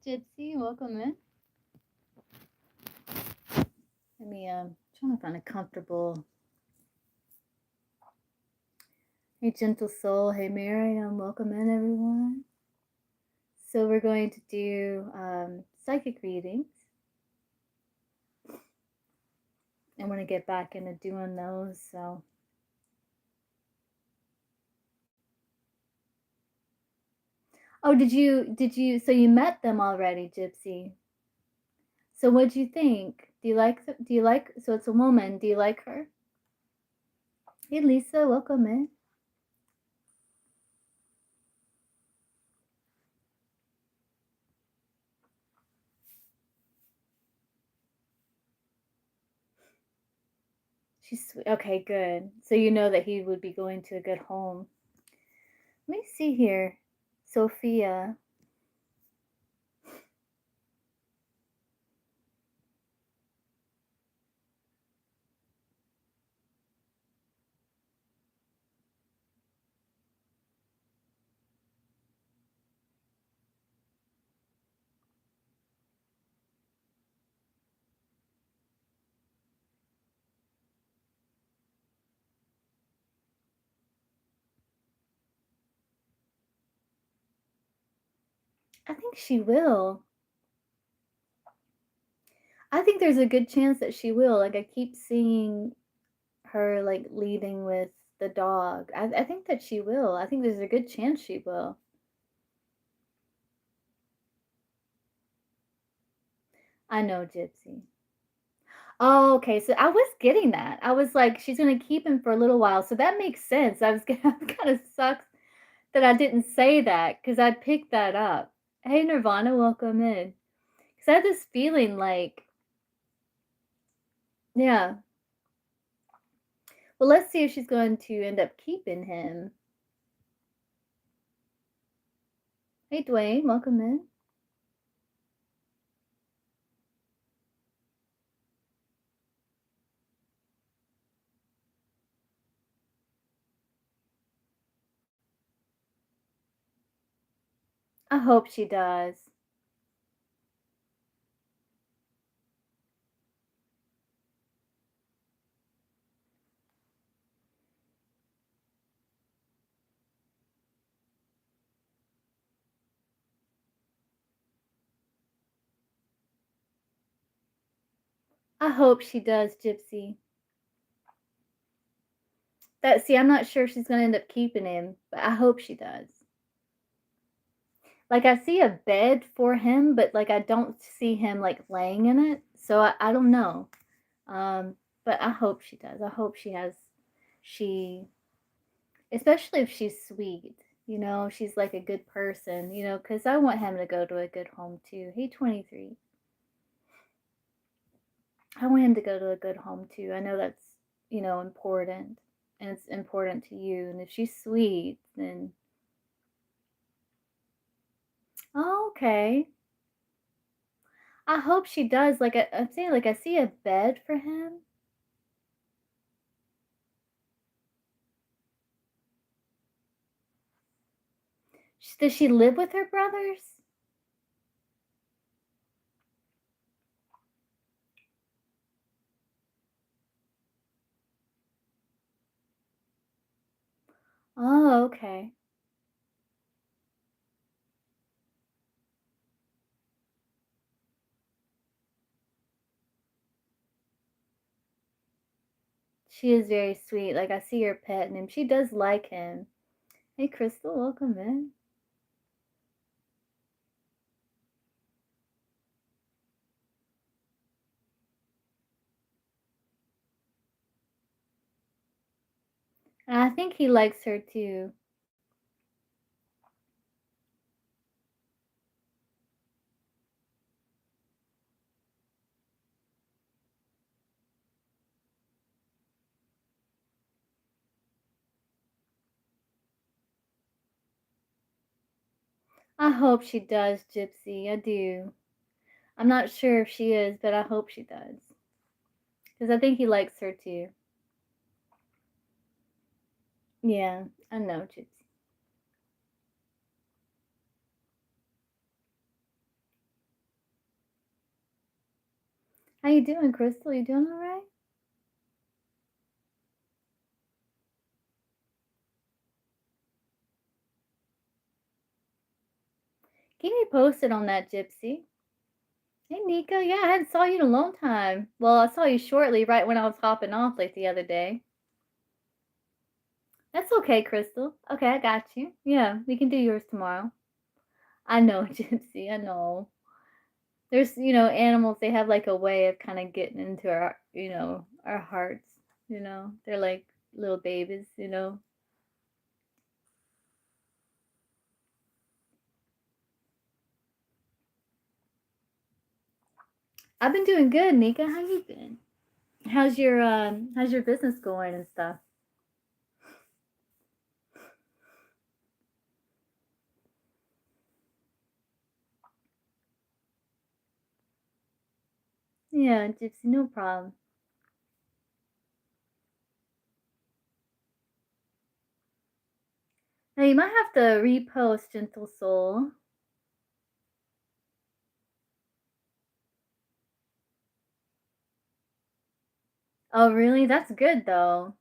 Gypsy, welcome in. Let me trying to find a comfortable. Hey, gentle soul. Hey, Miriam. Welcome in, everyone. So we're going to do psychic readings. I want to get back into doing those. So. Oh, did you? So you met them already, Gypsy? So what'd you think? Do you like? Do you like? So it's a woman. Do you like her? Hey, Lisa. Welcome in. She's sweet. Okay, good. So you know that he would be going to a good home. Let me see here. Sophia. I think she will. I think there's a good chance that she will. Like I keep seeing her like leading with the dog. I think that she will. I think there's a good chance she will. I know, Gypsy. Oh, okay. So I was getting that. I was like, she's gonna keep him for a little while. So that makes sense. I was kind of sucks that I didn't say that because I picked that up. Hey, Nirvana, welcome in. Because I had this feeling like, yeah. Well, let's see if she's going to end up keeping him. Hey, Dwayne, welcome in. I hope she does. I hope she does, Gypsy. See, I'm not sure if she's going to end up keeping him, but I hope she does. Like, I see a bed for him, but like, I don't see him like laying in it. So I don't know. But I hope she does. I hope she, especially if she's sweet, she's like a good person, because I want him to go to a good home too. He 23. I want him to go to a good home too. I know that's, important and it's important to you. And if she's sweet, then oh, okay. I hope she does. Like I'm saying, like I see a bed for him. Does she live with her brothers? Oh, okay. She is very sweet. Like I see her petting him. She does like him. Hey, Crystal, welcome in. And I think he likes her too. I hope she does, Gypsy. I do. I'm not sure if she is, but I hope she does. Because I think he likes her too. Yeah, I know, Gypsy. How you doing, Crystal? You doing all right? Keep me posted on that, Gypsy. Hey, Nika. Yeah, I hadn't saw you in a long time. Well, I saw you shortly, right when I was hopping off, like the other day. That's okay, Crystal. Okay, I got you. Yeah, we can do yours tomorrow. I know, Gypsy. I know. There's, animals. They have like a way of kind of getting into our hearts. They're like little babies. I've been doing good, Nika. How you been? How's your business going and stuff? Yeah, Gypsy, no problem. Now you might have to repost Gentle Soul. Oh, really? That's good though.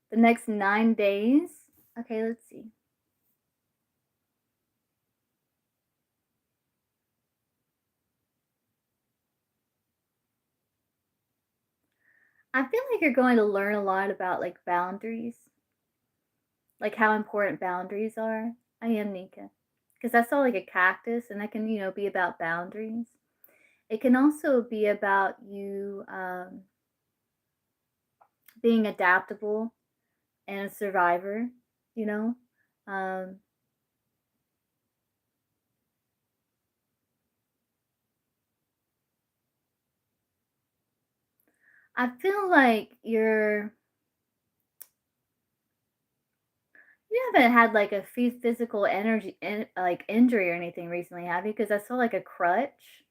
The next 9 days. Okay, let's see. I feel like you're going to learn a lot about like boundaries, like how important boundaries are. I am, Nika. Because I saw like a cactus and that can, be about boundaries. It can also be about you being adaptable and a survivor, you know? Um, I feel like you haven't had like a physical like injury or anything recently, have you? Because I saw like a crutch.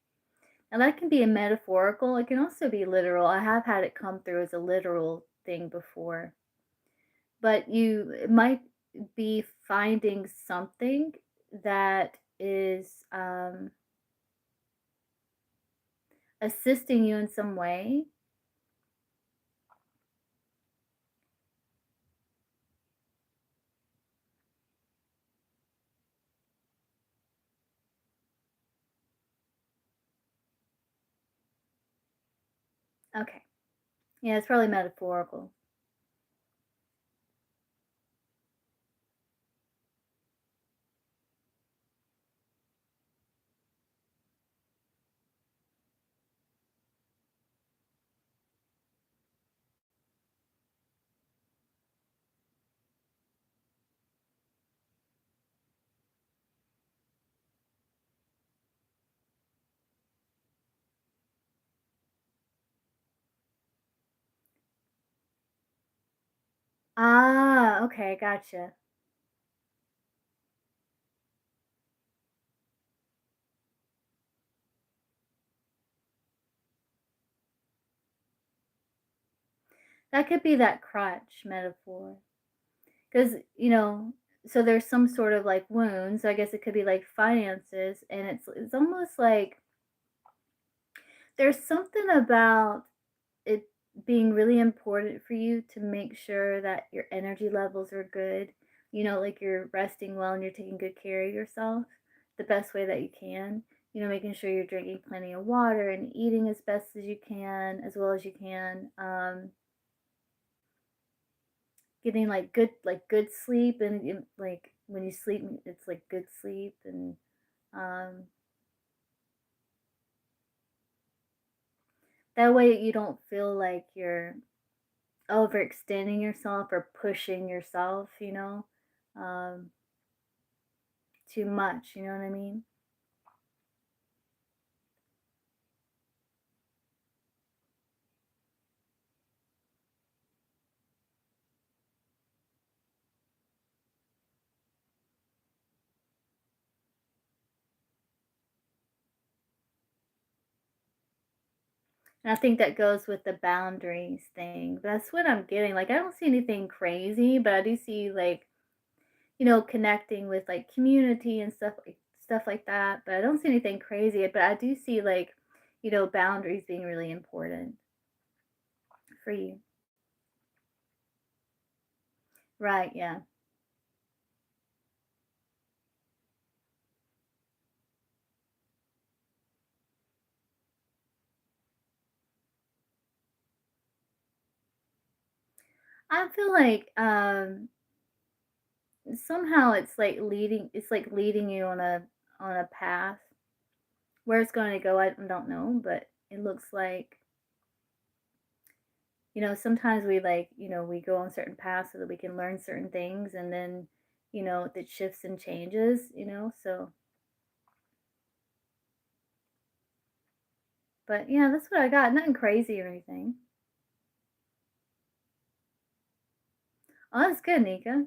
And that can be a metaphorical. It can also be literal. I have had it come through as a literal thing before. But you might be finding something that is assisting you in some way. Okay. Yeah, it's probably metaphorical. Ah, okay, gotcha. That could be that crutch metaphor. Because, so there's some sort of like wounds. So I guess it could be like finances. And it's almost like there's something about it being really important for you to make sure that your energy levels are good. Like you're resting well and you're taking good care of yourself the best way that you can. Making sure you're drinking plenty of water and eating as best as you can, as well as you can. Getting like good sleep and like when you sleep, it's like good sleep and um, that way you don't feel like you're overextending yourself or pushing yourself, um, too much. You know what I mean? And I think that goes with the boundaries thing. That's what I'm getting. Like, I don't see anything crazy, but I do see like, connecting with like community and stuff like that. But I don't see anything crazy. But I do see like, boundaries being really important for you. Right, yeah. I feel like somehow it's like leading you on a path. Where it's going to go, I don't know, but it looks like, sometimes we go on certain paths so that we can learn certain things, and then, it shifts and changes. So, but yeah, that's what I got. Nothing crazy or anything. Oh, that's good, Nika.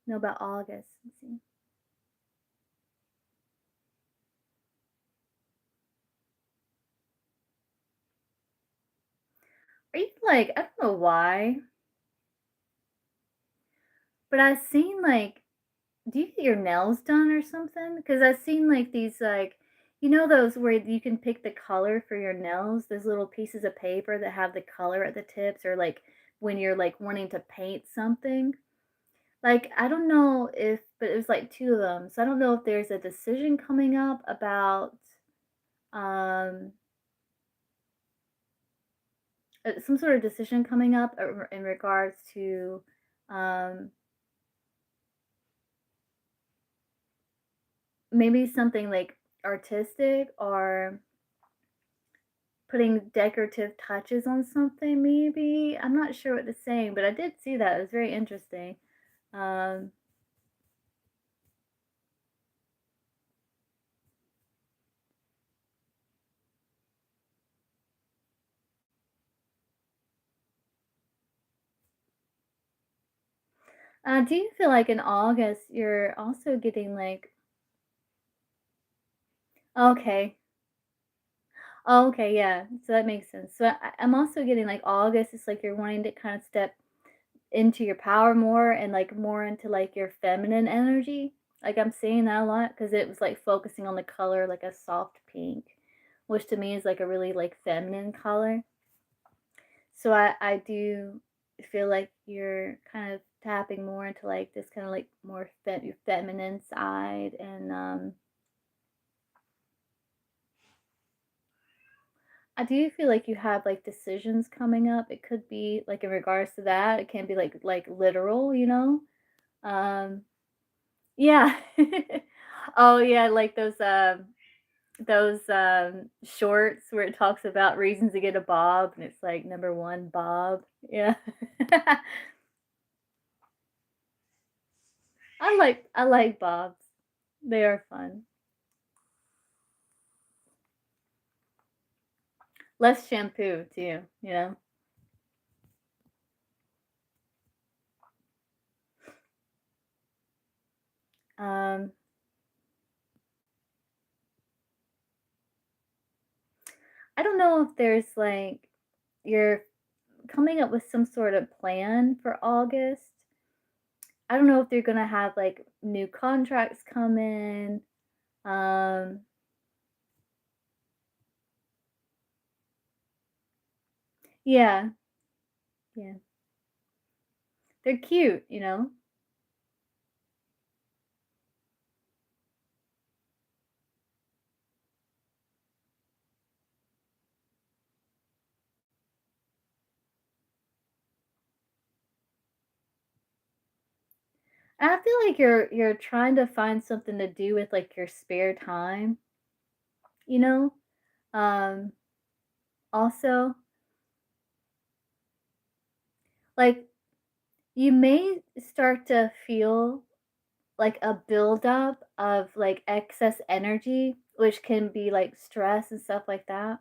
Know about August. Let's see. Are you like, I don't know why, but I've seen like, do you get your nails done or something? Because I've seen like these like, those where you can pick the color for your nails, those little pieces of paper that have the color at the tips, or like when you're like wanting to paint something. Like, I don't know if, but it was like two of them. So I don't know if there's a decision coming up about um some sort of decision coming up in regards to um maybe something like artistic, or putting decorative touches on something, maybe. I'm not sure what to say, but I did see that. It was very interesting. Um, do you feel like in August you're also getting like, okay, oh, okay, yeah, so that makes sense. So I'm also getting like August. It's like you're wanting to kind of step into your power more, and like more into like your feminine energy. Like, I'm seeing that a lot because it was like focusing on the color, like a soft pink, which to me is like a really like feminine color. So I do feel like you're kind of tapping more into like this kind of like more your feminine side, and I do feel like you have like decisions coming up. It could be like in regards to that. It can be like literal. Um yeah. Oh yeah, like those shorts where it talks about reasons to get a bob, and it's like number 1 bob. Yeah. I like bobs. They are fun. Less shampoo too. Um, I don't know if there's like you're coming up with some sort of plan for August. I don't know if they're gonna have like new contracts come in. Um, yeah, yeah, they're cute. I feel like you're trying to find something to do with like your spare time, you know? Um, also, like, you may start to feel like a buildup of like excess energy, which can be like stress and stuff like that.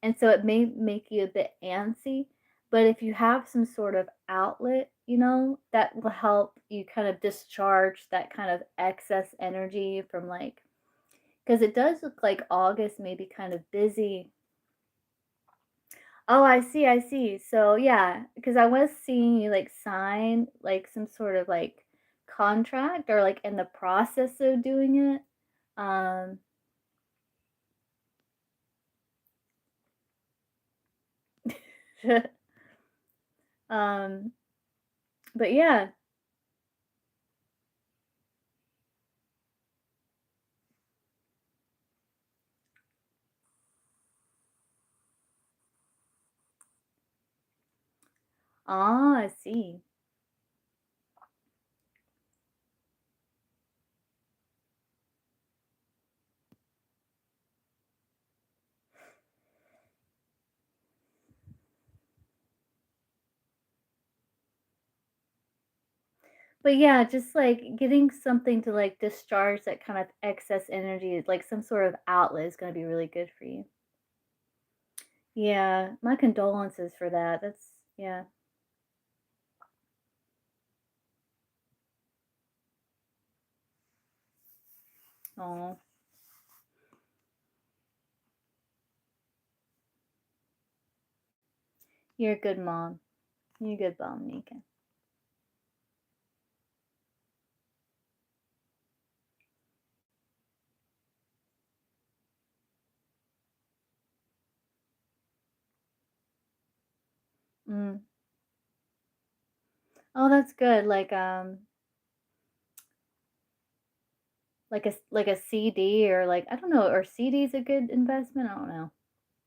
And so it may make you a bit antsy. But if you have some sort of outlet, that will help you kind of discharge that kind of excess energy from like, Because it does look like August may be kind of busy. Oh, I see, I see. So, yeah, because I was seeing you, like, sign, like, some sort of, like, contract or, like, in the process of doing it. Um, um, but yeah. Ah, I see. But yeah, just, like, getting something to, like, discharge that kind of excess energy, like, some sort of outlet is gonna be really good for you. Yeah, my condolences for that. That's yeah. Oh, you're a good mom. You're a good mom, Nika. Mm. Oh, that's good. Like a CD or like I don't know, are CDs a good investment? I don't know.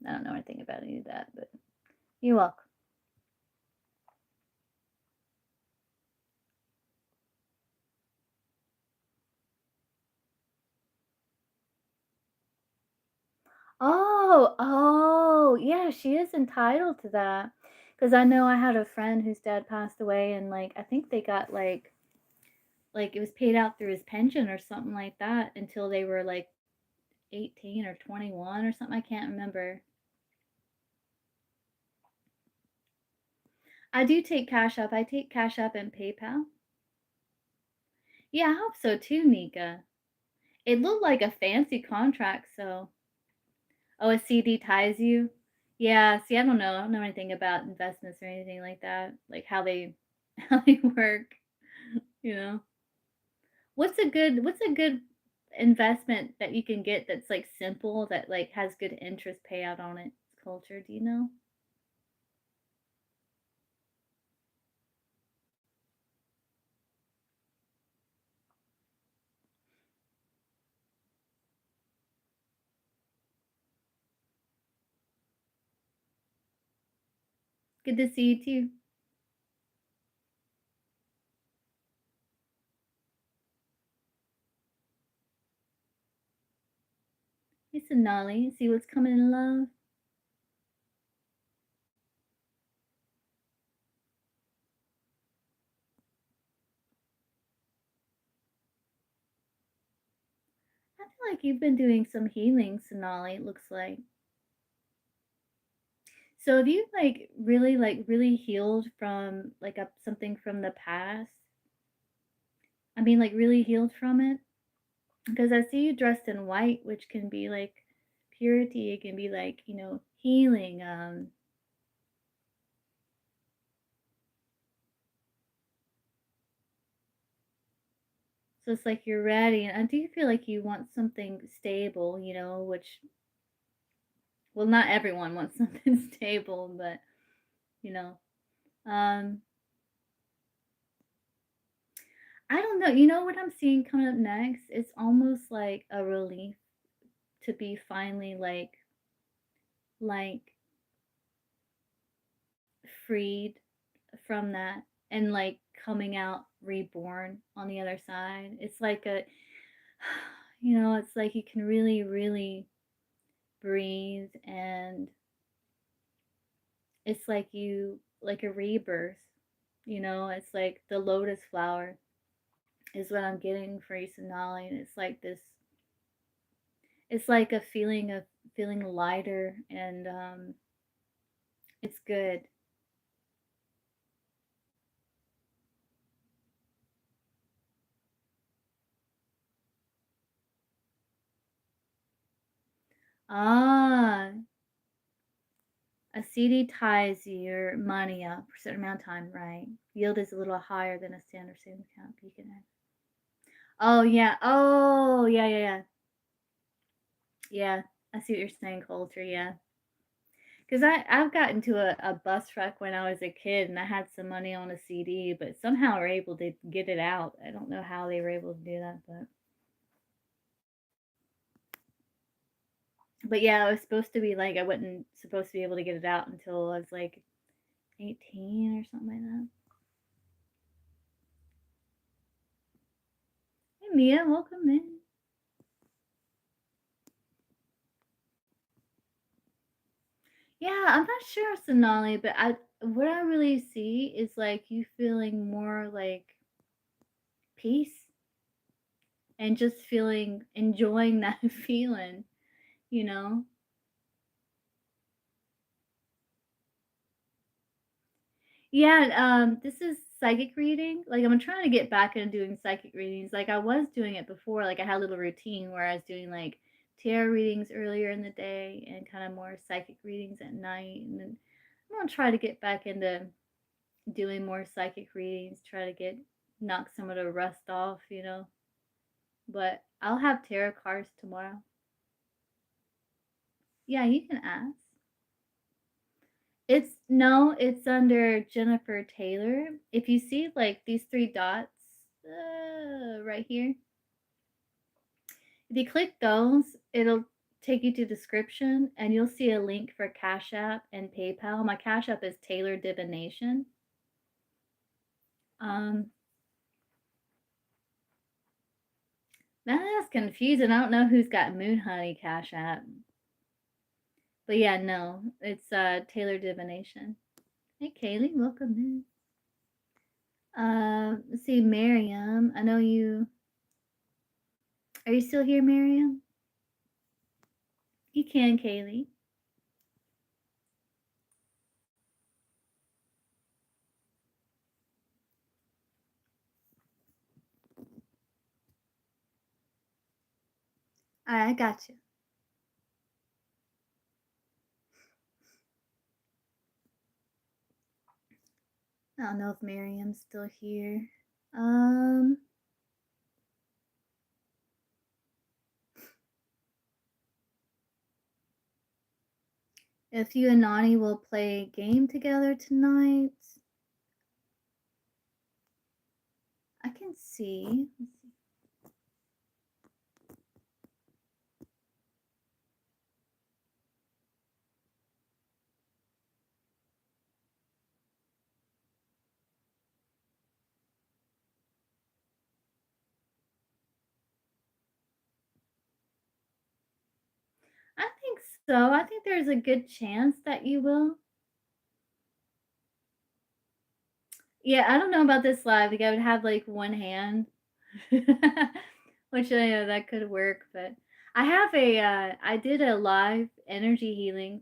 I don't know anything about any of that, but you're welcome. Oh, oh, yeah, she is entitled to that. Because I know I had a friend whose dad passed away, and like I think they got like it was paid out through his pension or something like that until they were like 18 or 21 or something. I can't remember. I do take Cash App. I take Cash App and PayPal. Yeah, I hope so too, Nika. It looked like a fancy contract, so oh, a CD ties you? Yeah, see, I don't know. I don't know anything about investments or anything like that, like how they how they work, you know? What's a good investment that you can get that's, like, simple that, like, has good interest payout on its culture, do you know? Good to see you too. Hey, Sonali, see what's coming in love? I feel like you've been doing some healing, Sonali, it looks like. So have you, really healed from, like, a something from the past? I mean, like, really healed from it? Because I see you dressed in white, which can be, like, purity, it can be, like, healing, so it's like you're ready, and I do feel like you want something stable, which well, not everyone wants something stable, but, you know, um, I don't know, you know what I'm seeing coming up next? It's almost like a relief to be finally, like, freed from that and, like, coming out reborn on the other side. It's like it's like you can really, really breathe, and it's like a rebirth, it's like the lotus flower is what I'm getting for Isanali, and it's like a feeling of feeling lighter, and it's good. Ah, a CD ties your money up for a certain amount of time, right? Yield is a little higher than a standard savings account. You can add. Oh yeah. Oh yeah, yeah, yeah. Yeah, I see what you're saying, Coulter. Yeah, because I've gotten to a bus wreck when I was a kid, and I had some money on a CD, but somehow were able to get it out. I don't know how they were able to do that, but yeah, it was supposed to be like I wasn't supposed to be able to get it out until I was like 18 or something like that. Hey Mia, welcome in. Yeah, I'm not sure, Sonali, but I what I really see is like you feeling more like peace and just feeling enjoying that feeling, you know? Yeah, this is psychic reading. Like I'm trying to get back into doing psychic readings. Like I was doing it before. Like I had a little routine where I was doing like tarot readings earlier in the day and kind of more psychic readings at night. And then I'm gonna try to get back into doing more psychic readings. Try to get knock some of the rust off, you know. But I'll have tarot cards tomorrow. Yeah, you can ask. It's no, it's under Jennifer Taylor. If you see like these three dots right here, if you click those, it'll take you to description and you'll see a link for Cash App and PayPal. My Cash App is Taylor Divination. Um, that's confusing. I don't know who's got Moon Honey Cash App, but yeah, no, it's Taylor Divination. Hey, Kaylee, welcome in. Let's see, Miriam. I know you. Are you still here, Miriam? You can, Kaylee. All right, I got you. I don't know if Miriam's still here. Um, if you and Nani will play a game together tonight, I can see. I think so. I think there's a good chance that you will. Yeah, I don't know about this live. Like I would have like one hand, which I know that could work. But I have a. I did a live energy healing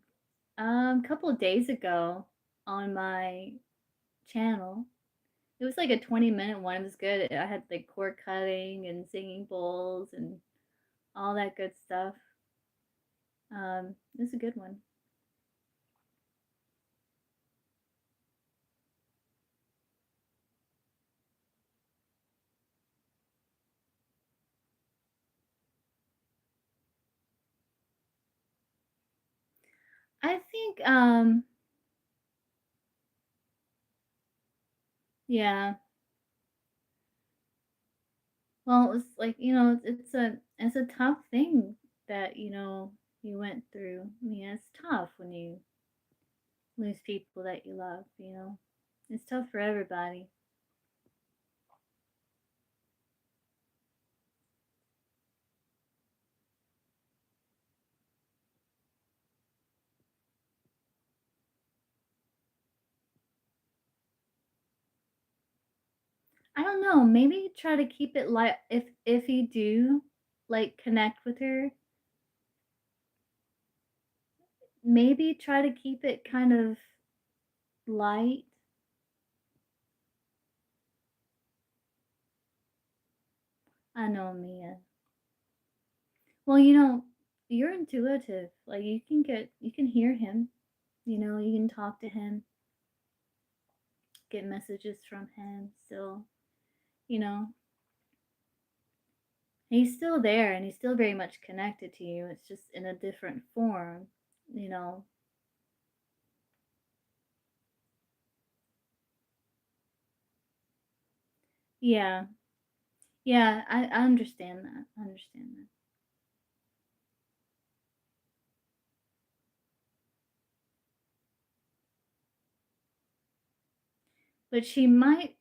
a couple of days ago on my channel. It was like a 20-minute one. It was good. I had like cord cutting and singing bowls and all that good stuff. It was a good one. I think yeah. Well, it's like, it's a tough thing that, you went through. I mean, it's tough when you lose people that you love. It's tough for everybody. I don't know, maybe try to keep it light if you do like connect with her, maybe try to keep it kind of light. I know, Mia. Well, you're intuitive. Like you can hear him, you know, you can talk to him, get messages from him still, you know. He's still there and he's still very much connected to you. It's just in a different form, you know. Yeah. Yeah, I understand that. I understand that. But she might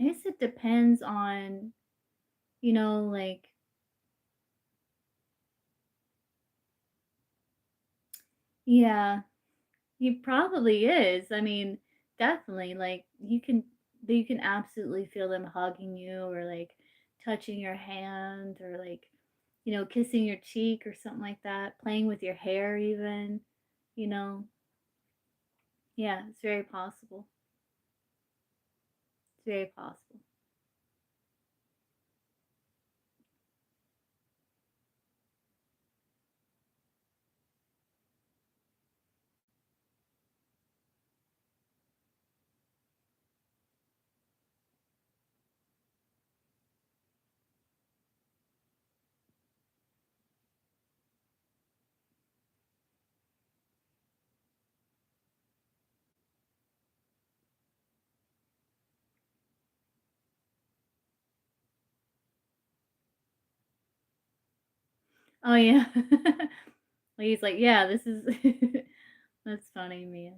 I guess it depends on, you know, like yeah, he probably is. I mean, definitely like you can absolutely feel them hugging you or like touching your hand or like you know, kissing your cheek or something like that, playing with your hair even, you know. Yeah, it's very possible. It's very possible. Oh yeah. He's like, yeah, this is that's funny, Mia.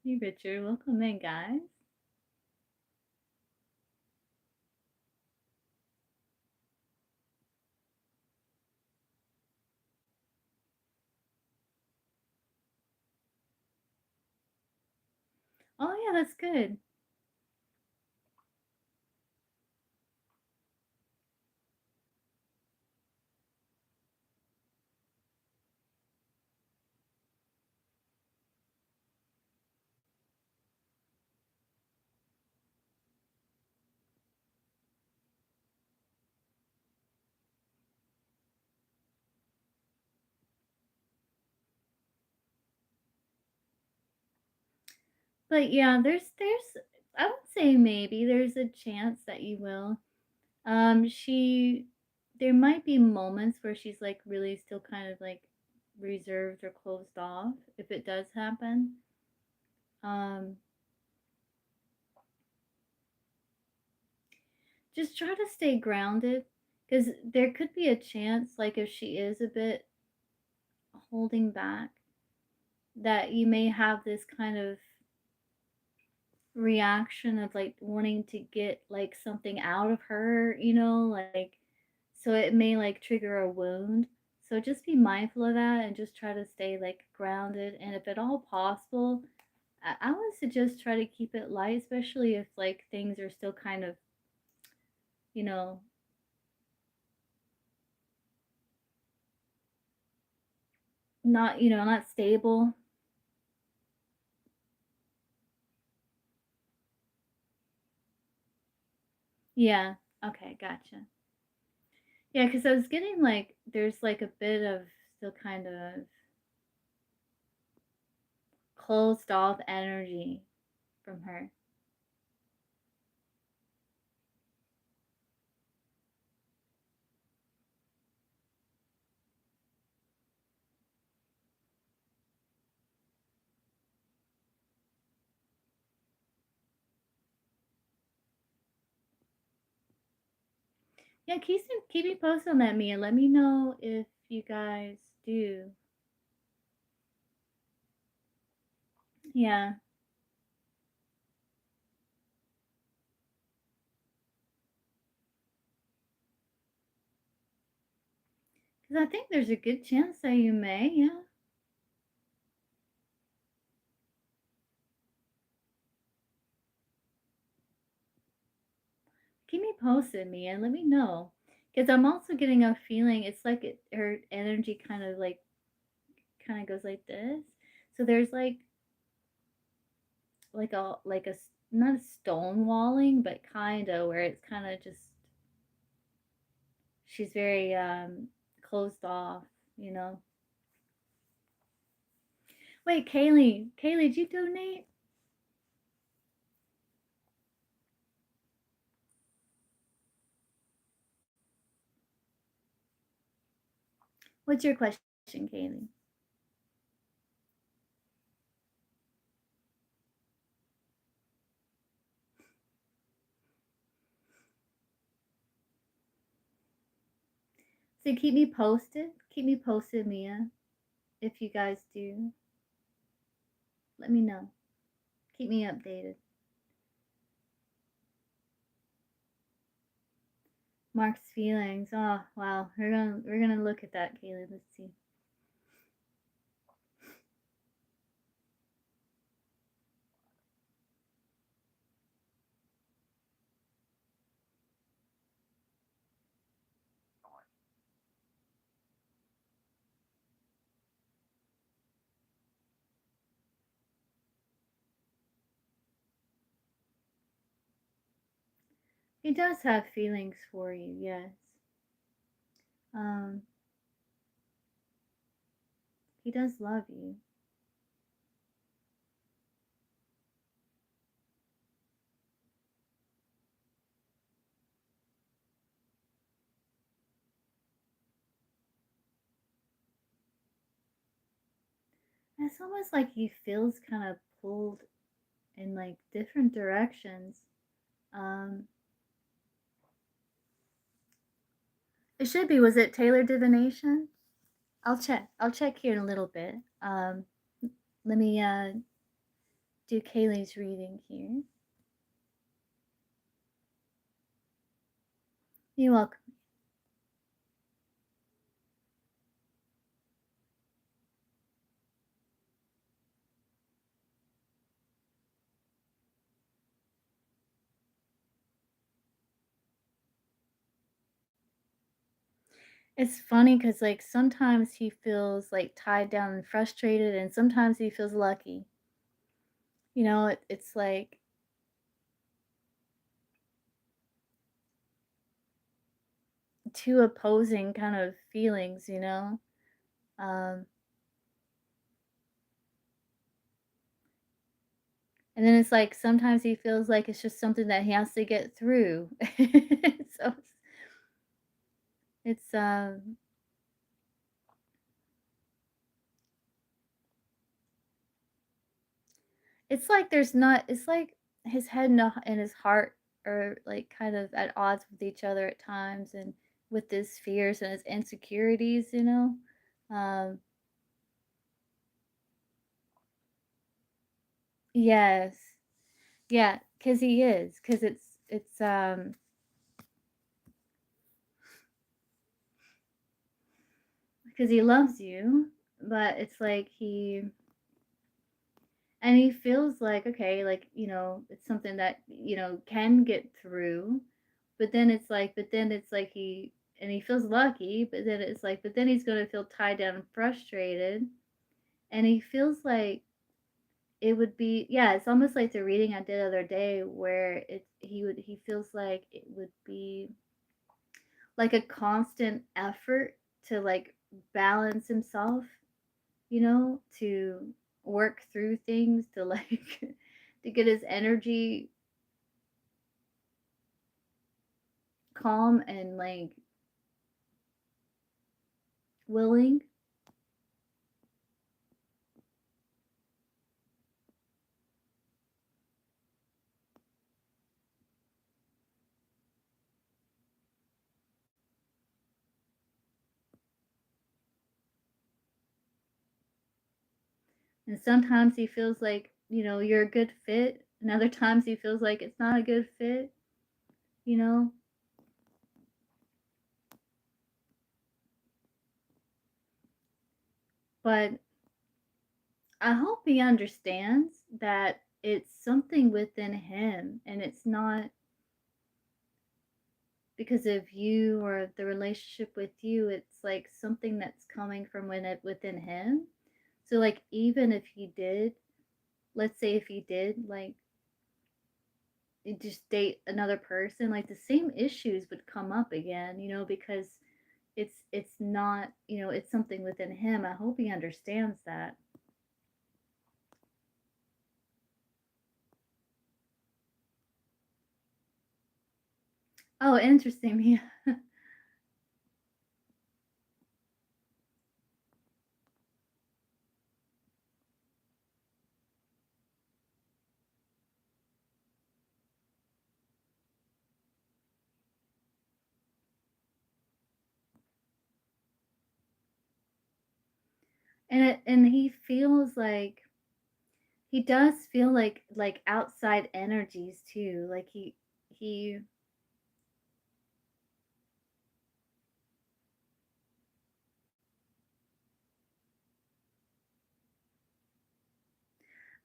Hey Richard, welcome in guys. Oh yeah, that's good. But yeah, there's I would say maybe there's a chance that you will. She there might be moments where she's like really still kind of like reserved or closed off if it does happen. Um, just try to stay grounded because there could be a chance, like if she is a bit holding back, that you may have this kind of reaction of like wanting to get like something out of her, you know, like so it may like trigger a wound. So just be mindful of that and just try to stay like grounded. And if at all possible, I would suggest try to keep it light, especially if like things are still kind of, you know, not, you know, not stable. Yeah. Okay. Gotcha. Yeah. Cause I was getting like, there's like a bit of still kind of closed off energy from her. Yeah, keep me posted on that, Mia. Let me know if you guys do. Yeah, because I think there's a good chance that you may. Yeah, keep me posted, Mia. Let me know. Because I'm also getting a feeling it's like her energy kind of goes like this. So there's like not a stonewalling, but kind of where it's kind of just she's very closed off, you know. Wait, Kaylee, did you donate? What's your question, Kaylee? So keep me posted. Keep me posted, Mia. If you guys do, let me know. Keep me updated. Mark's feelings. Oh wow, we're gonna look at that, Kaylee. Let's see. He does have feelings for you, yes. Um, he does love you. It's almost like he feels kind of pulled in like different directions. Um, it should be. Was it Taylor divination? I'll check. I'll check here in a little bit. Let me do Kaylee's reading here. You're welcome. It's funny because like sometimes he feels like tied down and frustrated, and sometimes he feels lucky. You know, it's like two opposing kind of feelings. You know, um, and then it's like sometimes he feels like it's just something that he has to get through. So it's it's like there's not. It's like his head and his heart are like kind of at odds with each other at times, and with his fears and his insecurities. You know, um, yes, yeah, because he is. Because because he loves you, but it's like he feels like okay, like it's something that can get through, but then it's like he feels lucky, but then it's like but then he's gonna feel tied down and frustrated, and he feels like it would be yeah, it's almost like the reading I did the other day where he feels like it would be like a constant effort to like balance himself, to work through things, to like to get his energy calm and like willing. And sometimes he feels like, you're a good fit, and other times he feels like it's not a good fit, you know? But I hope he understands that it's something within him and it's not because of you or the relationship with you. It's like something that's coming from within him. So like even if he did let's say if he did like just date another person, like the same issues would come up again, because it's not, it's something within him. I hope he understands that. Oh, interesting. Yeah. And he feels like he does feel like outside energies too. Like he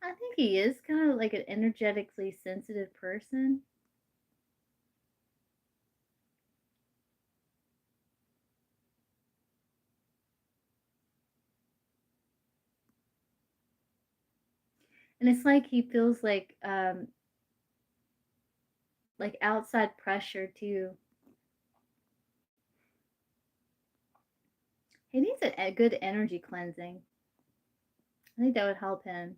I think he is kind of like an energetically sensitive person. And it's like he feels like outside pressure too. He needs a good energy cleansing. I think that would help him.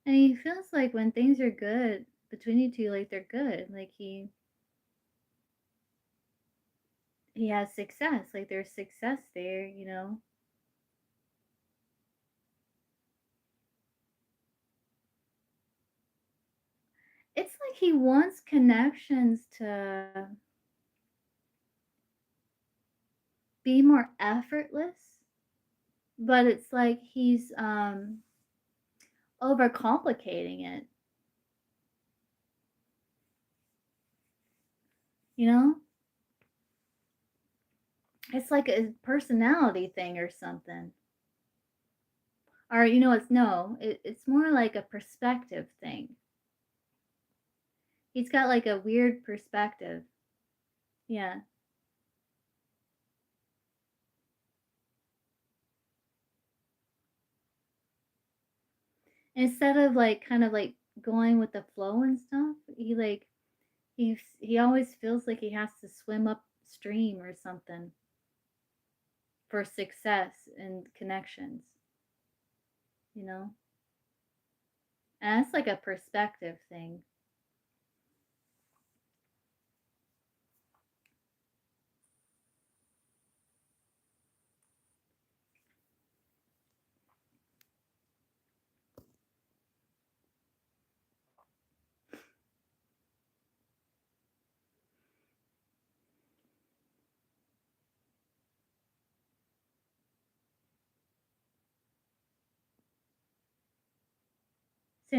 And he feels like when things are good between you two, like they're good. Like he has success. Like there's success there. It's like he wants connections to be more effortless, but it's like he's overcomplicating it, you know? It's like a personality thing or something. Or it's no, it's more like a perspective thing. He's got like a weird perspective. Yeah. Instead of like kind of like going with the flow and stuff, he always feels like he has to swim upstream or something for success and connections, you know? And that's like a perspective thing. So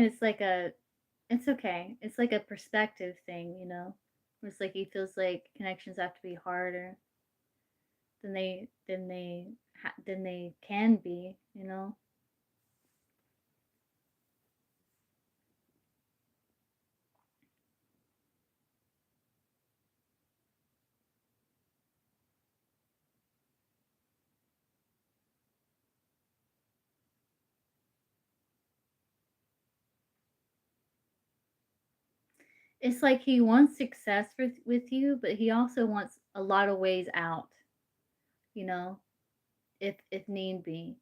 it's okay. It's like a perspective thing. It's like he feels like connections have to be harder than they can be. It's like he wants success with you, but he also wants a lot of ways out, you know, if need be.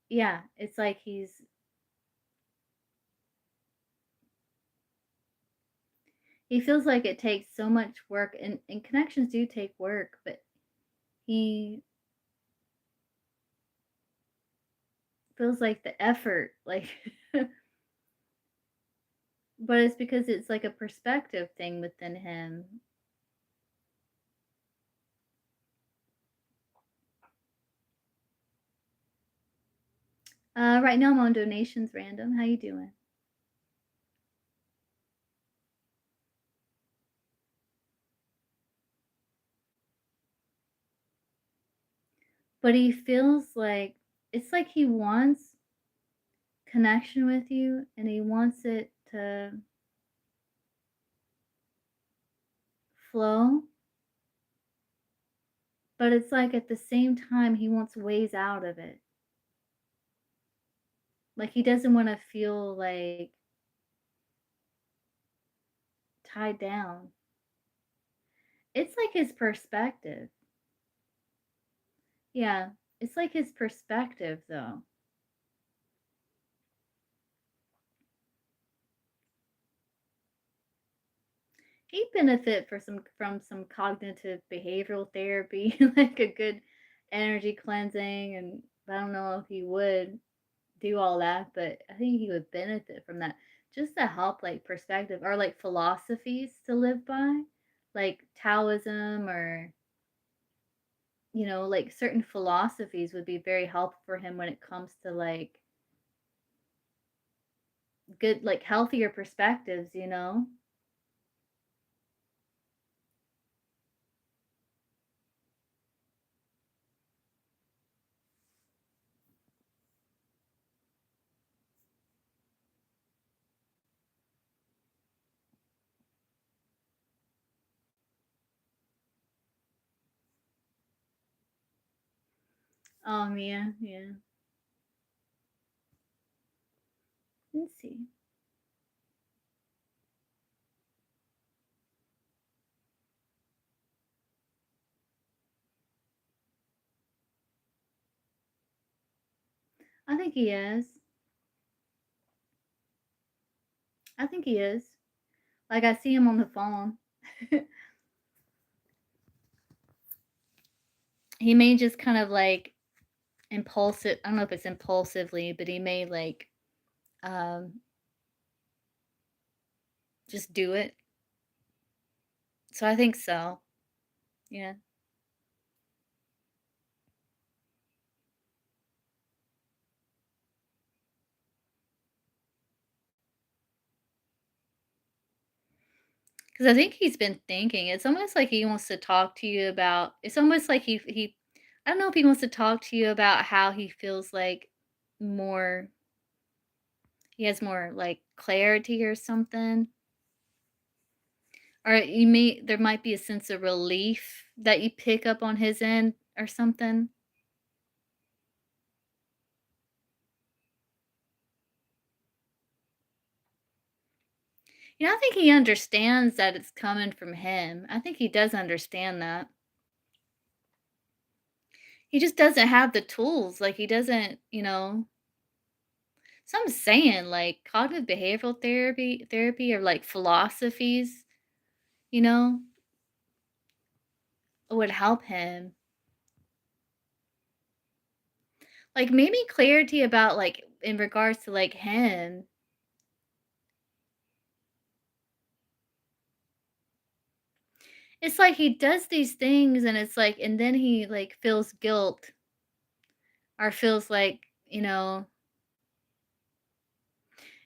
Yeah, it's like he feels like it takes so much work, and connections do take work, but he feels like the effort, like but it's because it's like a perspective thing within him. Right now I'm on donations random. How you doing? but he feels like it's like he wants connection with you and he wants it to flow, but it's like at the same time he wants ways out of it. Like he doesn't want to feel like tied down. It's like his perspective. Yeah, it's like his perspective though. He'd benefit for some from some cognitive behavioral therapy, like a good energy cleansing, and I don't know if he would do all that, but I think he would benefit from that just to help like perspective or like philosophies to live by, like Taoism or like certain philosophies would be very helpful for him when it comes to like good like healthier perspectives. Yeah, yeah. Let's see. I think he is. I think he is. Like I see him on the phone. He may just kind of like impulsive. I don't know if it's impulsively, but he may like um just do it. So I think so. Yeah. Because I think he's been thinking. It's almost like he wants to talk to you about. It's almost like he. I don't know if he wants to talk to you about how he feels like more. He has more like clarity or something, or you may there might be a sense of relief that you pick up on his end or something. I think he understands that it's coming from him. I think he does understand that. He just doesn't have the tools. Like he doesn't. So I'm saying like cognitive behavioral therapy or like philosophies, you know, would help him. Like maybe clarity about like in regards to like him. It's like he does these things and it's like and then he like feels guilt or feels like,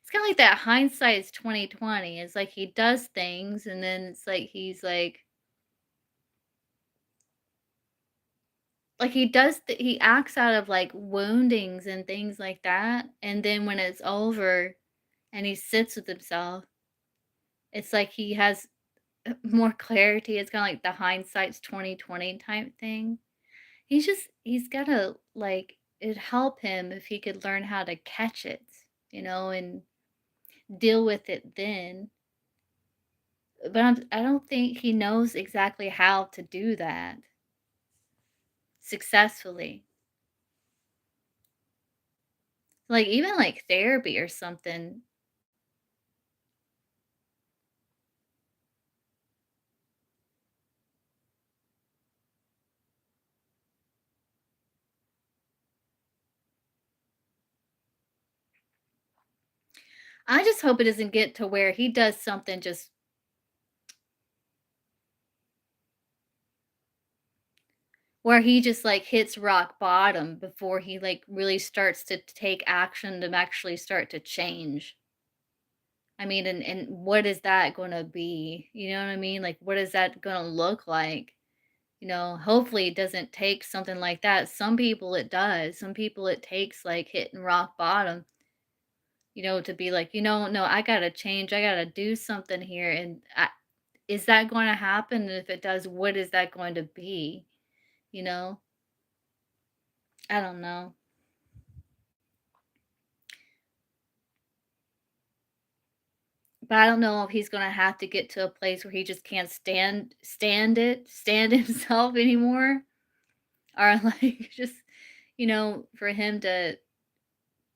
it's kind of like that hindsight is 2020. It's like he does things and then it's like he's like he acts out of like woundings and things like that. And then when it's over and he sits with himself, it's like he has more clarity. It's kind of like the hindsight's 2020 type thing. He's gotta like it'd help him if he could learn how to catch it, and deal with it then. But I don't think he knows exactly how to do that successfully. Like even like therapy or something. I just hope it doesn't get to where he does something just where he just like hits rock bottom before he like really starts to take action to actually start to change. I mean, and what is that gonna be? You know what I mean? Like, what is that gonna look like? Hopefully it doesn't take something like that. Some people it does. Some people it takes like hitting rock bottom, to be like, no, I gotta change. I gotta do something here. And is that going to happen? And if it does, what is that going to be? You know, I don't know. But I don't know if he's gonna have to get to a place where he just can't stand himself anymore, or like just, for him to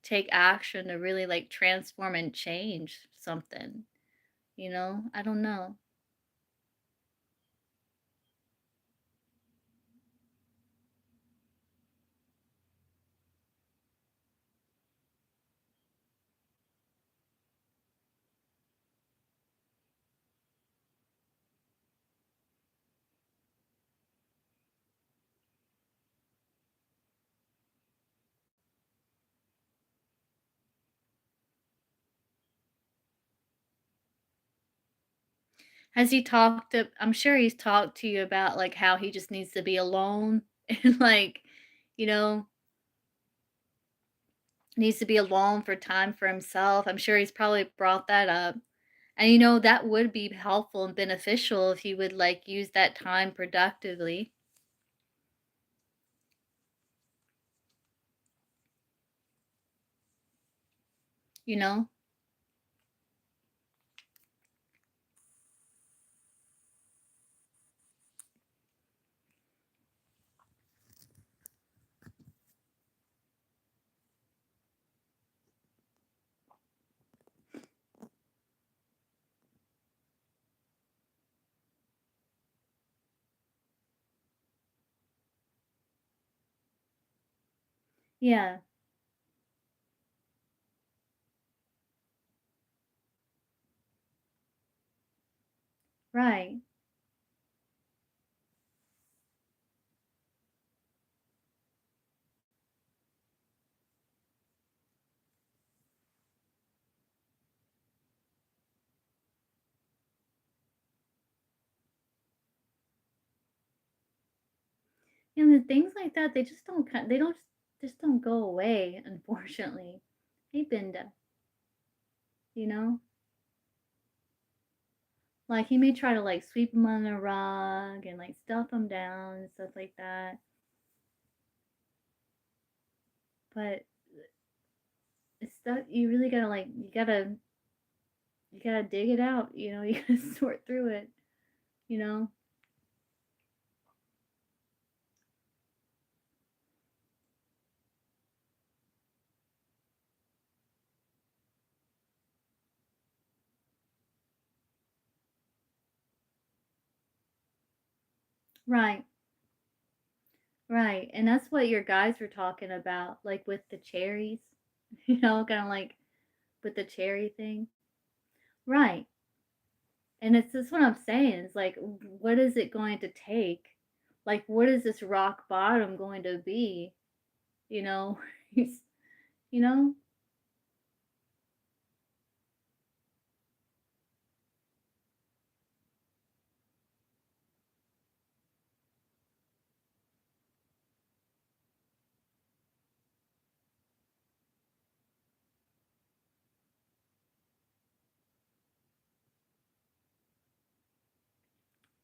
take action to really like transform and change something. I don't know. Has he talked to I'm sure he's talked to you about like how he just needs to be alone and like, you know, needs to be alone for time for himself. I'm sure he's probably brought that up. And that would be helpful and beneficial if he would like use that time productively, you know? Yeah, right. And the things like that, they just don't they don't just don't go away, unfortunately. Hey, Binda, you know? Like he may try to like sweep them on the rug and like stuff them down and stuff like that. But it's stuff you really gotta like you gotta dig it out, you gotta sort through it, you know? Right, right. And that's what your guys were talking about, like with the cherries, kind of like with the cherry thing. Right. And it's just what I'm saying. It's like, what is it going to take? Like, what is this rock bottom going to be? You know, He's- you know,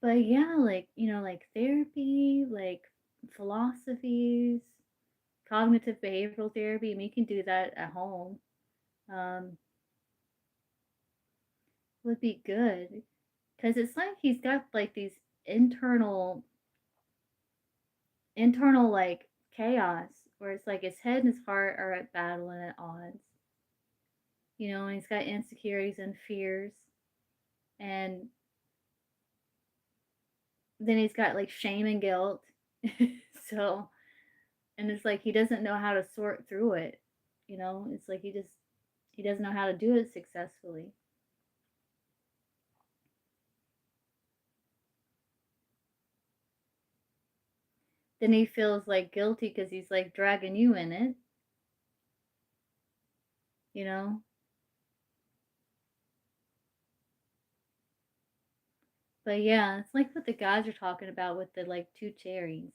but yeah, like, like therapy, like philosophies, cognitive behavioral therapy. I mean, you can do that at home. Um, would be good because it's like he's got like these internal, like chaos where it's like his head and his heart are at battle and at odds. And he's got insecurities and fears, and then he's got like shame and guilt. So, and it's like he doesn't know how to sort through it. It's like he doesn't know how to do it successfully. Then he feels like guilty because he's like dragging you in it, you know. But yeah, it's like what the guys are talking about with the like two cherries.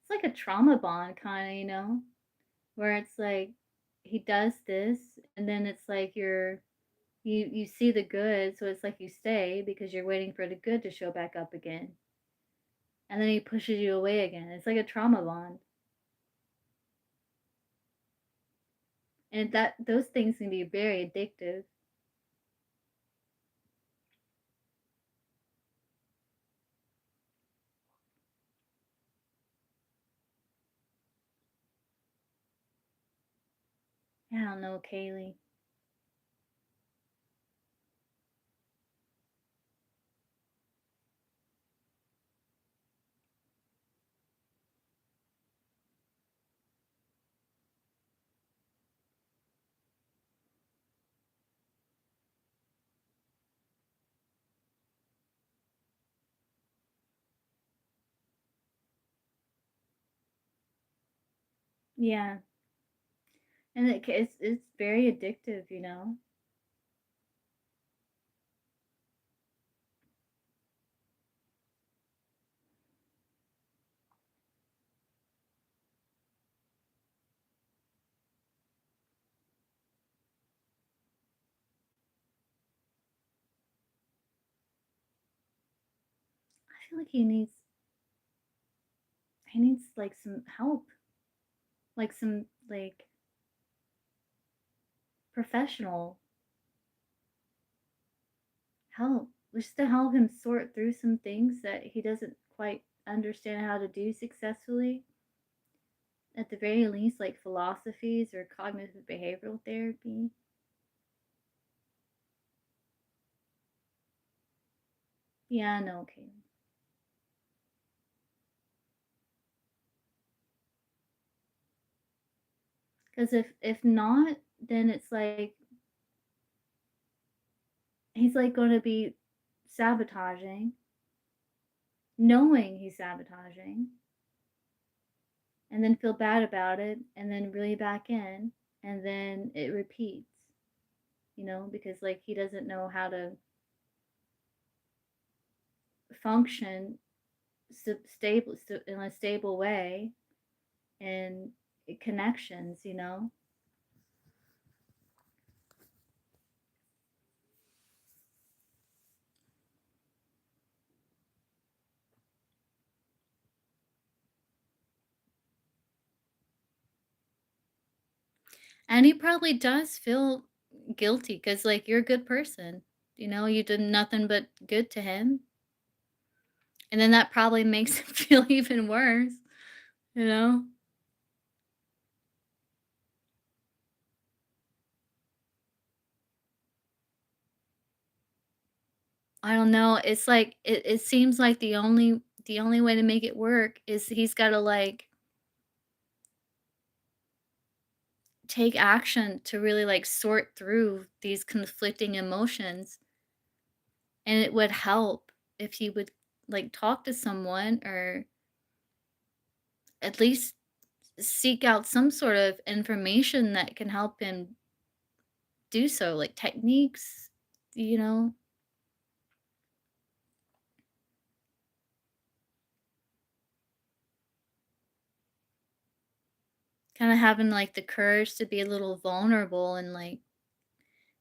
It's like a trauma bond kind of, where it's like he does this and then it's like you see the good, so it's like you stay because you're waiting for the good to show back up again. And then he pushes you away again. It's like a trauma bond. And that those things can be very addictive. I don't know, Kaylee. Yeah. And it's very addictive, I feel like he needs like some help, like some like professional help, just to help him sort through some things that he doesn't quite understand how to do successfully. At the very least, like philosophies or cognitive behavioral therapy. Yeah, no, okay. Because if not, then it's like he's like going to be sabotaging, knowing he's sabotaging, and then feel bad about it, and then really back in, and then it repeats. Because like he doesn't know how to function stable in a stable way and connections. And he probably does feel guilty because like you're a good person. You did nothing but good to him. And then that probably makes him feel even worse, you know? I don't know. It's like it seems like the only way to make it work is he's gotta like take action to really like sort through these conflicting emotions. And it would help if he would like talk to someone or at least seek out some sort of information that can help him do so, like techniques, you know, kind of having like the courage to be a little vulnerable and like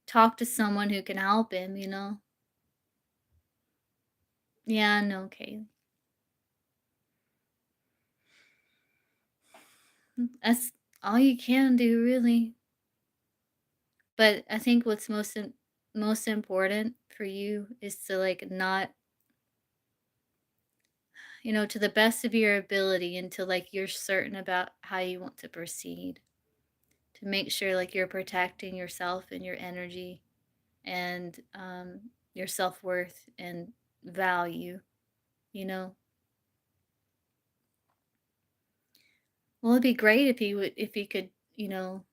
talk to someone who can help him. Yeah, no, okay. That's all you can do, really. But I think what's most important for you is to like not, to the best of your ability until like you're certain about how you want to proceed. To make sure like you're protecting yourself and your energy and your self-worth and value, you know. Well, it'd be great if he could, you know,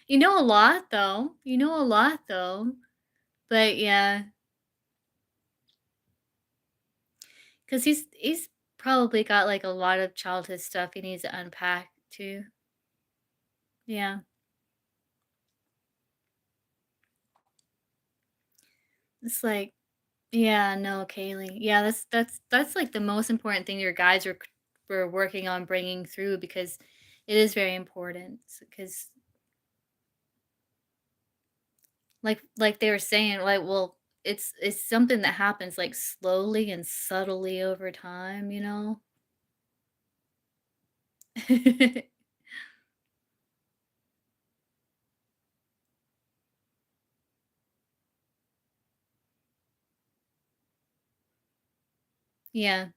You know a lot, though. You know a lot, though. But yeah, because he's probably got, like, a lot of childhood stuff he needs to unpack too. Yeah. It's like yeah, no, Kaylee. Yeah, that's, like, the most important thing your guys were working on bringing through because it is very important. Because like they were saying, like, well, it's something that happens, like, slowly and subtly over time, you know? Yeah.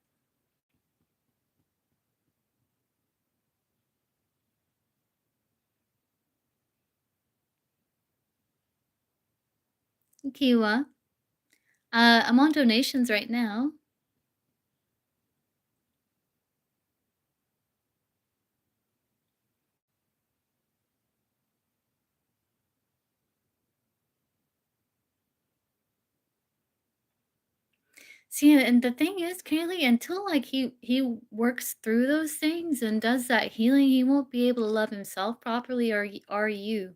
Kiwa. I'm on donations right now. See, and the thing is, Kaylee, until, like, he works through those things and does that healing, he won't be able to love himself properly, or are you.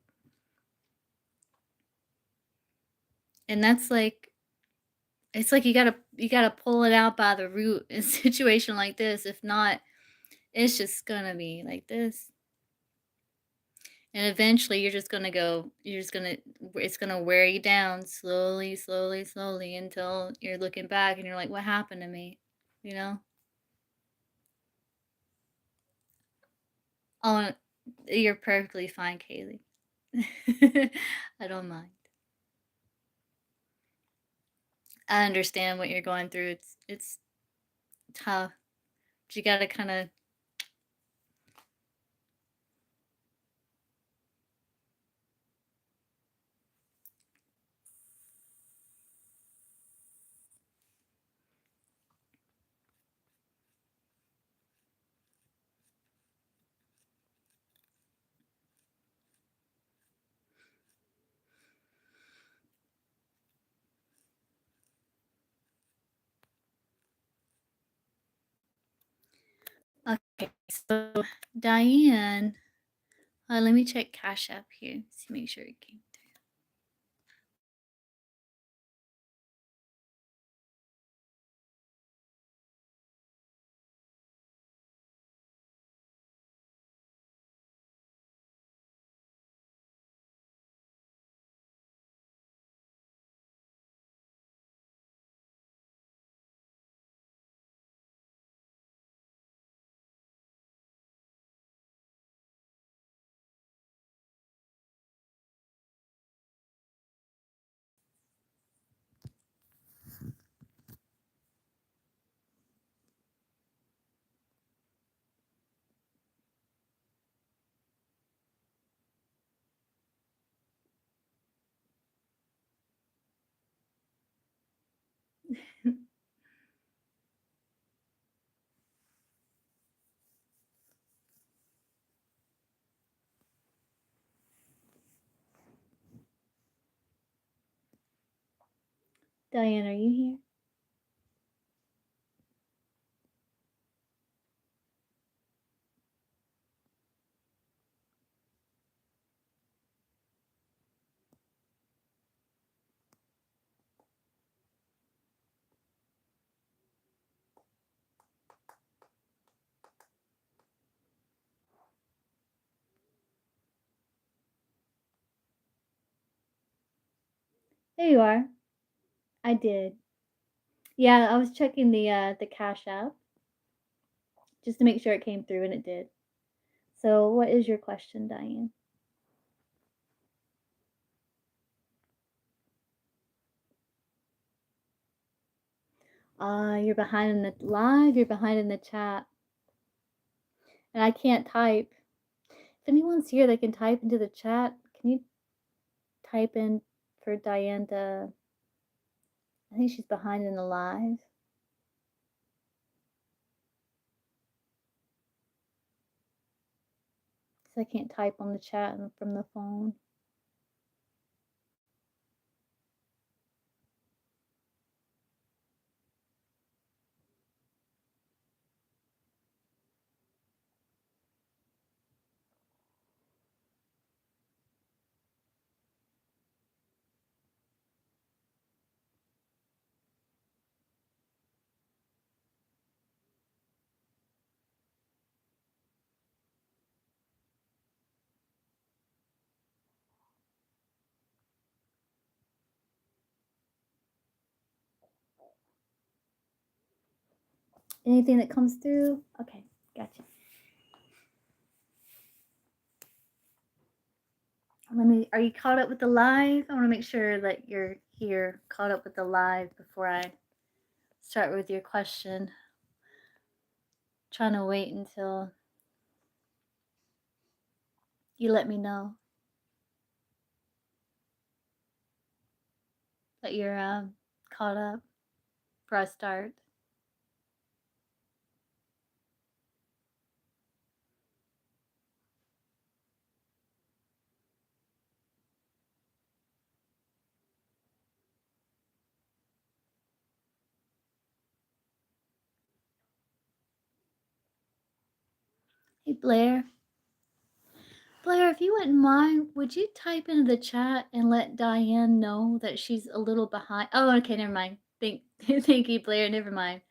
And that's like it's like you gotta pull it out by the root in a situation like this. If not, it's just gonna be like this. And eventually you're just gonna it's gonna wear you down slowly, slowly, slowly until you're looking back and you're like, what happened to me? You know? Oh, you're perfectly fine, Kaylee. I don't mind. I understand what you're going through. It's tough. But you gotta kinda okay, so Diane, let me check Cash App here. See, make sure it came through. Diane, are you here? There you are. I did. Yeah, I was checking the Cash App just to make sure it came through, and it did. So, what is your question, Diane? You're behind in the live, you're behind in the chat, and I can't type. If anyone's here that can type into the chat, can you type in for Diane to I think she's behind in the live. I can't type on the chat from the phone. Anything that comes through? Okay, gotcha. Are you caught up with the live? I want to make sure that you're here, caught up with the live before I start with your question. Trying to wait until you let me know that you're caught up before I start. Hey, Blair. Blair, if you wouldn't mind, would you type into the chat and let Diane know that she's a little behind? Oh, okay, never mind. Thank you, Blair. Never mind.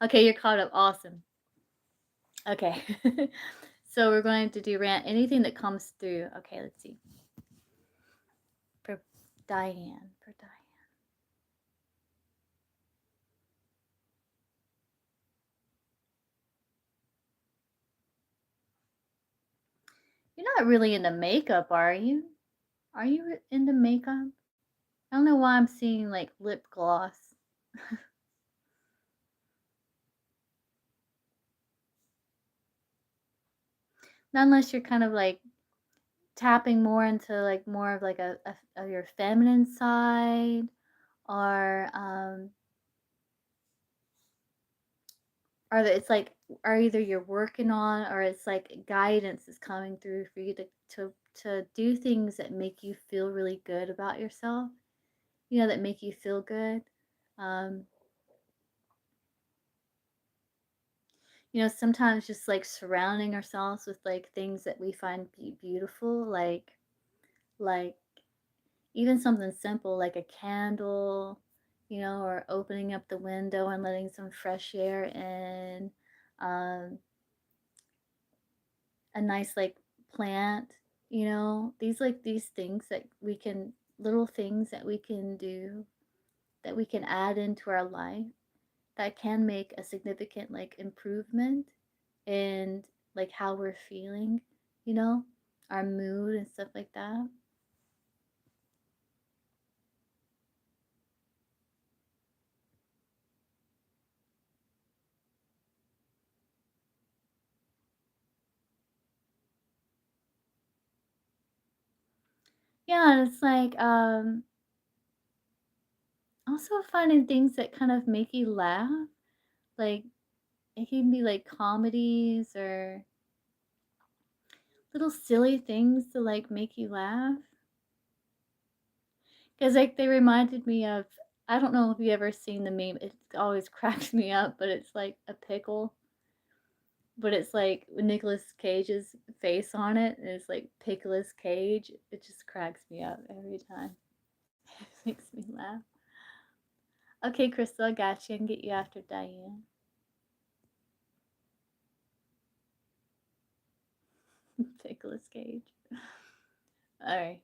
Okay, you're caught up. Awesome. Okay. So we're going to do rant anything that comes through. Okay, let's see. For Diane. You're not really into makeup, are you? Are you into makeup? I don't know why I'm seeing like lip gloss. Not unless you're kind of like tapping more into like more of like a your feminine side, or that it's like, or either you're working on, or it's like guidance is coming through for you to do things that make you feel really good about yourself, that make you feel good. um Sometimes just like surrounding ourselves with like things that we find beautiful, like even something simple like a candle, or opening up the window and letting some fresh air in, um, a nice like plant, these things that we can, little things that we can do, that we can add into our life, that can make a significant like improvement in like how we're feeling, you know, our mood and stuff like that. Yeah, it's like also finding things that kind of make you laugh. Like it can be like comedies or little silly things to like make you laugh. Because like they reminded me of, I don't know if you ever seen the meme. It always cracks me up, but it's like a pickle, but it's like Nicolas Cage's face on it, and it's like Pickles Cage. It just cracks me up every time. It makes me laugh. Okay, Crystal, I got you. I can get you after Diane. Pickles Cage. All right.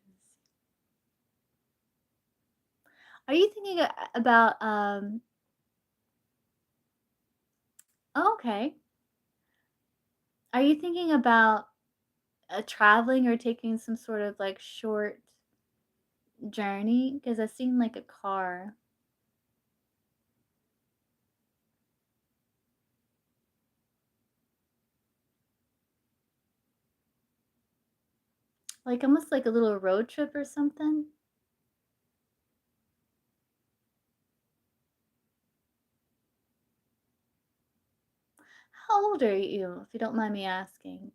Are you thinking about oh, okay. Are you thinking about traveling or taking some sort of like short journey? Because I've seen like a car. Like almost like a little road trip or something. How old are you, if you don't mind me asking?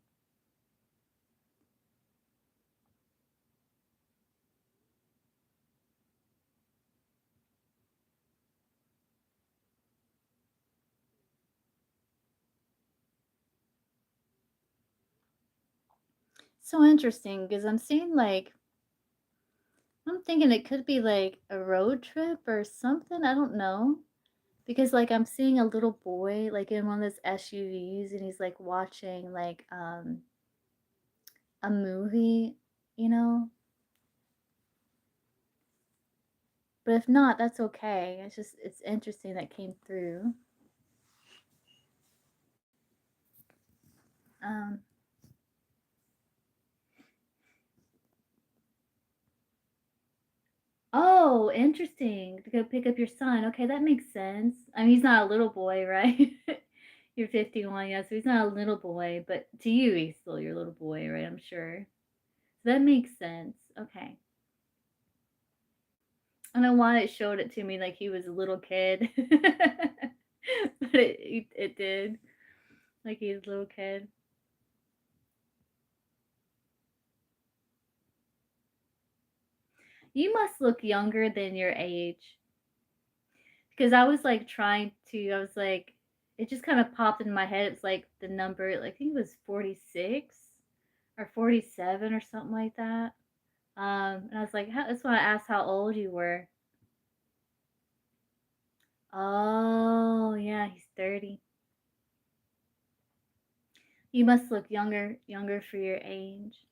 So interesting because I'm seeing like I'm thinking it could be like a road trip or something. I don't know. Because like I'm seeing a little boy like in one of those SUVs and he's like watching like a movie, you know? But if not, that's okay. It's just it's interesting that came through. Um Oh, interesting. To go pick up your son. Okay, that makes sense. I mean, he's not a little boy, right? You're 51, yeah, so he's not a little boy, but to you, he's still your little boy, right? I'm sure. So that makes sense. Okay. I don't know why it showed it to me like he was a little kid, but it did, like he was a little kid. You must look younger than your age. Because I was like trying to, I was like, it just kind of popped in my head. It's like the number, like, I think it was 46 or 47 or something like that. And I was like, that's why I asked how old you were. Oh, yeah, he's 30. You must look younger for your age.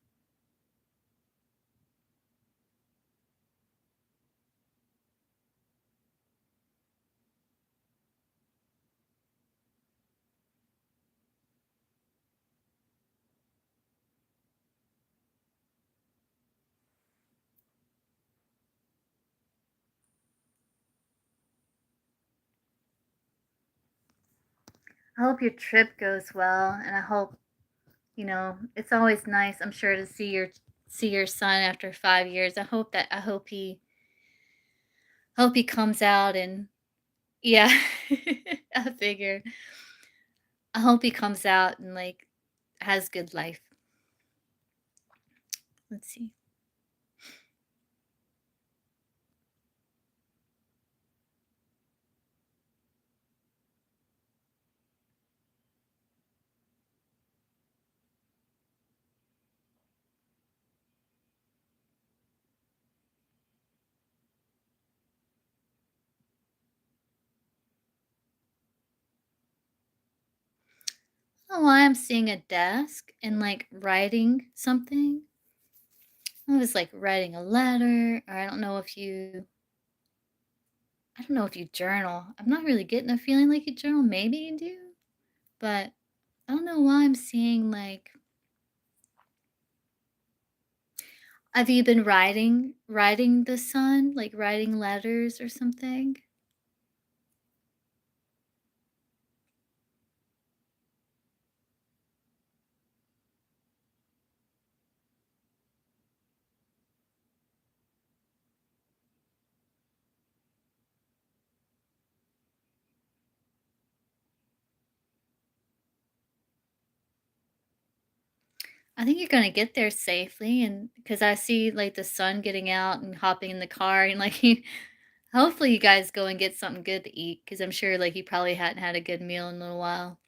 I hope your trip goes well, and I hope it's always nice. I'm sure to see your son after 5 years. I hope he comes out and yeah, I figure. I hope he comes out and like has good life. Let's see. Oh, I am seeing a desk and like writing something. I was like writing a letter, or I don't know if you journal. I'm not really getting a feeling like you journal. Maybe you do, but I don't know why I'm seeing like have you been writing the sun, like writing letters or something? I think you're gonna get there safely and because I see like the sun getting out and hopping in the car and like hopefully you guys go and get something good to eat because I'm sure like you probably hadn't had a good meal in a little while.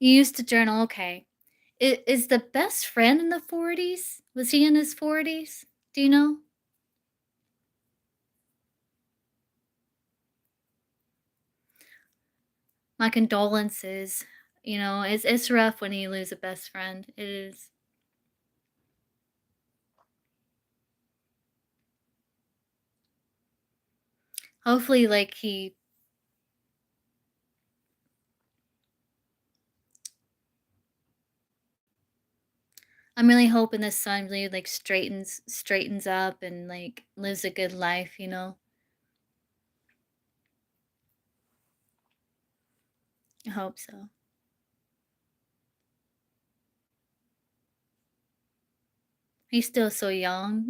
You used to journal, okay. Is the best friend in the 40s? Was he in his 40s? Do you know? My condolences. It's rough when you lose a best friend. It is. Hopefully, like I'm really hoping this son really like straightens up and like lives a good life. I hope so. He's still so young.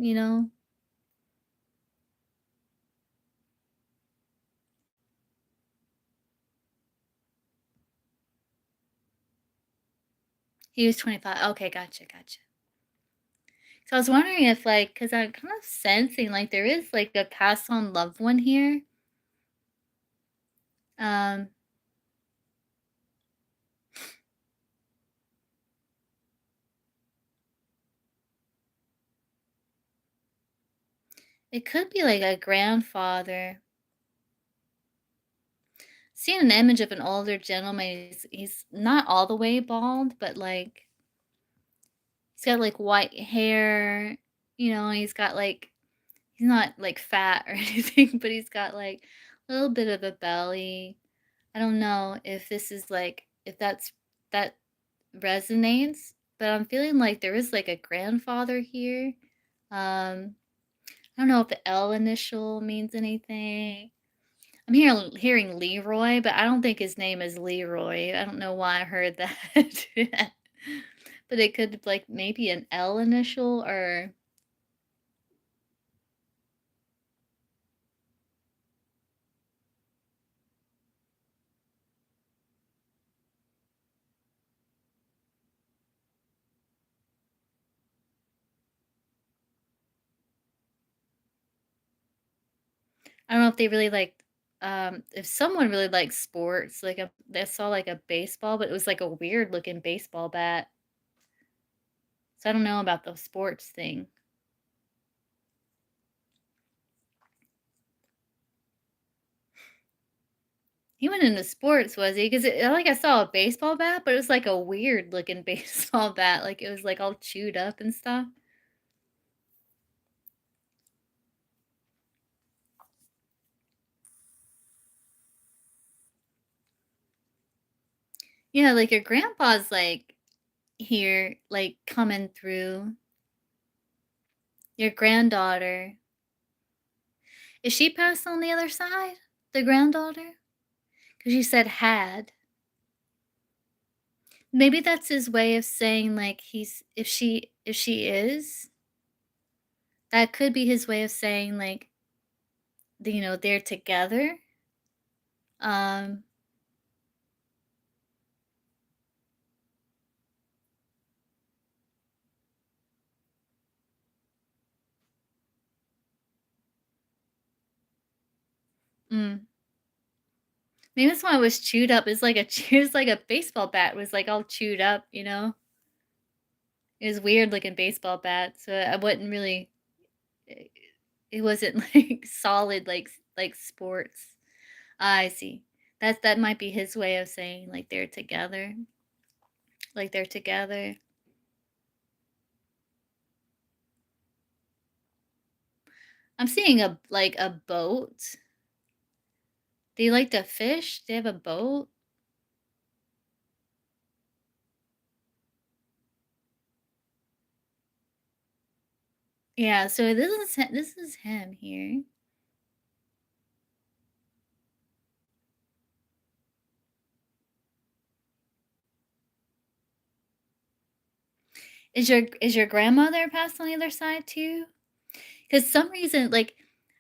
He was 25. Okay, gotcha, gotcha. So I was wondering if, like, because I'm kind of sensing like there is like a passed on loved one here. Um, it could be like a grandfather. Seeing an image of an older gentleman. He's not all the way bald, but like he's got like white hair. He's got like he's not like fat or anything, but he's got like a little bit of a belly. I don't know if this is like if that resonates, but I'm feeling like there is like a grandfather here. I don't know if the L initial means anything. I'm hearing Leroy, but I don't think his name is Leroy. I don't know why I heard that. But it could like maybe an L initial or I don't know if they really like if someone really likes sports, like they saw like a baseball, but it was like a weird looking baseball bat. So I don't know about the sports thing. He went into sports, was he? Because like I saw a baseball bat, but it was like a weird looking baseball bat. Like it was like all chewed up and stuff. Yeah, like your grandpa's like here, like coming through. Your granddaughter. Is she passed on the other side? The granddaughter? Because you said had. Maybe that's his way of saying like he's if she is, that could be his way of saying like they're together. Um mm. Maybe that's why it was chewed up. It's like a it was like a baseball bat was like all chewed up. It was weird looking baseball bat, so I wouldn't really it, it wasn't like solid like sports. I see. That might be his way of saying like they're together. Like they're together. I'm seeing a boat. They like to fish. They have a boat. Yeah, so this is him here. Is your grandmother passed on the other side too? Because some reason, like,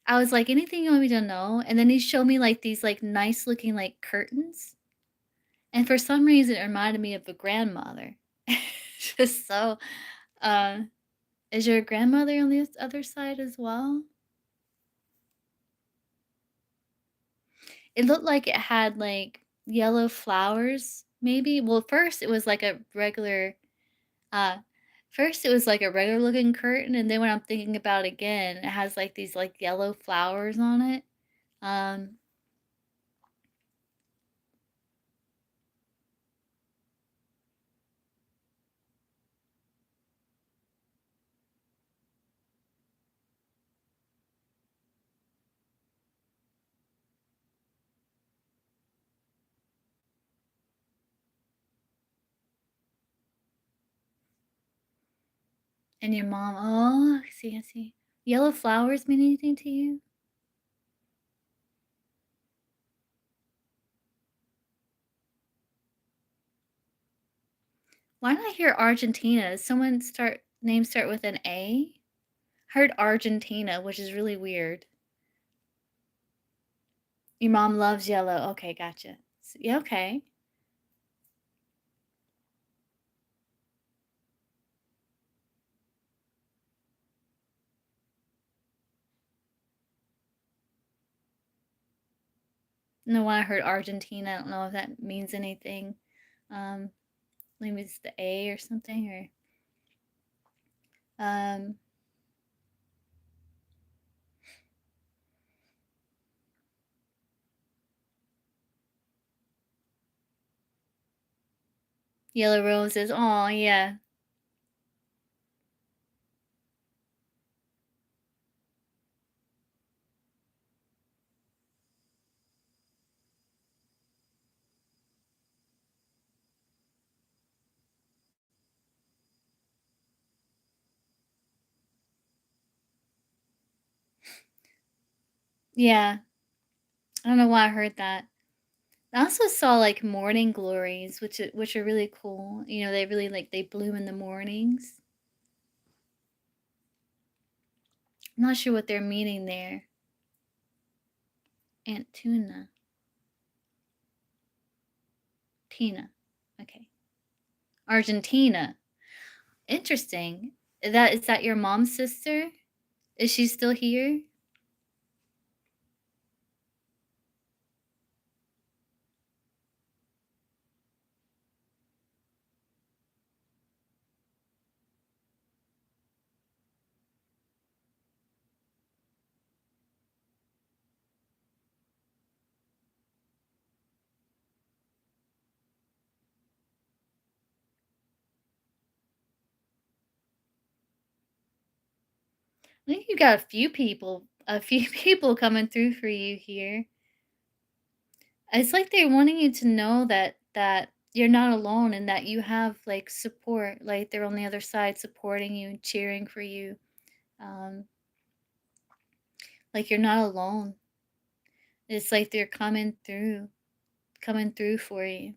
I was like, anything you want me to know? And then he showed me like these like nice looking like curtains. And for some reason it reminded me of a grandmother. Just so uh is your grandmother on the other side as well? It looked like it had like yellow flowers, maybe. Well, uh first it was like a regular looking curtain, and then when I'm thinking about it again, it has like these like yellow flowers on it. Um and your mom, oh, I see, I see. Yellow flowers mean anything to you? Why did I hear Argentina? Does someone start with an A? Heard Argentina, which is really weird. Your mom loves yellow. Okay, gotcha. Yeah, okay. 'Cause I heard Argentina, which is really weird. Your mom loves yellow. Okay, gotcha. Yeah, okay. 'Cause I heard Argentina, which is really weird. Your mom loves yellow. Okay, gotcha. Okay, gotcha. Okay, gotcha. Okay, gotcha. Okay, gotcha. Yeah, okay. No, when I heard Argentina, I don't know if that means anything. Um, Maybe it's the A or something, or um, yellow roses. Oh, yeah. Yeah. I don't know why I heard that. I also saw like morning glories, which are really cool. You know, they really like they bloom in the mornings. I'm not sure what they're meaning there. Aunt Tuna. Tina. Okay. Argentina. Interesting. Is that your mom's sister? Is she still here? I think you got a few people coming through for you here. It's like they're wanting you to know that you're not alone and that you have like support. Like they're on the other side supporting you and cheering for you. Um, like you're not alone. It's like they're coming through for you.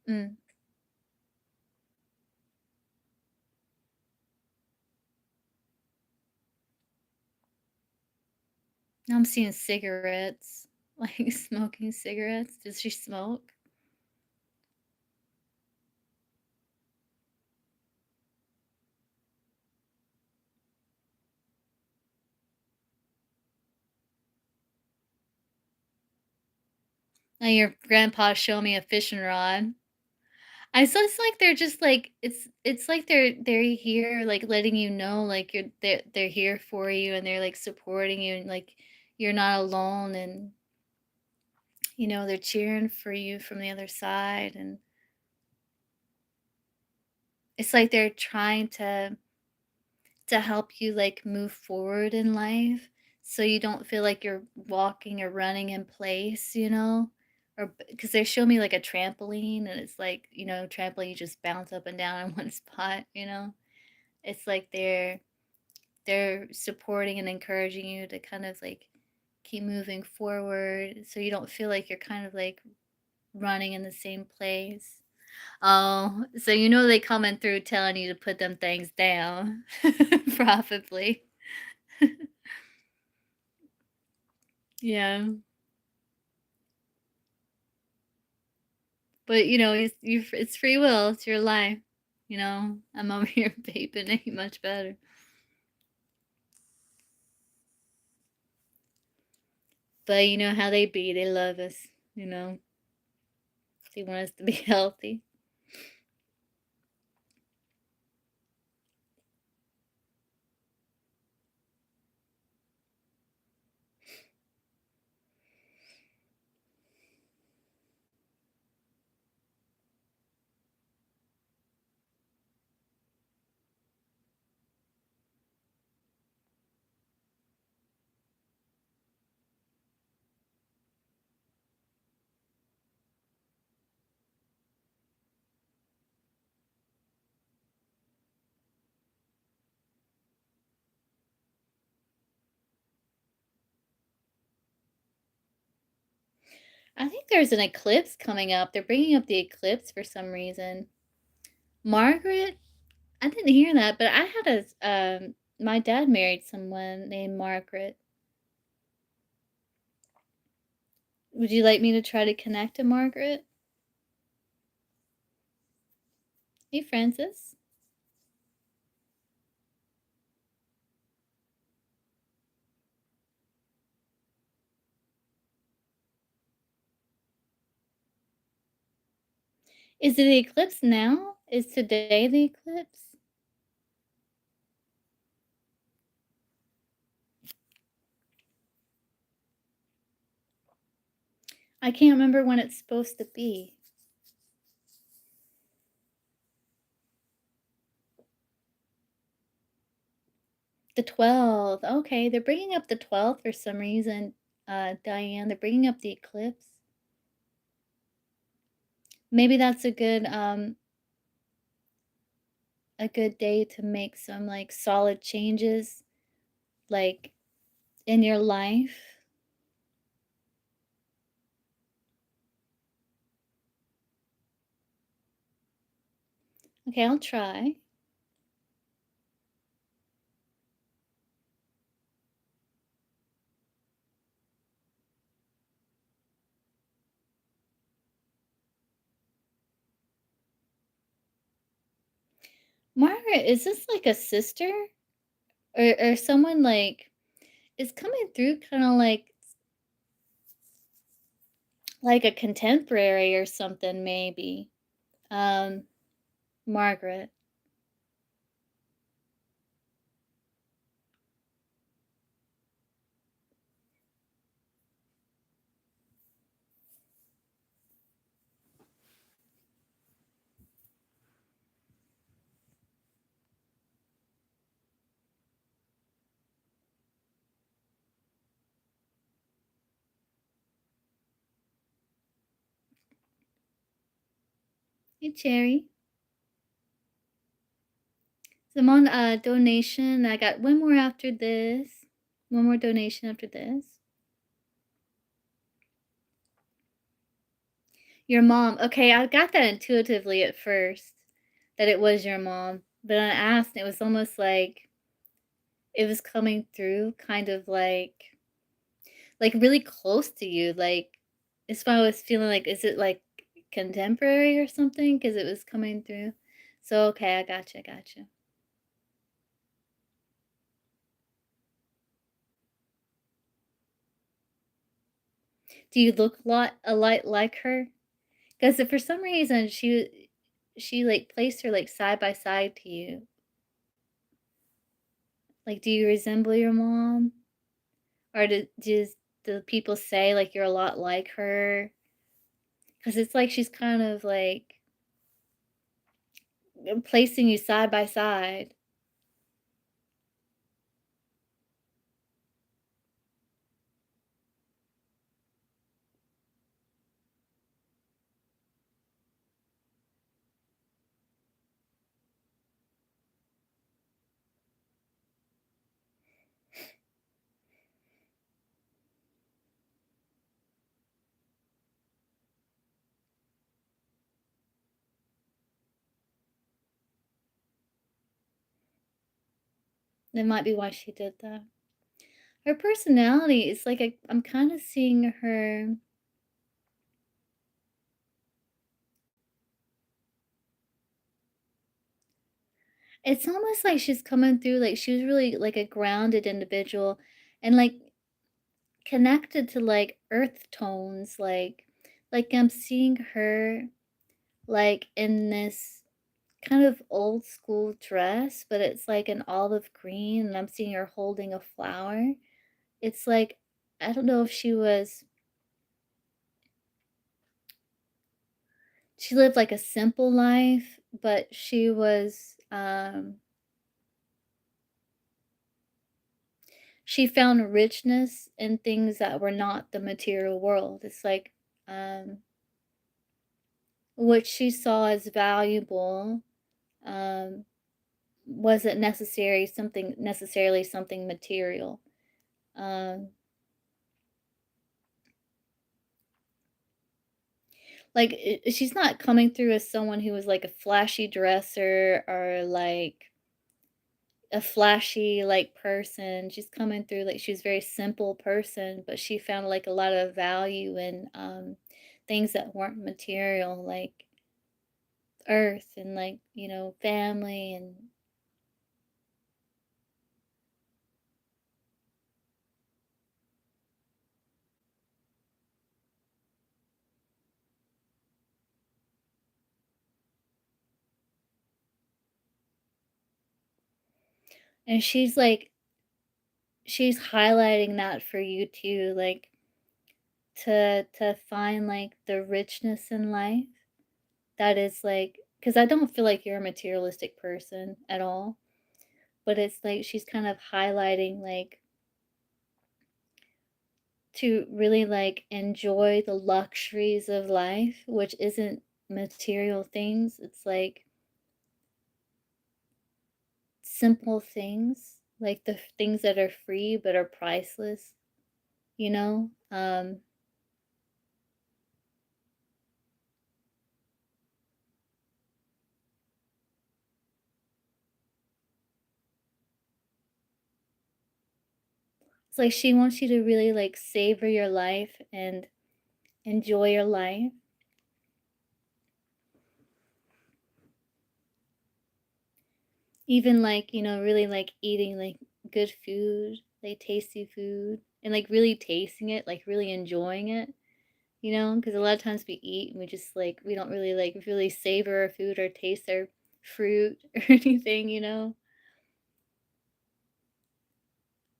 Mm. Now I'm seeing cigarettes, like smoking cigarettes. Does she smoke? Now your grandpa showed me a fishing rod. I so it's like they're just like it's like they're here like letting you know like they're here for you and they're like supporting you and like you're not alone and you know they're cheering for you from the other side and it's like they're trying to help you like move forward in life so you don't feel like you're walking or running in place, you know? Or because they show me like a trampoline and it's like, you know, trampoline you just bounce up and down in one spot, you know? It's like they're supporting and encouraging you to kind of like keep moving forward so you don't feel like you're kind of like running in the same place. Oh, so you know they coming through telling you to put them things down, probably. Yeah, but you know it's free will. It's your life. You know, I'm over here vaping. Ain't much better. But you know how they be. They love us. You know, they want us to be healthy. I think there's an eclipse coming up. They're bringing up the eclipse for some reason. Margaret, I didn't hear that, but I had my dad married someone named Margaret. Would you like me to try to connect to Margaret? Hey, Francis. Is it the eclipse now? Is today the eclipse? I can't remember when it's supposed to be. The 12th. Okay, they're bringing up the 12th for some reason, Diane. They're bringing up the eclipse. Maybe that's a good day to make some like solid changes like in your life. Okay, I'll try. Margaret, is this like a sister or someone like is coming through kind of like a contemporary or something maybe. Um Margaret. Hey Cherry. So I'm on a donation. I got one more after this. One more donation after this. Your mom. Okay, I got that intuitively at first that it was your mom. But I asked, it was almost like it was coming through kind of like really close to you. Like it's why I was feeling like, is it like contemporary or something? Because it was coming through. So okay, I got you, I got you. Do you look a lot like her? Because for some reason she like placed her like side by side to you. Like, do you resemble your mom? Or do people say like you're a lot like her? Because it's like she's kind of like placing you side by side. That might be why she did that. Her personality is like I'm kind of seeing her. It's almost like she's coming through like she was really like a grounded individual and like connected to like earth tones like I'm seeing her like in this kind of old school dress, but it's like an olive green and I'm seeing her holding a flower. It's like I don't know if she lived like a simple life, but she found richness in things that were not the material world. It's like um what she saw as valuable um wasn't necessarily something material. Um like she's not coming through as someone who was like a flashy dresser or like a flashy like person. She's coming through like she's a very simple person, but she found like a lot of value in things that weren't material, like earth and like, family and And she's highlighting that for you too, like to find like the richness in life that is like, because I don't feel like you're a materialistic person at all, but it's like she's kind of highlighting like to really like enjoy the luxuries of life, which isn't material things. It's like simple things, like the things that are free but are priceless, you know? It's like she wants you to really like savor your life and enjoy your life. Even like, really like eating like good food, like tasty food, and like really tasting it, like really enjoying it, because a lot of times we eat and we just like, we don't really like really savor our food or taste our fruit or anything.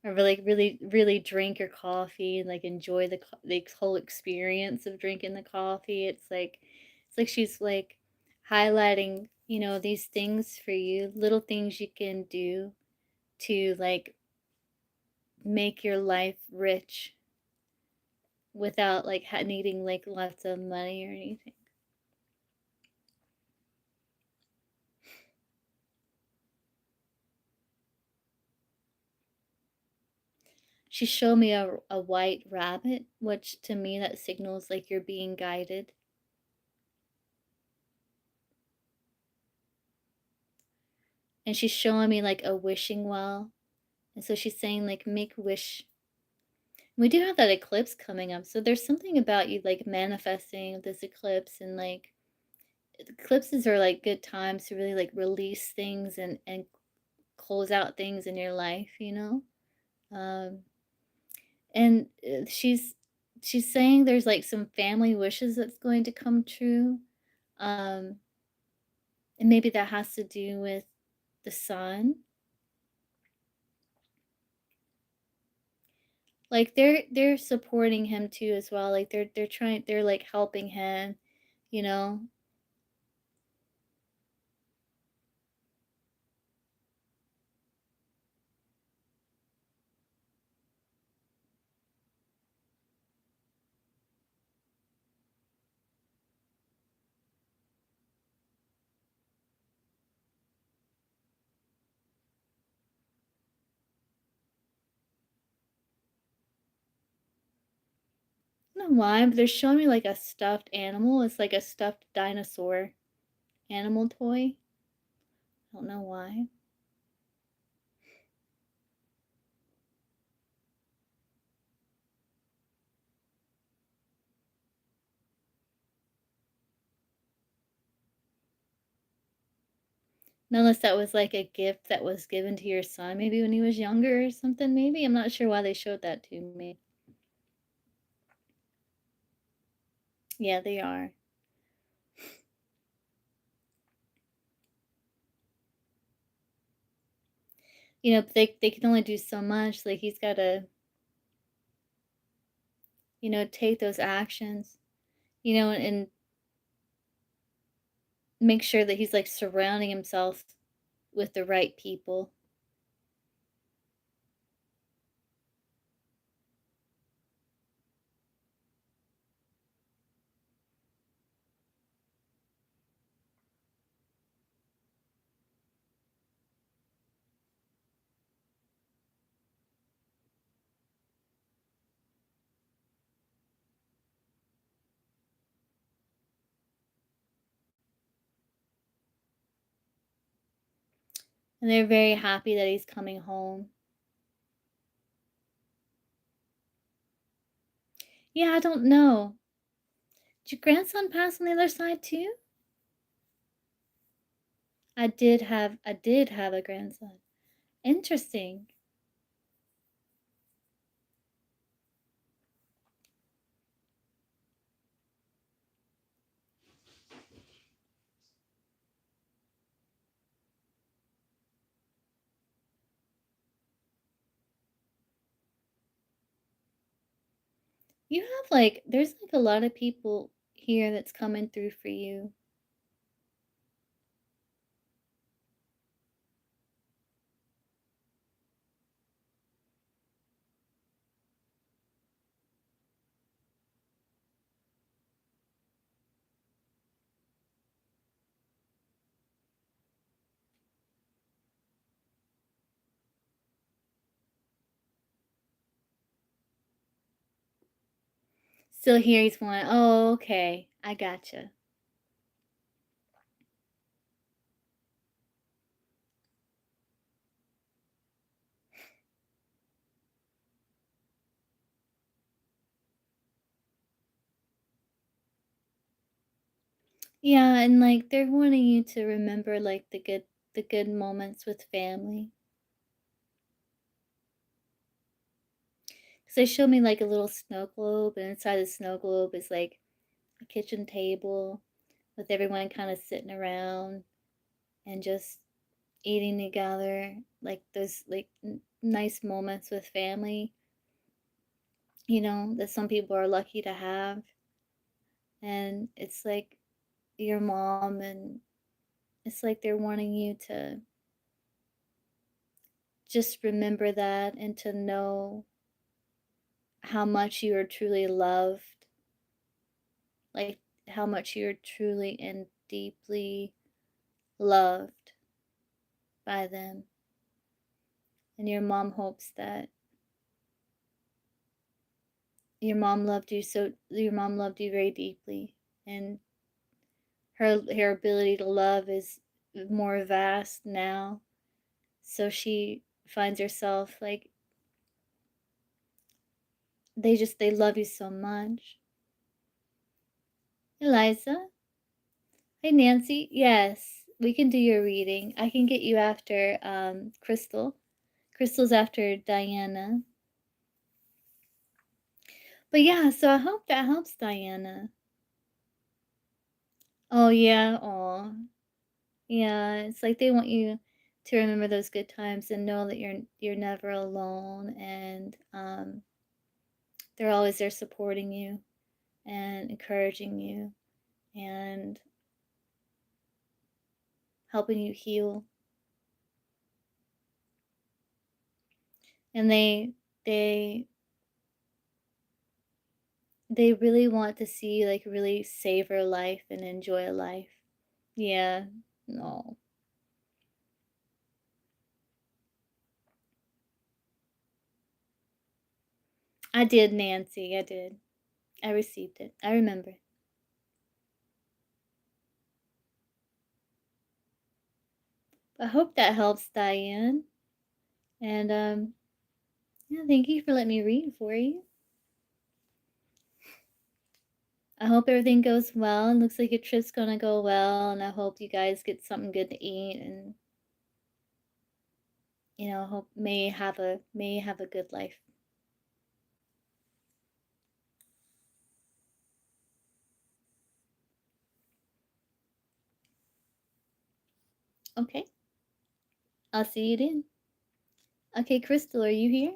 Or like really, really drink your coffee and like enjoy the whole experience of drinking the coffee. It's like she's like highlighting, these things for you, little things you can do to like make your life rich without like needing like lots of money or anything. She showed me a white rabbit, which to me that signals like you're being guided. And she's showing me like a wishing well. And so she's saying like make wish. We do have that eclipse coming up. So there's something about you like manifesting this eclipse, and like eclipses are like good times to really like release things and close out things in your life. Um and she's saying there's like some family wishes that's going to come true. Um and maybe that has to do with the sun. Like they're supporting him too as well. Like they're like helping him, you know. I don't know why, but they're showing me like a stuffed animal. It's like a stuffed dinosaur animal toy. I don't know why. Unless that was like a gift that was given to your son, maybe when he was younger or something, maybe. I'm not sure why they showed that to me. Yeah, they are. But they can only do so much. Like he's gotta, take those actions, and make sure that he's like surrounding himself with the right people. And they're very happy that he's coming home. Yeah, I don't know. Did your grandson pass on the other side too? I did have a grandson. Interesting. You have like there's like a lot of people here that's coming through for you. Still here he's going, "Oh, okay. I gotcha." Yeah, and like they're wanting you to remember like the good moments with family. 'Cause they showed me like a little snow globe, and inside the snow globe is like a kitchen table with everyone kind of sitting around and just eating together, like those like nice moments with family, that some people are lucky to have. And it's like your mom, and it's like they're wanting you to just remember that and to know how much you are truly loved, like how much you're truly and deeply loved by them. And your mom loved you very deeply, and her ability to love is more vast now. So she finds herself like they love you so much. Eliza? Hey Nancy. Yes, we can do your reading. I can get you after Crystal. Crystal's after Diana. But yeah, so I hope that helps Diana. Oh yeah, oh. Yeah, it's like they want you to remember those good times and know that you're never alone, and they're always there supporting you and encouraging you and helping you heal. And they they really want to see you like really savor life and enjoy life. Yeah. No. I did, Nancy. I did. I received it. I remember. I hope that helps, Diane. And yeah, thank you for letting me read for you. I hope everything goes well. It looks like your trip's gonna go well, and I hope you guys get something good to eat, and hope may have a good life. Okay, I'll see you then. Okay, Crystal, are you here?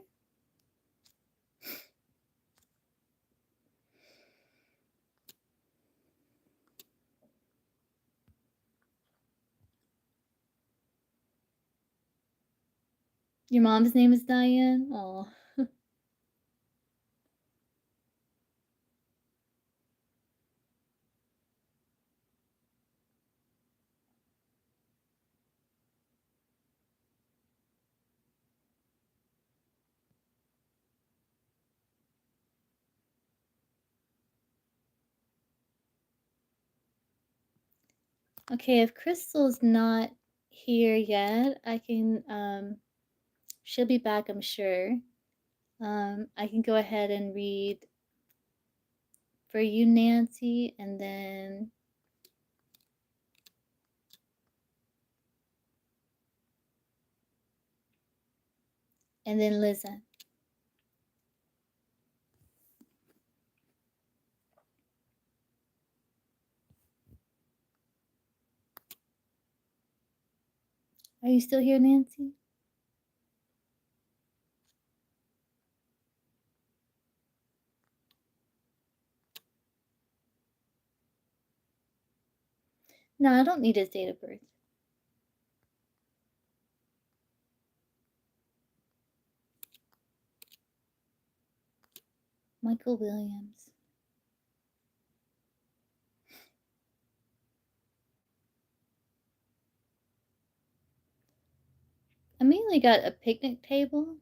Your mom's name is Diane. Oh, okay. If Crystal's not here yet, I can. She'll be back, I'm sure. I can go ahead and read for you, Nancy, and then Liza. Are you still here, Nancy? No, I don't need his date of birth. Michael Williams. I mainly got a picnic table.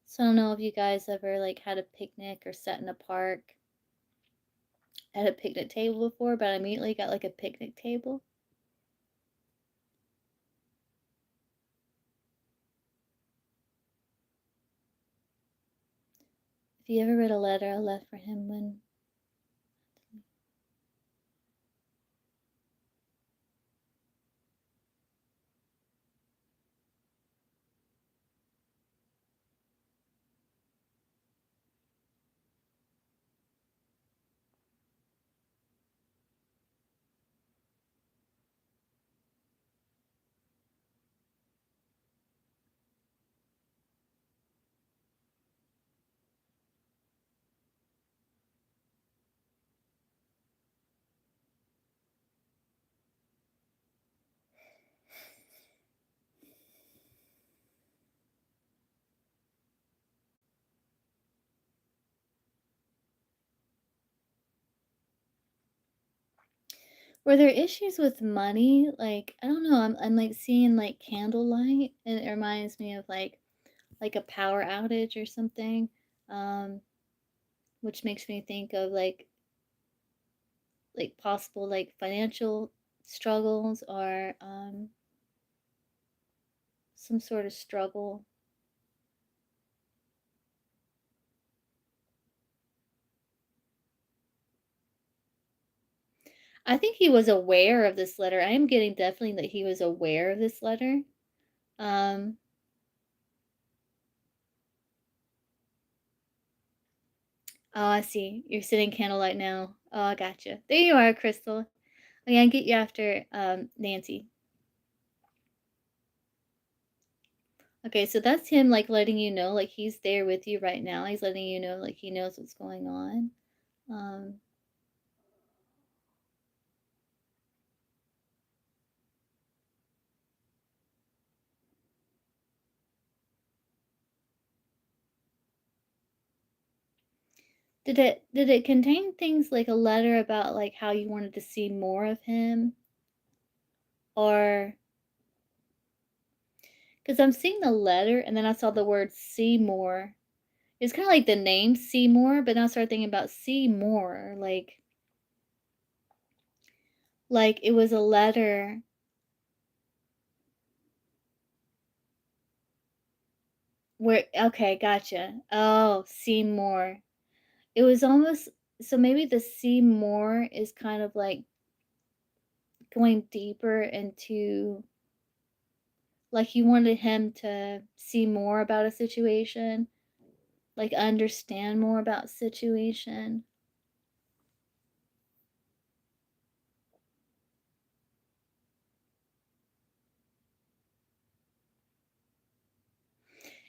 So I don't know if you guys ever like had a picnic or sat in a park at a picnic table before, but I immediately got like a picnic table. If you ever read a letter I left for him when were there issues with money? Like, I don't know, I'm like seeing like candlelight and it reminds me of like a power outage or something. Um, which makes me think of like possible like financial struggles or some sort of struggle. I think he was aware of this letter. I am getting definitely that he was aware of this letter. Um, oh, I see. You're sitting candlelight now. Oh, I gotcha. There you are, Crystal. Oh, yeah, I get you after Nancy. Okay, so that's him like letting you know like he's there with you right now. He's letting you know like he knows what's going on. Um, did it contain things like a letter about like how you wanted to see more of him or because I'm seeing the letter and then I saw the word see more. It's kind of like the name Seymour, but now I started thinking about Seymour, like it was a letter where okay, gotcha. Oh, Seymour. It was almost so maybe the Seymour is kind of like going deeper into like you wanted him to see more about a situation, like understand more about situation.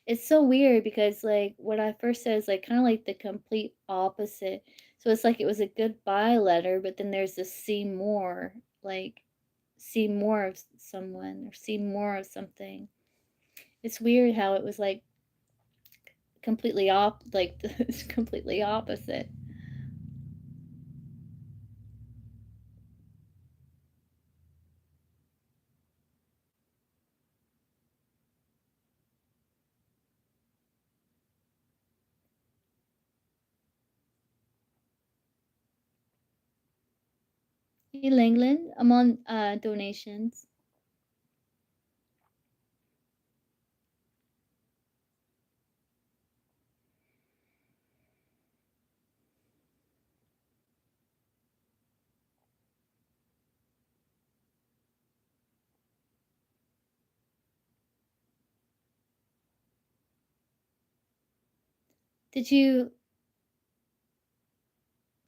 It's so weird because like what I first said is like kind of like the complete opposite. So it's like it was a goodbye letter, but then there's this see more, like see more of someone or see more of something. It's weird how it was like completely like it's completely opposite. Hey Langland, I'm on donations. Did you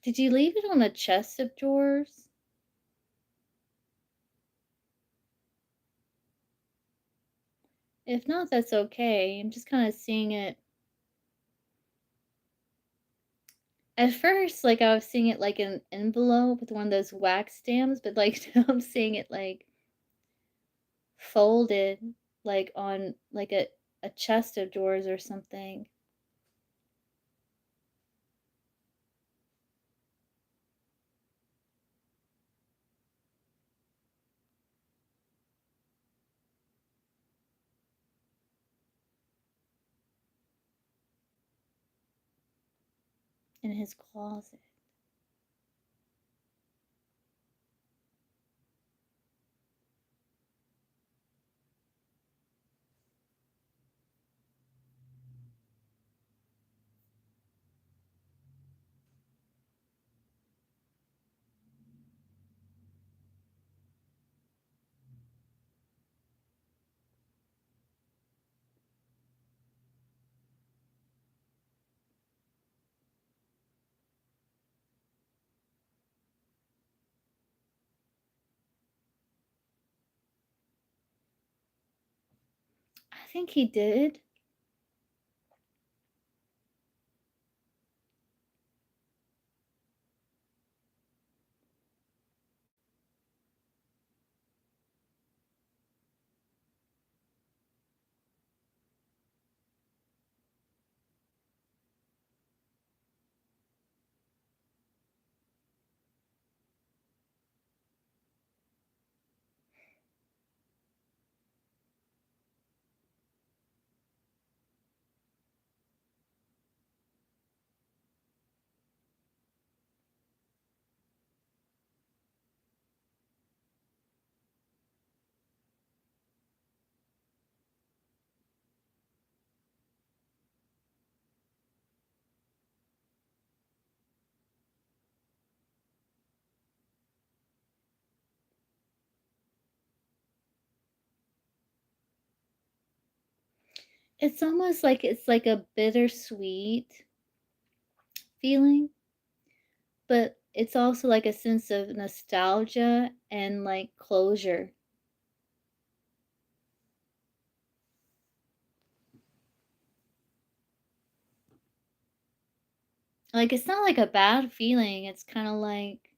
did you leave it on a chest of drawers? If not, that's okay. I'm just kind of seeing it. At first, like, I was seeing it like an envelope with one of those wax stamps, but, like, now I'm seeing it, like, folded, like, on, like, a chest of drawers or something. In his closet. I think he did. It's almost like it's like a bittersweet feeling, but it's also like a sense of nostalgia and, like, closure. Like, it's not like a bad feeling, it's kinda like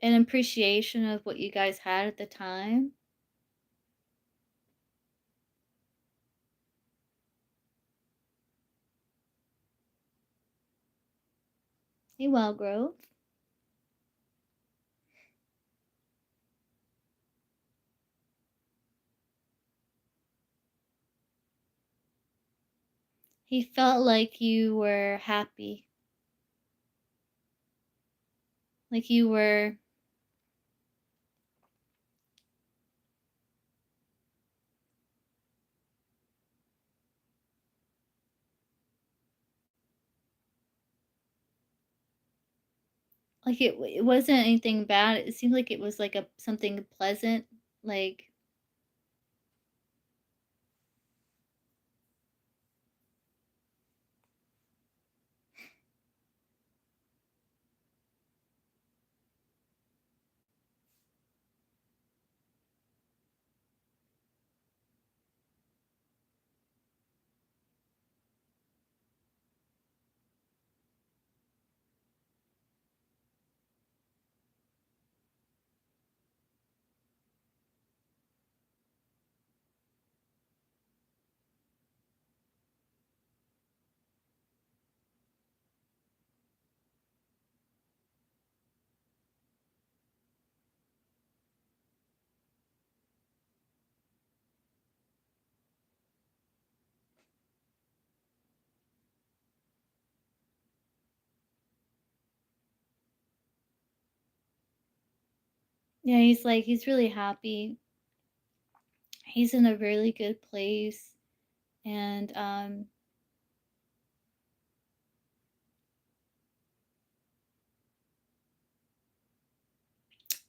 an appreciation of what you guys had at the time. Hey, Wildgrove. He felt like you were happy, like you were like it wasn't anything bad, it seemed like it was like a something pleasant, like yeah, he's like he's really happy. He's in a really good place, and,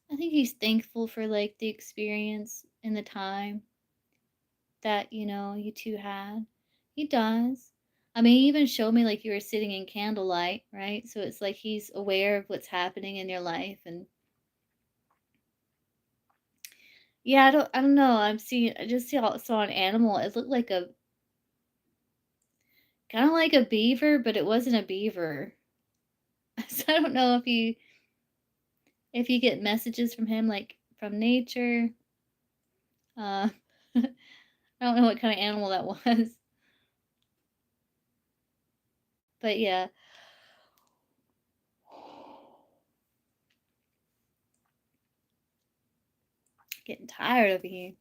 I think he's thankful for, like, the experience and the time that, you 2 had. He does. I mean, he even showed me, like, you were sitting in candlelight, right? So it's like he's aware of what's happening in your life, and Yeah, I don't know. I just saw an animal. It looked like a kind of like a beaver, but it wasn't a beaver. So I don't know if you get messages from him like from nature. Uh I don't know what kind of animal that was. But yeah. Getting tired of you.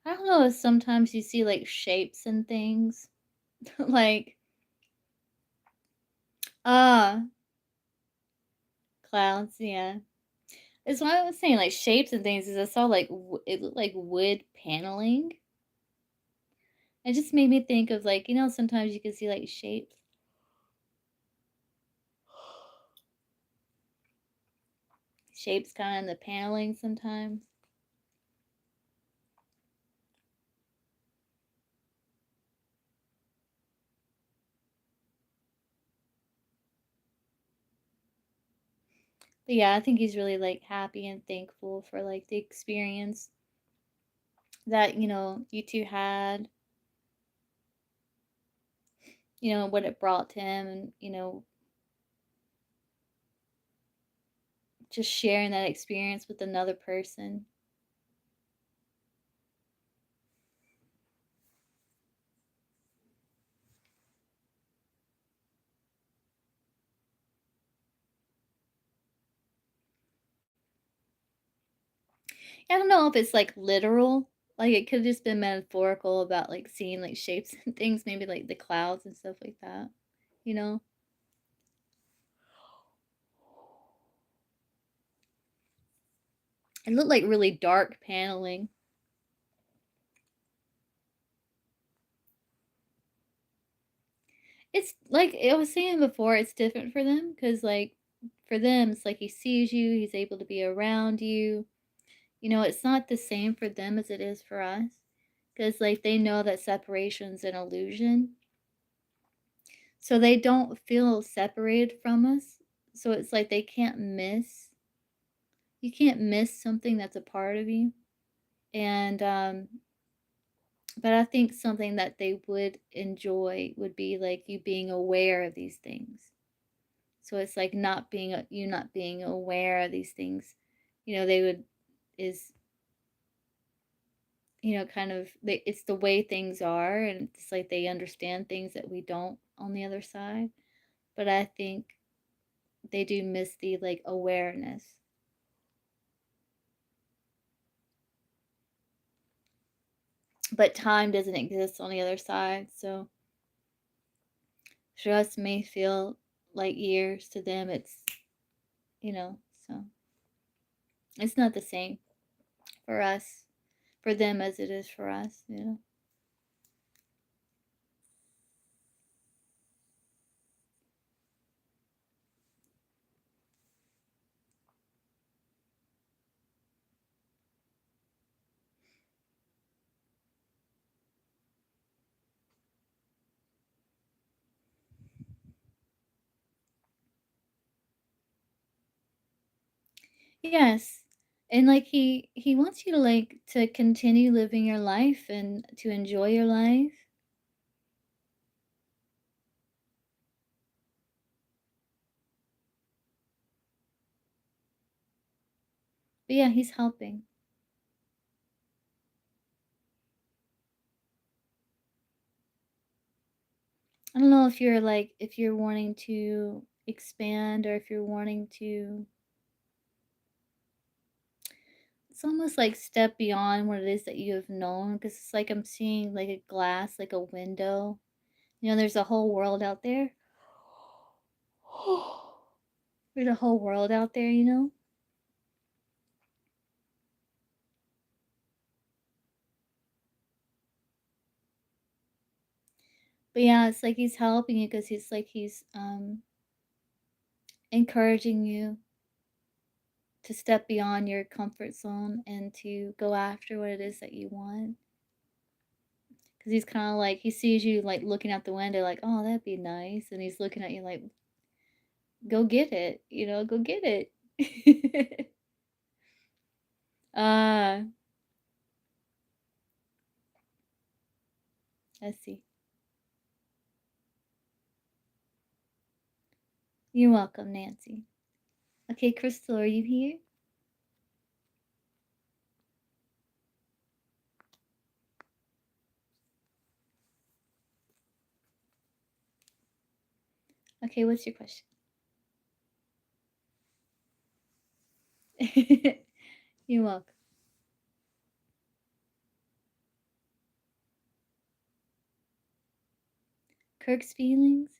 I don't know if sometimes you see like shapes and things. Like ah, clouds, yeah. It's why I was saying like shapes and things is I saw like it looked like wood paneling. It just made me think of like, sometimes you can see like shapes kind of in the paneling sometimes. But yeah, I think he's really like happy and thankful for like the experience that, you two had, what it brought to him and, just sharing that experience with another person. I don't know if it's like literal, like it could have just been metaphorical about like seeing like shapes and things, maybe like the clouds and stuff like that, you know? It looked like really dark paneling. It's like I was saying before, it's different for them because, like, for them, it's like he sees you, he's able to be around you. It's not the same for them as it is for us because, like, they know that separation's an illusion. So they don't feel separated from us. So it's like you can't miss something that's a part of you. And, but I think something that they would enjoy would be like you being aware of these things. So it's like you not being aware of these things. They would is kind of it's the way things are, and it's like they understand things that we don't on the other side. But I think they do miss the like awareness. But time doesn't exist on the other side, so stress may feel like years to them. So it's not the same for us, for them as it is for us. Yes. And like he wants you to like to continue living your life and to enjoy your life. But yeah, he's helping. I don't know if you're wanting to expand or if you're wanting to it's almost like step beyond what it is that you have known because it's like I'm seeing like a glass, like a window, You know, there's a whole world out there. There's a whole world out there, you know? But yeah, it's like he's helping you because he's encouraging you to step beyond your comfort zone and to go after what it is that you want. Because he's kind of like, he sees you like looking out the window, like, oh, that'd be nice. And he's looking at you like, go get it, you know, go get it. uh, let's see. You're welcome, Nancy. Okay, Crystal, are you here? Okay, what's your question? You're welcome. Kirk's feelings?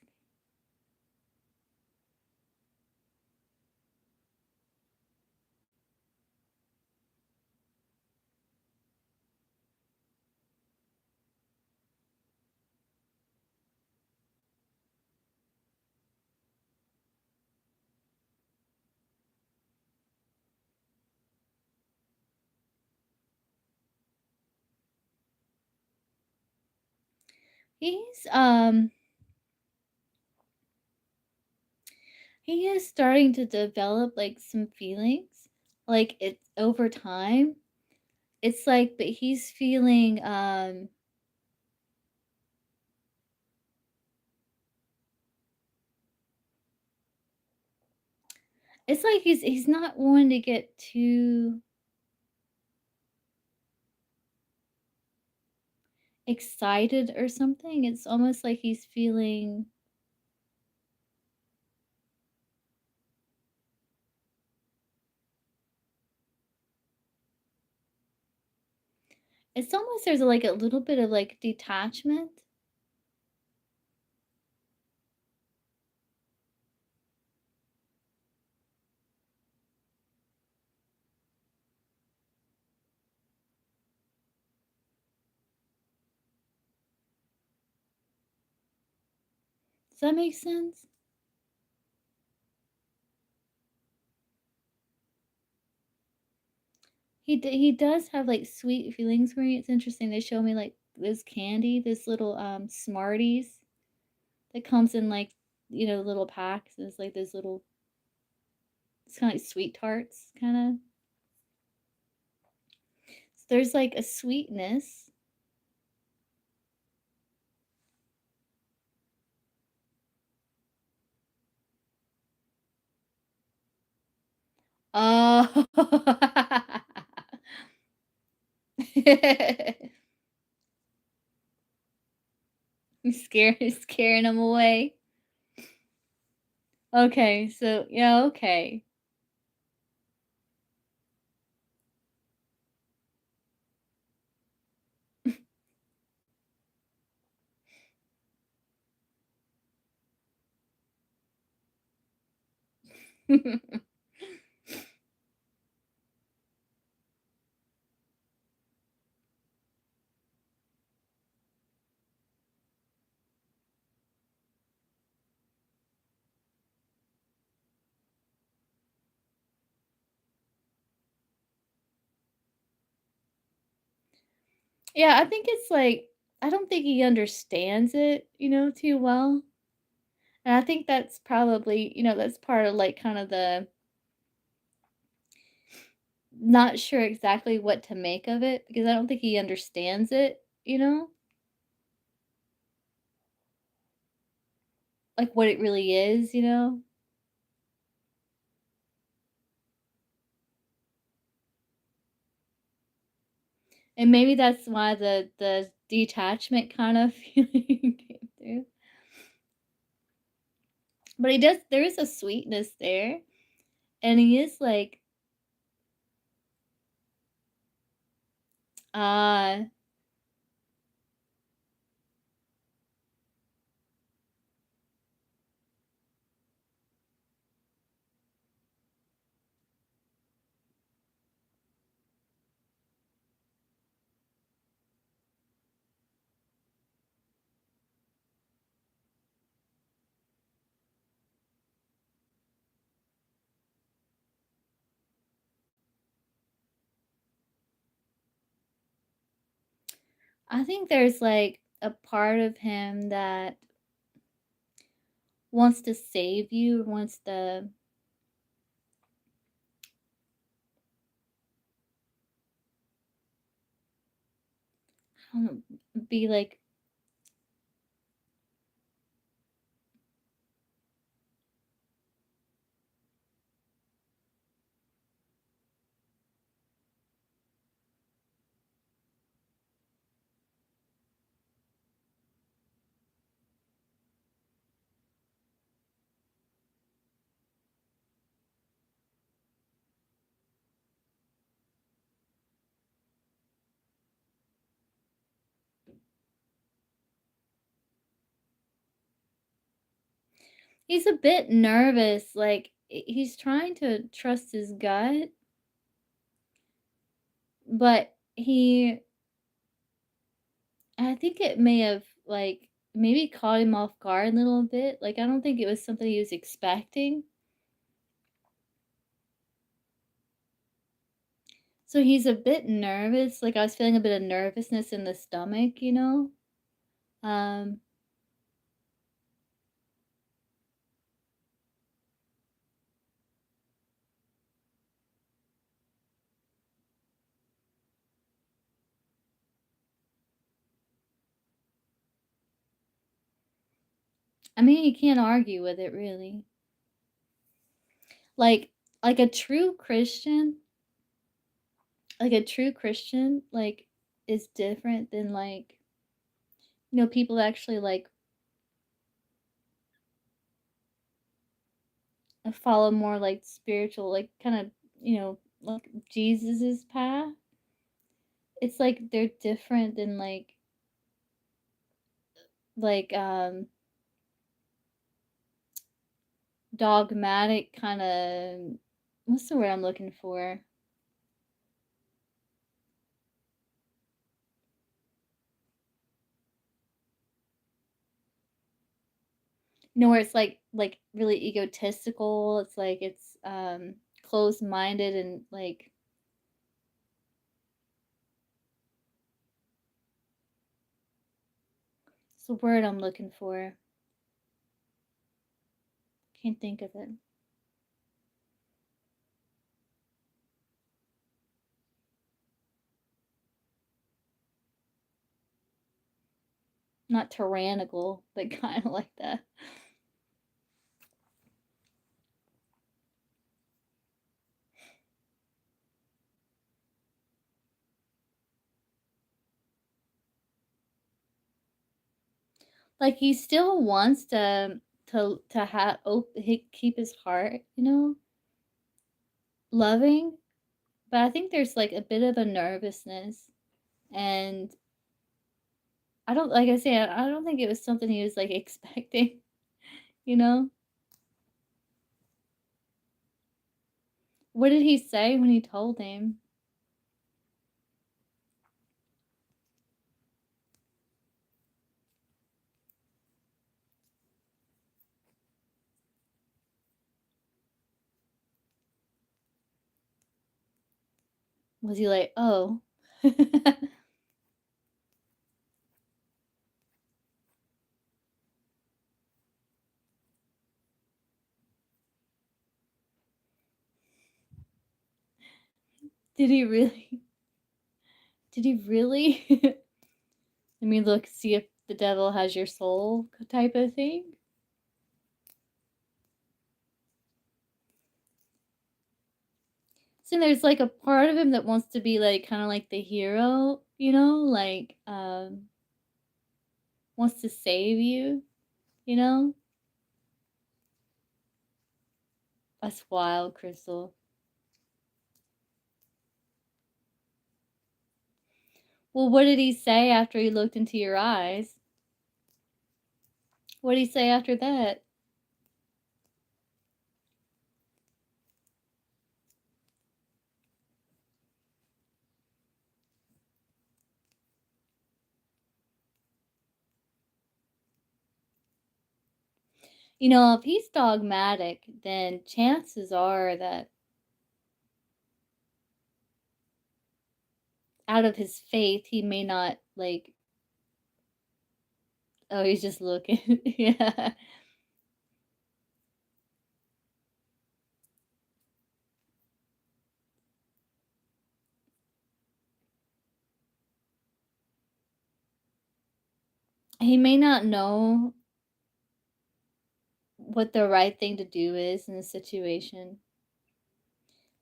He's he is starting to develop like some feelings. Like it's over time. It's like but he's feeling it's like he's not wanting to get too excited or something. It's almost like he's feeling it's almost there's like a little bit of like detachment. Does that make sense? He does have like sweet feelings for me. It's interesting. They show me like this candy, this little Smarties that comes in like little packs. It's like those little. It's kind of like sweet tarts, kind of. So there's like a sweetness. Oh, scaring them away. Okay, so yeah, okay. Yeah, I think it's like I don't think he understands it, too well. And I think that's probably, that's part of like kind of the not sure exactly what to make of it because I don't think he understands it, like what it really is. And maybe that's why the detachment kind of feeling came through. But he does there is a sweetness there, and he is like, uh I think there's like a part of him that wants to save you, wants to, I don't know, be like, he's a bit nervous, like he's trying to trust his gut, but I think it may have like maybe caught him off guard a little bit. Like I don't think it was something he was expecting. So he's a bit nervous. Like I was feeling a bit of nervousness in the stomach, you know? Um, I mean, you can't argue with it really. Like like a true Christian, like a true Christian, like is different than like people that actually like follow more like spiritual, like kind of, like Jesus's path. It's like they're different than like dogmatic kind of, what's the word I'm looking for? Where it's like really egotistical. It's like it's closed minded and like it's the word I'm looking for. Can't think of it. Not tyrannical, but kind of like that. Like he still wants to have keep his heart, loving, but I think there's like a bit of a nervousness, and I don't, like I say, I don't think it was something he was like expecting, you know? What did he say when he told him? Was he like, "Oh." Did he really? Did he really? I mean, look, see if the devil has your soul type of thing? So there's like a part of him that wants to be like kind of like the hero, like wants to save you, you know? That's wild, Crystal. Well, what did he say after he looked into your eyes? What did he say after that? If he's dogmatic, then chances are that out of his faith, he may not like Oh, he's just looking. Yeah. He may not know what the right thing to do is in the situation,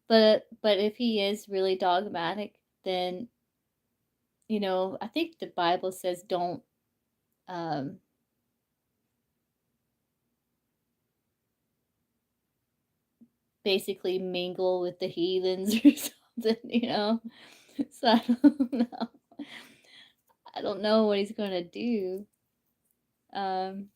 but if he is really dogmatic, then, I think the Bible says don't, um, basically mingle with the heathens or something. So I don't know. I don't know what he's gonna do. Um,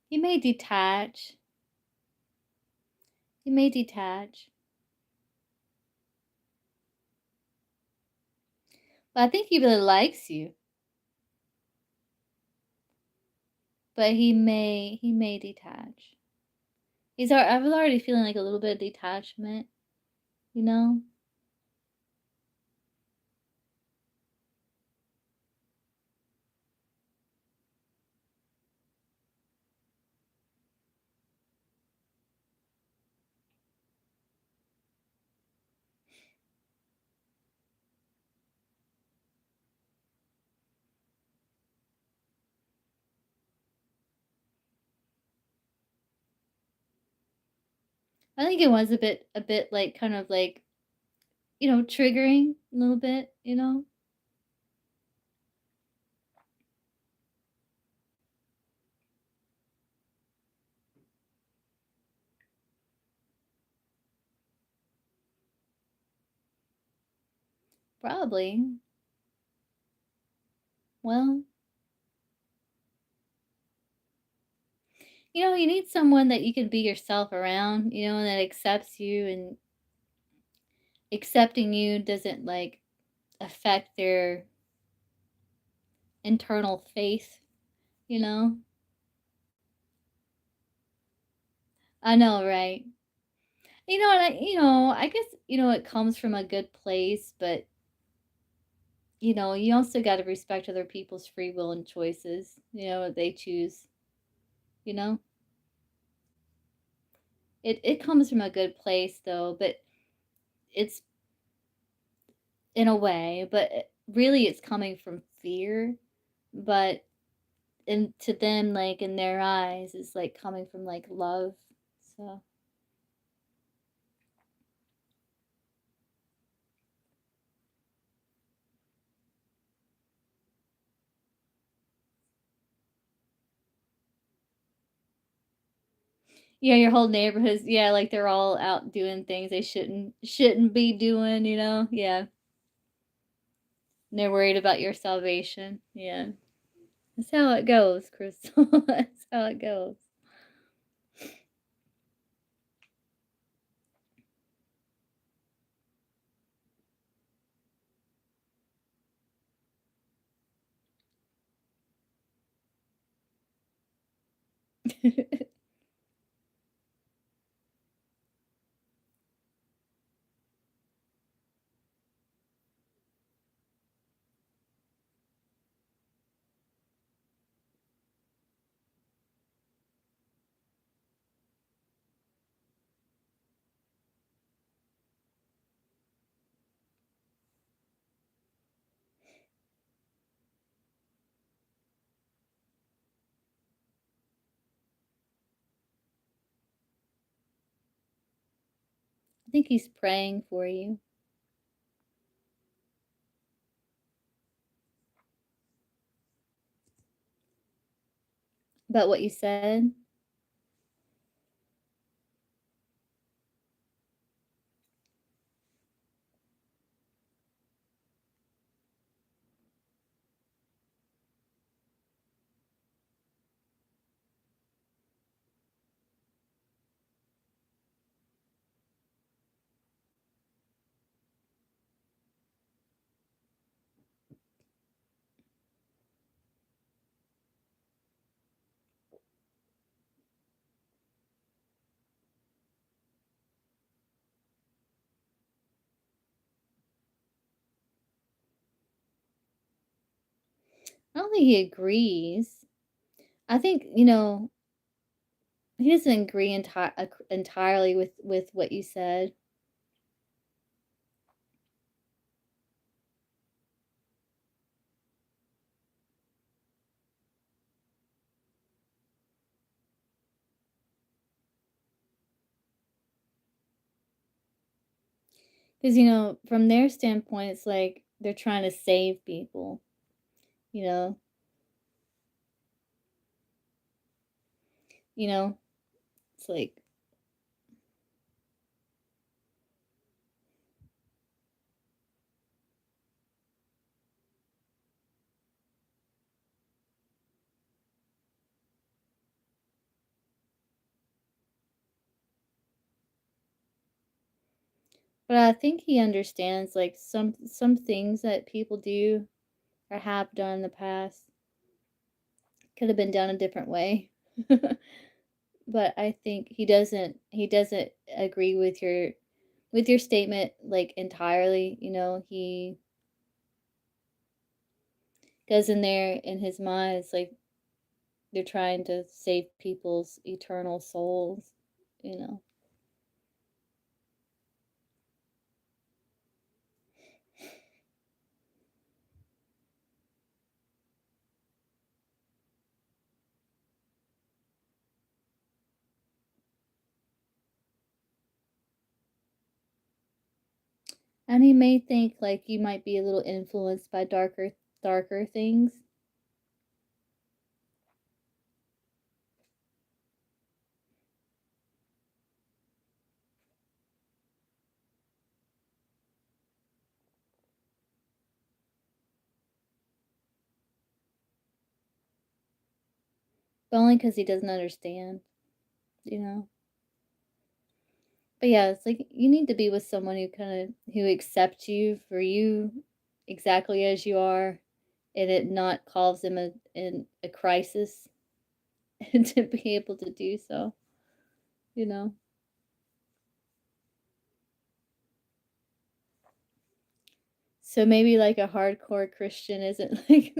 he may detach. He may detach. But I think he really likes you. But he may detach. I was already feeling like a little bit of detachment, you know? I think it was a bit like kind of like, triggering a little bit. Probably. Well, you need someone that you can be yourself around, and that accepts you, and accepting you doesn't like affect their internal faith, you know? I know, right? I guess, it comes from a good place, but you also got to respect other people's free will and choices, what they choose, you know? It comes from a good place though, but it's in a way, but really it's coming from fear, but to them, like in their eyes, it's like coming from like love. So yeah, your whole neighborhood's, yeah, like they're all out doing things they shouldn't be doing. Yeah. And they're worried about your salvation. Yeah. That's how it goes, Crystal. That's how it goes. I think he's praying for you about what you said. don't think he agrees. I think, he doesn't agree entirely with what you said. Because, from their standpoint, it's like they're trying to save people, you know? You know? It's like, but I think he understands like some things that people do or have done in the past could have been done a different way. But I think he doesn't agree with your statement like entirely, he goes in there in his mind, it's like they're trying to save people's eternal souls, you know. And he may think like you might be a little influenced by darker things. But only because he doesn't understand, you know. But yeah, it's like you need to be with someone who accepts you for you exactly as you are, and it not cause them in a crisis to be able to do so, you know. So maybe like a hardcore Christian isn't like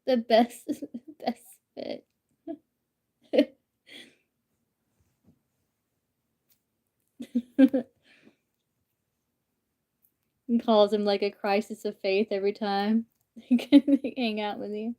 the best fit. And calls him like a crisis of faith every time they hang out with you.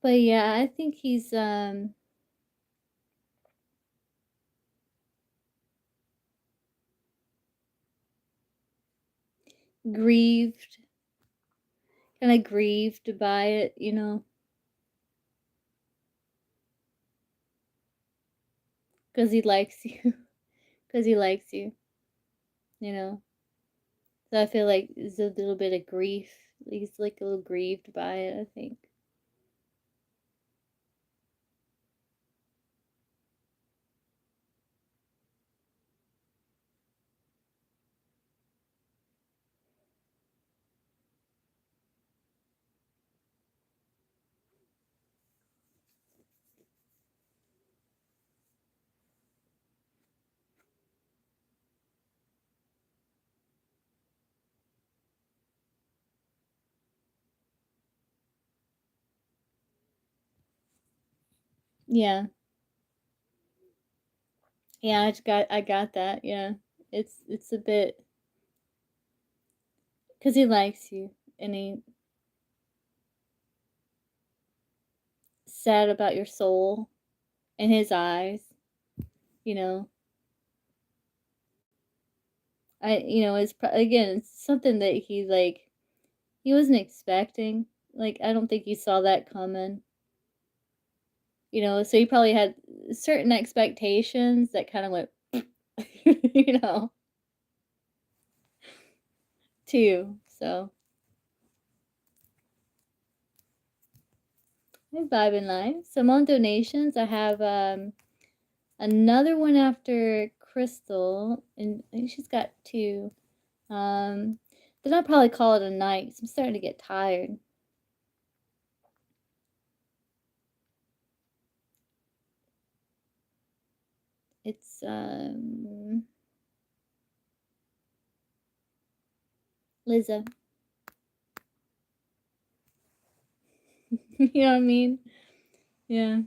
But yeah, I think he's grieved, kind of grieved by it, because he likes you, because he likes you, you know. So I feel like there's a little bit of grief. He's like a little grieved by it, I think. Yeah. Yeah, I got that. Yeah. It's a bit cuz he likes you and he sad about your soul in his eyes, you know. It's again, it's something that he like he wasn't expecting. Like I don't think he saw that coming. So he probably had certain expectations that kind of went you know, too. So, hey, Vibe in Life. Some on donations. I have another one after Crystal, and I think she's got two. Then I'll probably call it a night 'cause I'm starting to get tired. It's Liza. You know what I mean? Yeah.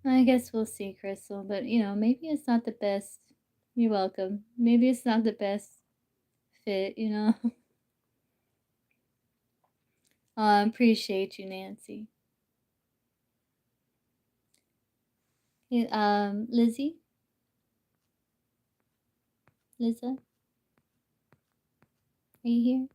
I guess we'll see, Crystal, but maybe it's not the best. You're welcome. Maybe it's not the best fit. Appreciate you, Nancy. Hey, Lizzie, Liza, are you here?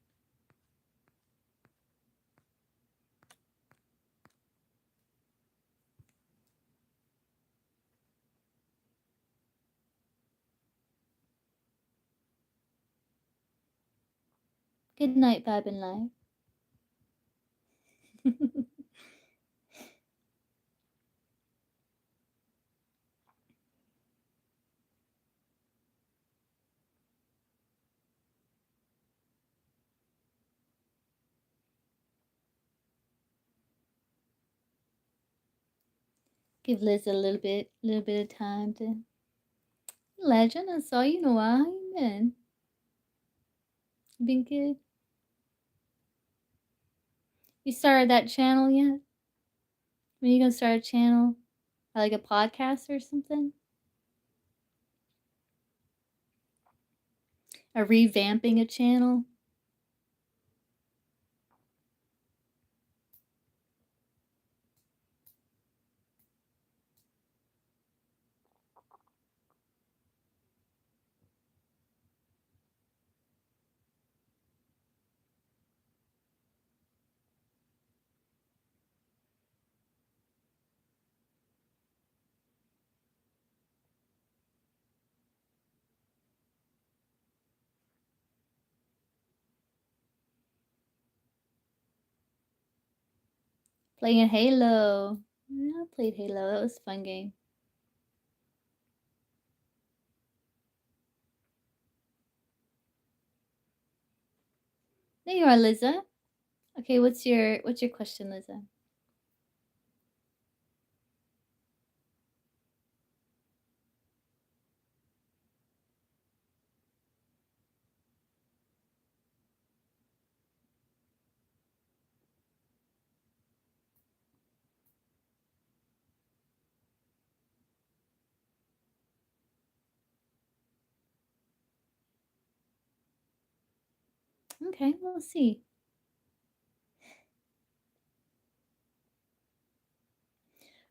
Good night, Vibe and Life. Give Liz a little bit of time to. Legend, I saw you in a while. How you been? You been good? You started that channel yet? When you gonna start a channel, like a podcast or something? Or revamping a channel? Playing Halo. Yeah, I played Halo. That was a fun game. There you are, Liza. Okay, what's your question, Liza? Okay, we'll see.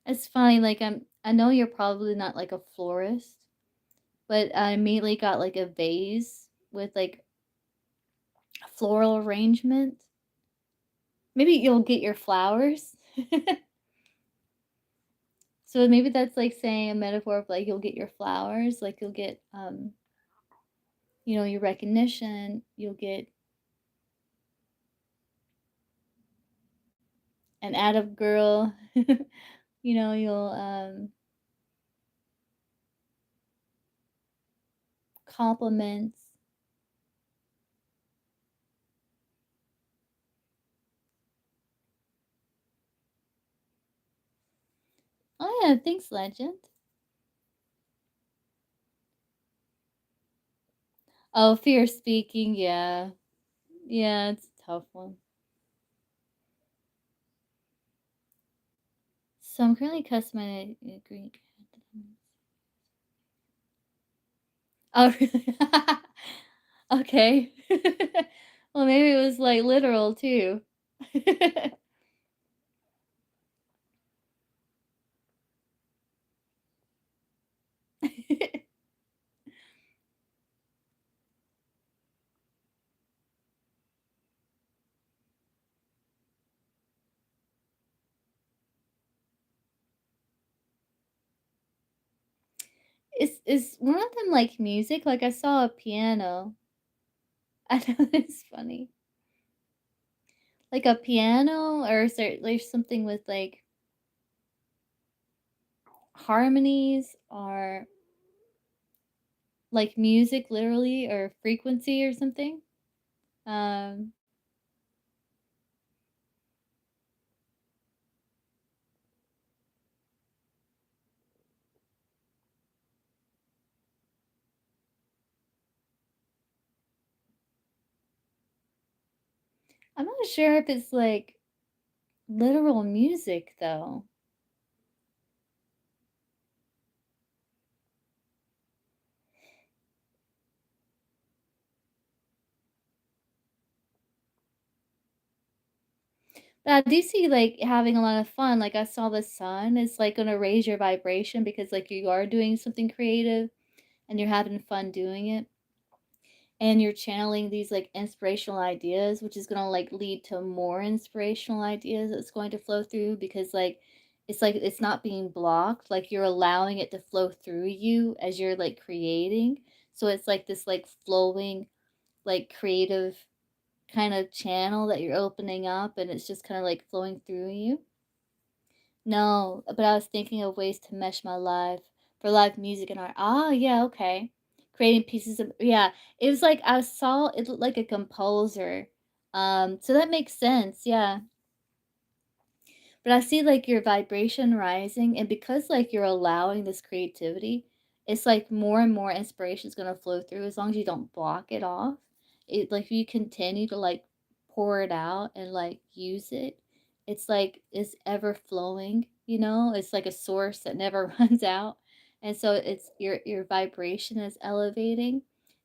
It's funny, like I know you're probably not like a florist, but I immediately got like a vase with like a floral arrangement. Maybe you'll get your flowers. So maybe that's like saying a metaphor of like you'll get your flowers, like you'll get your recognition, you'll get an out of girl, you'll compliments. Yeah, thanks, Legend. Oh, fear speaking, yeah. Yeah, it's a tough one. So I'm currently customizing a Greek. Oh, really? Okay. Well, maybe it was, like, literal too. Is one of them, like, music? Like, I saw a piano. I know it's funny. Like a piano, or is there something with, like, harmonies, or, like, music literally, or frequency or something? Um, I'm not sure if it's, like, literal music, though. But I do see, like, having a lot of fun. Like, I saw the sun is, like, gonna raise your vibration because, like, you are doing something creative and you're having fun doing it. And you're channeling these, like, inspirational ideas, which is gonna, like, lead to more inspirational ideas that's going to flow through because, like, it's not being blocked, like, you're allowing it to flow through you as you're, like, creating. So it's like this, like, flowing, like, creative kinda channel that you're opening up, and it's just kinda, like, flowing through you. No, but I was thinking of ways to mesh my life for live music and art. Ah, yeah, okay. Creating pieces of, yeah. It was like I saw it looked like a composer. So that makes sense, yeah. But I see, like, your vibration rising, and because, like, you're allowing this creativity, it's like more and more inspiration is gonna flow through as long as you don't block it off. It like, you continue to, like, pour it out and, like, use it, it's like it's ever flowing, you know? It's like a source that never runs out, and so it's your vibration is elevating,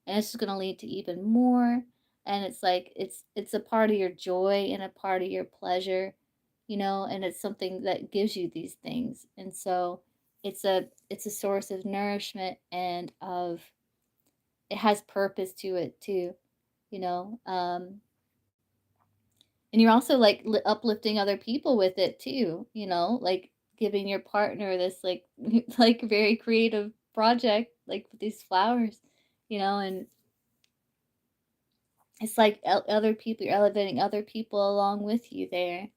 and it's just gonna lead to even more, and it's like it's a part of your joy and a part of your pleasure, you know, and it's something that gives you these things. And so it's a source of nourishment and of, it has purpose to it too, you know. And you're also like uplifting other people with it too, you know, like giving your partner this like like very creative project like with these flowers, you know, and it's like other people, you're elevating other people along with you there.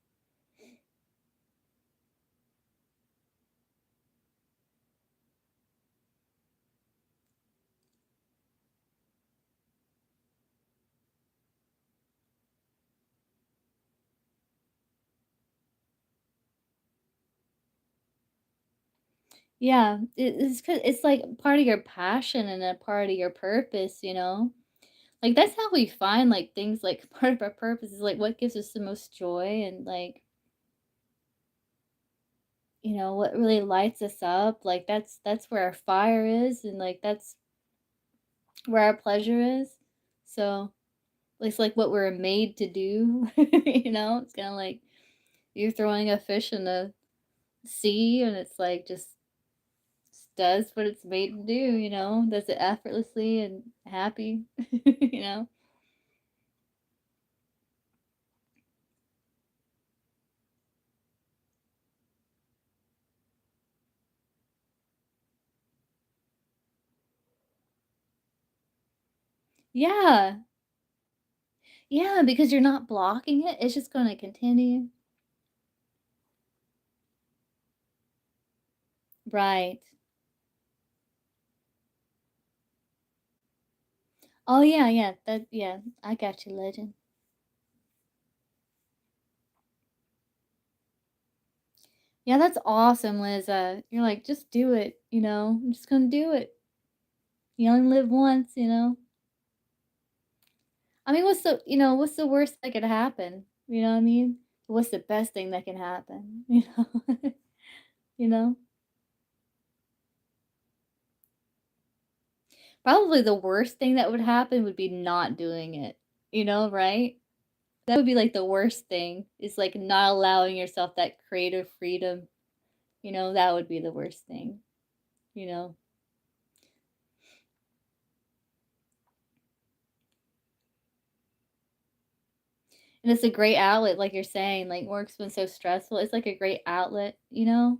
Yeah, it's like part of your passion and a part of your purpose, you know? Like, that's how we find, like, things like part of our purpose is, like, what gives us the most joy and, like, you know, what really lights us up, like, that's where our fire is, and, like, that's where our pleasure is. So, it's like what we're made to do, you know? It's kinda like you're throwing a fish in the sea, and it's, like, just does what it's made to do, you know? Does it effortlessly and happy, you know? Yeah. Yeah, because you're not blocking it, it's just gonna continue. Right. Oh, yeah, yeah, yeah, I got you, legend. Yeah, that's awesome, Liza. You're like, just do it, you know? I'm just gonna do it. You only live once, you know? I mean, what's the worst that could happen? You know what I mean? What's the best thing that can happen? You know? You know? Probably the worst thing that would happen would be not doing it. You know, right? That would be like the worst thing is like not allowing yourself that creative freedom. You know, that would be the worst thing, you know? And it's a great outlet, like you're saying, like work's been so stressful. It's like a great outlet, you know?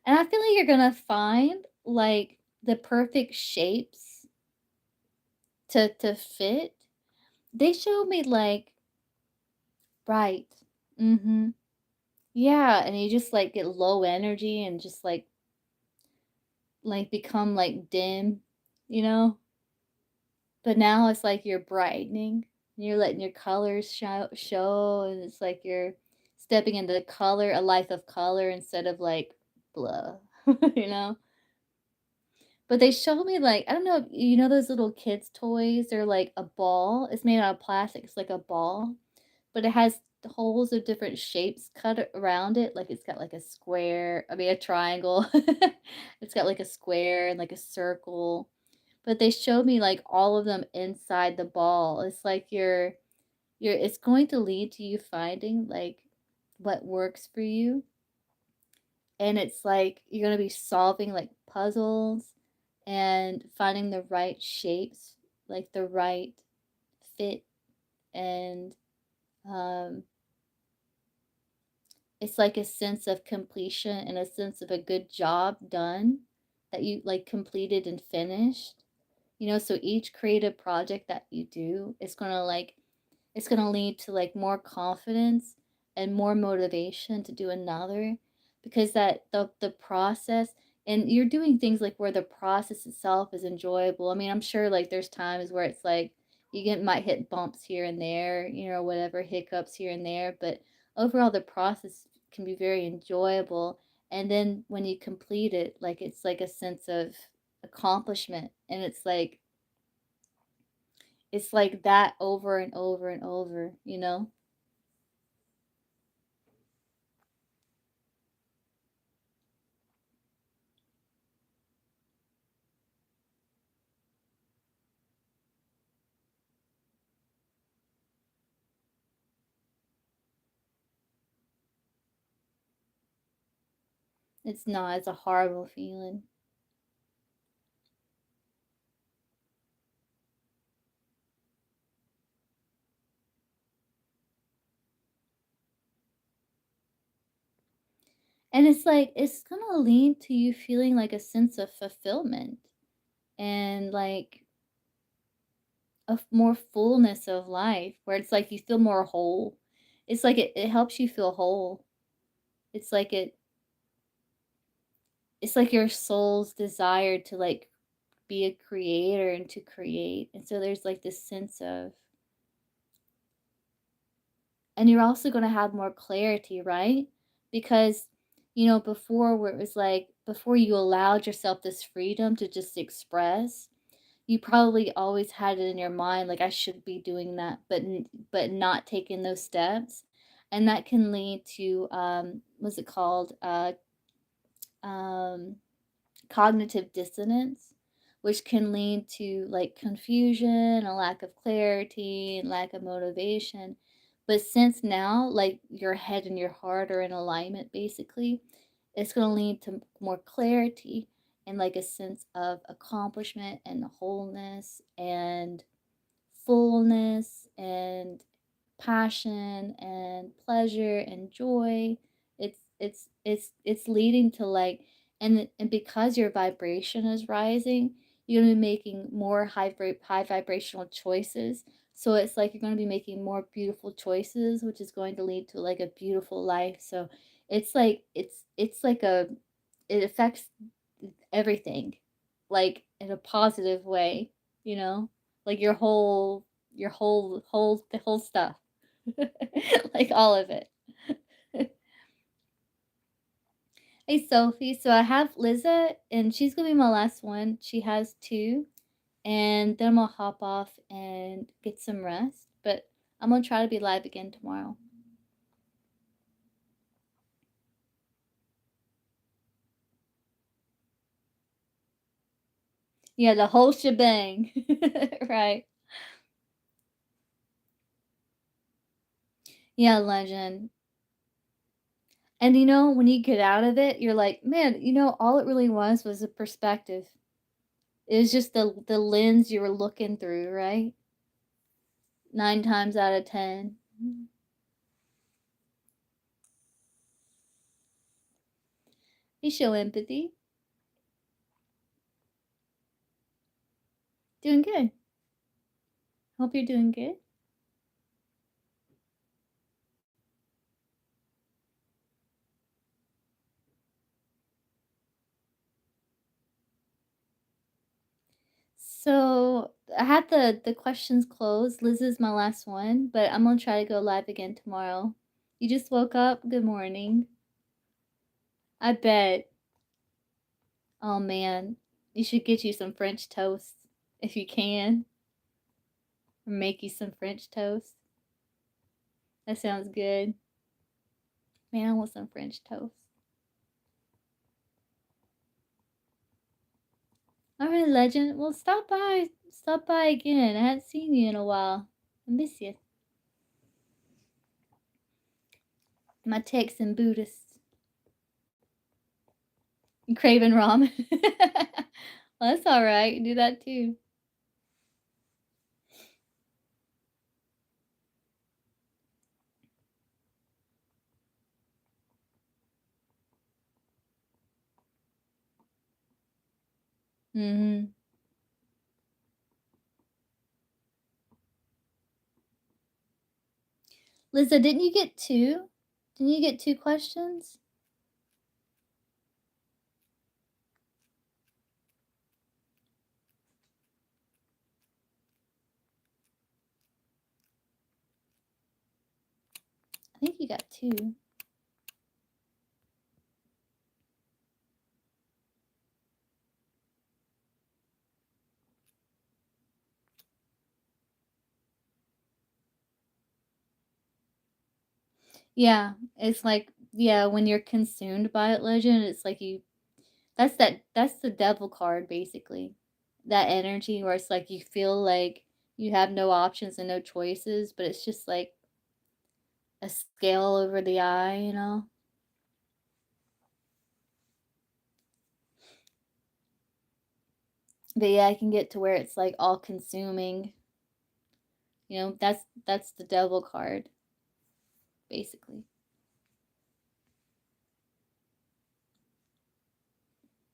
And I feel like you're gonna find like the perfect shapes to fit. They showed me like right. Mhm. Yeah, and you just like get low energy and just like become like dim, you know? But now it's like you're brightening. You're letting your colors show, and it's like you're stepping into color, a life of color instead of like blah, you know? But they showed me like, I don't know, you know those little kids' toys? They're like a ball. It's made out of plastic. It's like a ball, but it has holes of different shapes cut around it. Like it's got like a square, I mean a triangle. It's got like a square and like a circle. But they showed me like all of them inside the ball. It's like you're it's going to lead to you finding like what works for you. And it's like you're going to be solving like puzzles and finding the right shapes, like the right fit, and um it's like a sense of completion and a sense of a good job done that you like completed and finished. You know, so each creative project that you do is going to like it's going to lead to like more confidence and more motivation to do another, because that the process, and you're doing things like where the process itself is enjoyable. I mean, I'm sure like there's times where it's like you get might hit bumps here and there, you know, whatever, hiccups here and there, but overall the process can be very enjoyable. And then when you complete it, like it's like a sense of accomplishment, and it's like that over and over and over, you know? It's not, it's a horrible feeling. And it's like, it's gonna lead to you feeling like a sense of fulfillment and like a more fullness of life where it's like you feel more whole. It's like it helps you feel whole. It's like it's like your soul's desire to like be a creator and to create. And so there's like this sense of, and you're also going to have more clarity, right? Because, you know, before where it was like, before you allowed yourself this freedom to just express, you probably always had it in your mind, like, I should be doing that, but not taking those steps. And that can lead to, what's it called? Um, Cognitive dissonance, which can lead to like confusion, a lack of clarity, and lack of motivation. But since now, like your head and your heart are in alignment, basically, it's going to lead to more clarity and like a sense of accomplishment and wholeness and fullness and passion and pleasure and joy. It's leading to like, and because your vibration is rising, you're gonna be making more high vibrational choices. So it's like you're gonna be making more beautiful choices, which is going to lead to like a beautiful life. So it's like it's like a it affects everything, like, in a positive way, you know? Like, the whole stuff. Like, all of it. Hey, Sophie, so I have Liza, and she's gonna be my last one. She has 2, and then I'm gonna hop off and get some rest, but I'm gonna try to be live again tomorrow. Yeah, the whole shebang. Right. Yeah, legend. And, when you get out of it, you're like, "Man, all it really was a perspective." It was just the lens you were looking through, right? 9 times out of 10. You show empathy. Doing good. Hope you're doing good. So, I had the questions closed. Liz is my last one, but I'm gonna try to go live again tomorrow. You just woke up? Good morning. I bet. Oh man, you should get you some French toast if you can, or make you some French toast. That sounds good. Man, I want some French toast. All right, legend. Well, stop by. Stop by again. I haven't seen you in a while. I miss you. My Texan Buddhist. You craving ramen? Well, that's all right. Do that too. Mm-hmm. Lisa, didn't you get 2? Didn't you get 2 questions? I think you got 2. Yeah, it's like, yeah, when you're consumed by it, legend, it's like that's the devil card basically. That energy where it's like you feel like you have no options and no choices, but it's just like a scale over the eye. But yeah, I can get to where it's like all consuming. That's the devil card basically.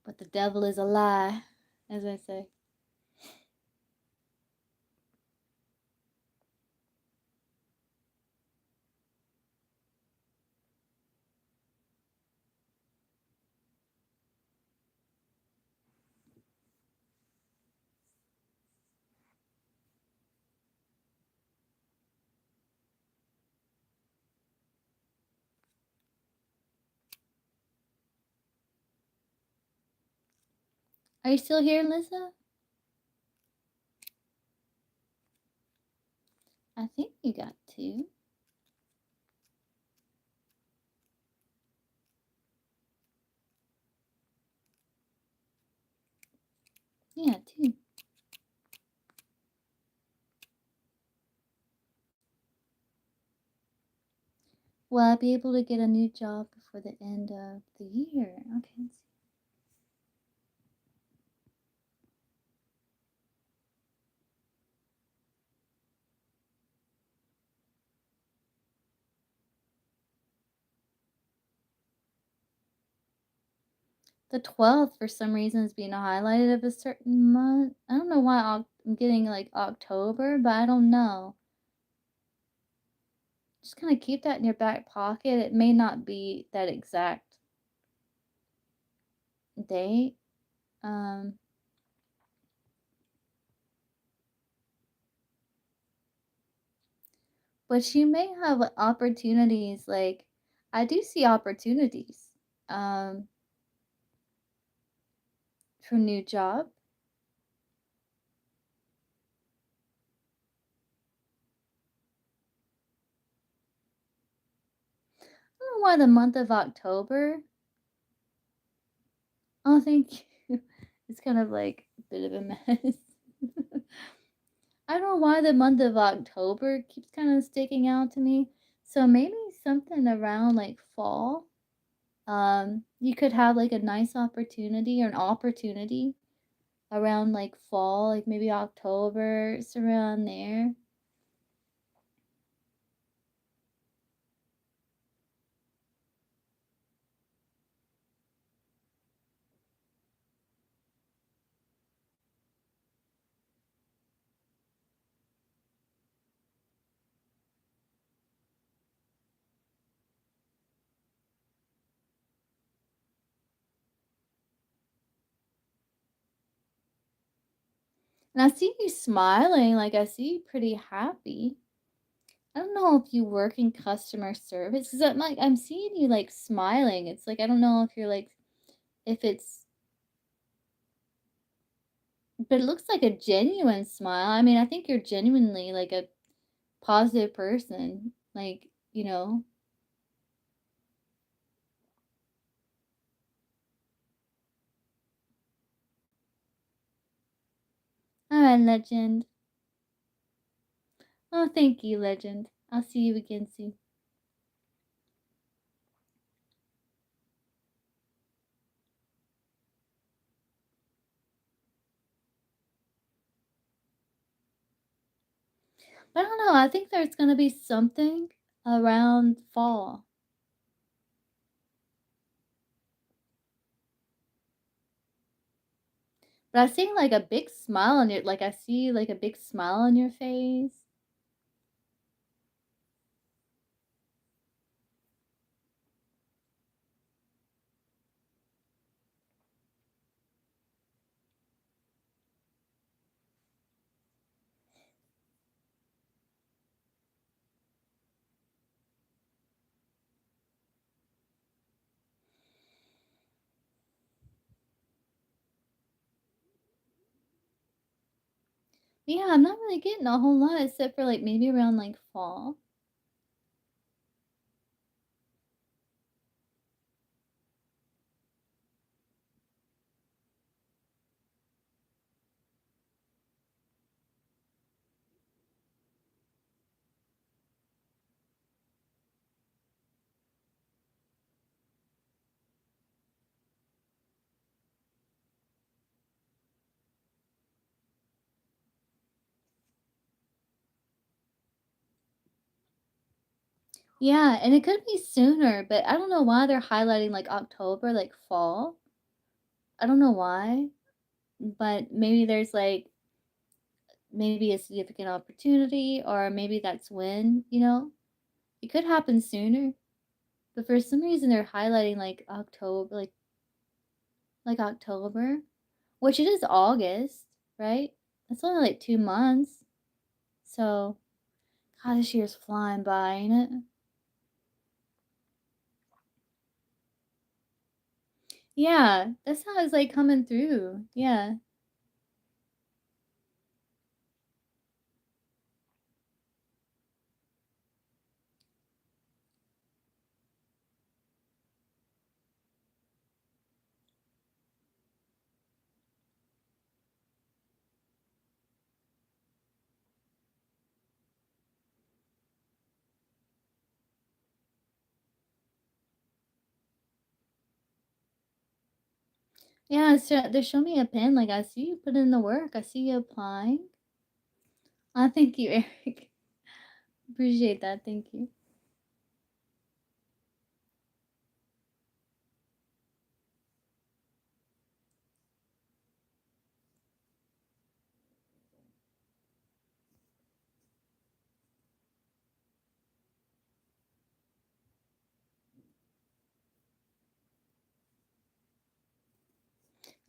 But the devil is a lie, as I say. Are you still here, Lisa? I think you got 2. Yeah, 2. Will I be able to get a new job before the end of the year? Okay. The 12th, for some reason, is being highlighted of a certain month. I don't know why I'm getting like October, but I don't know. Just kind of keep that in your back pocket. It may not be that exact. date. Um, but you may have opportunities, like I do see opportunities um, for new job. I don't know why the month of October. Oh, thank you. It's kind of like a bit of a mess. I don't know why the month of October keeps kind of sticking out to me. So maybe something around like fall. You could have like a nice opportunity or an opportunity around like fall, like maybe October, it's around there. And I see you smiling, like I see you pretty happy. I don't know if you work in customer service because I'm seeing you like smiling. It's like I don't know if you're like if it's but it looks like a genuine smile. I mean, I think you're genuinely like a positive person. Like, you know. All right, legend. Oh, thank you, legend. I'll see you again soon. But I don't know. I think there's gonna be something around fall. But I see like a big smile on your like I see like a big smile on your face. Yeah, I'm not really getting a whole lot except for like maybe around like fall. Yeah, and it could be sooner, but I don't know why they're highlighting like October, like fall. I don't know why, but maybe there's like maybe a significant opportunity or maybe that's when, you know. It could happen sooner, but for some reason they're highlighting like October, like October, which it is August, right? That's only like 2 months. So, God, this year's flying by, ain't it? Yeah, that's how it's like coming through. Yeah. Yeah, so they're showing me a pin. Like, I see you put in the work. I see you applying. Thank you, Eric. Appreciate that. Thank you.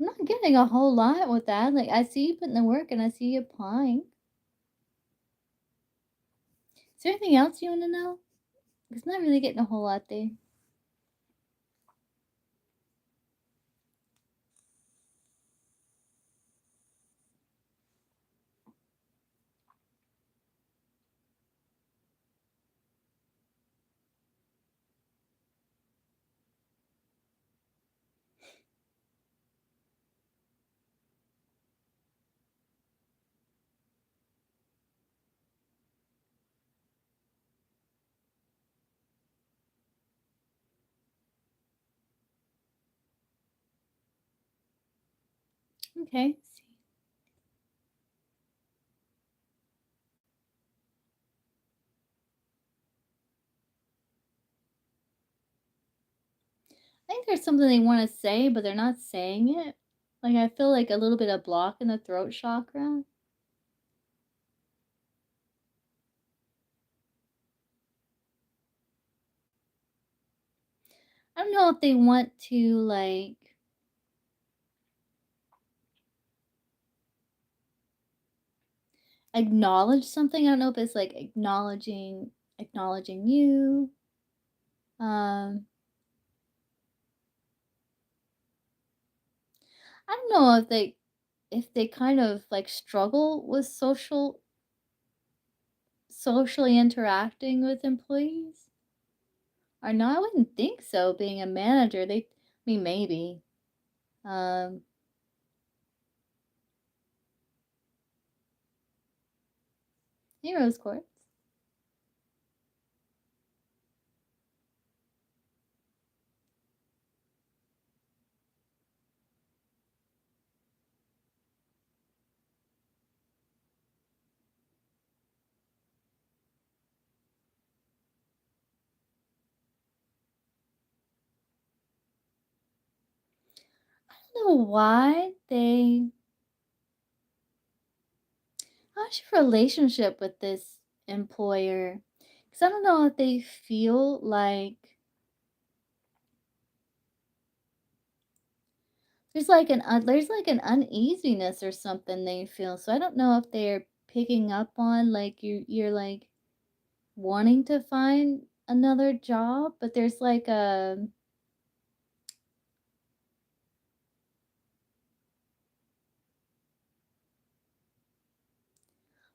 I'm not getting a whole lot with that. Like, I see you putting the work and I see you applying. Is there anything else you want to know? Because I'm not really getting a whole lot there. Okay. I think there's something they want to say, but they're not saying it. Like, I feel like a little bit of block in the throat chakra. I don't know if they want to, like, acknowledge something. I don't know if it's like acknowledging you. Um, I don't know if they kind of like struggle with socially interacting with employees or no. I wouldn't think so. Being a manager, I mean, maybe. Um, hey, Rose Quartz. I don't know why they. How's your relationship with this employer? Because I don't know if they feel like there's like an uneasiness or something they feel. So I don't know if they're picking up on like you're like wanting to find another job, but there's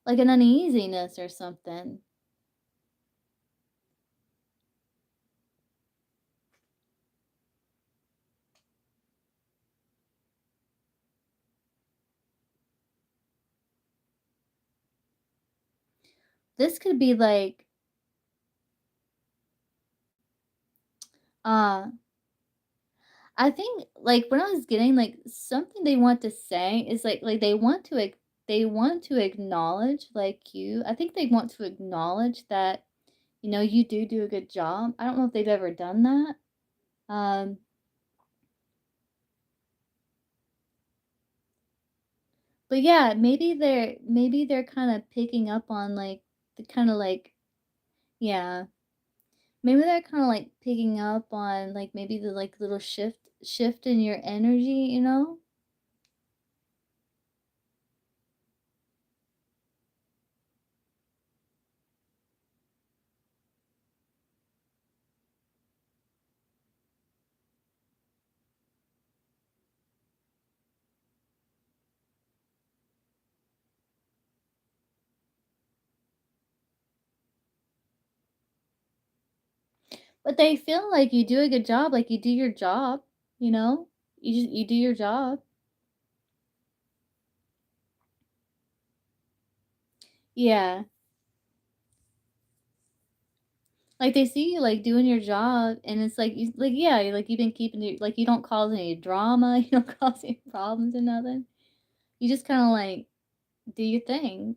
like an uneasiness or something. This could be like uh I think like when I was getting like something they want to say is like they want to acknowledge like you. I think they want to acknowledge that you do a good job. I don't know if they've ever done that. Um but yeah, maybe they're kind of picking up on like the kind of like yeah, maybe they're kind of like picking up on like maybe the like little shift in your energy. But they feel like you do a good job, like you do your job, you know? You do your job. Yeah. Like they see you like doing your job and it's like you like yeah, like you've been keeping it like you don't cause any drama, you don't cause any problems or nothing. You just kind of like do your thing.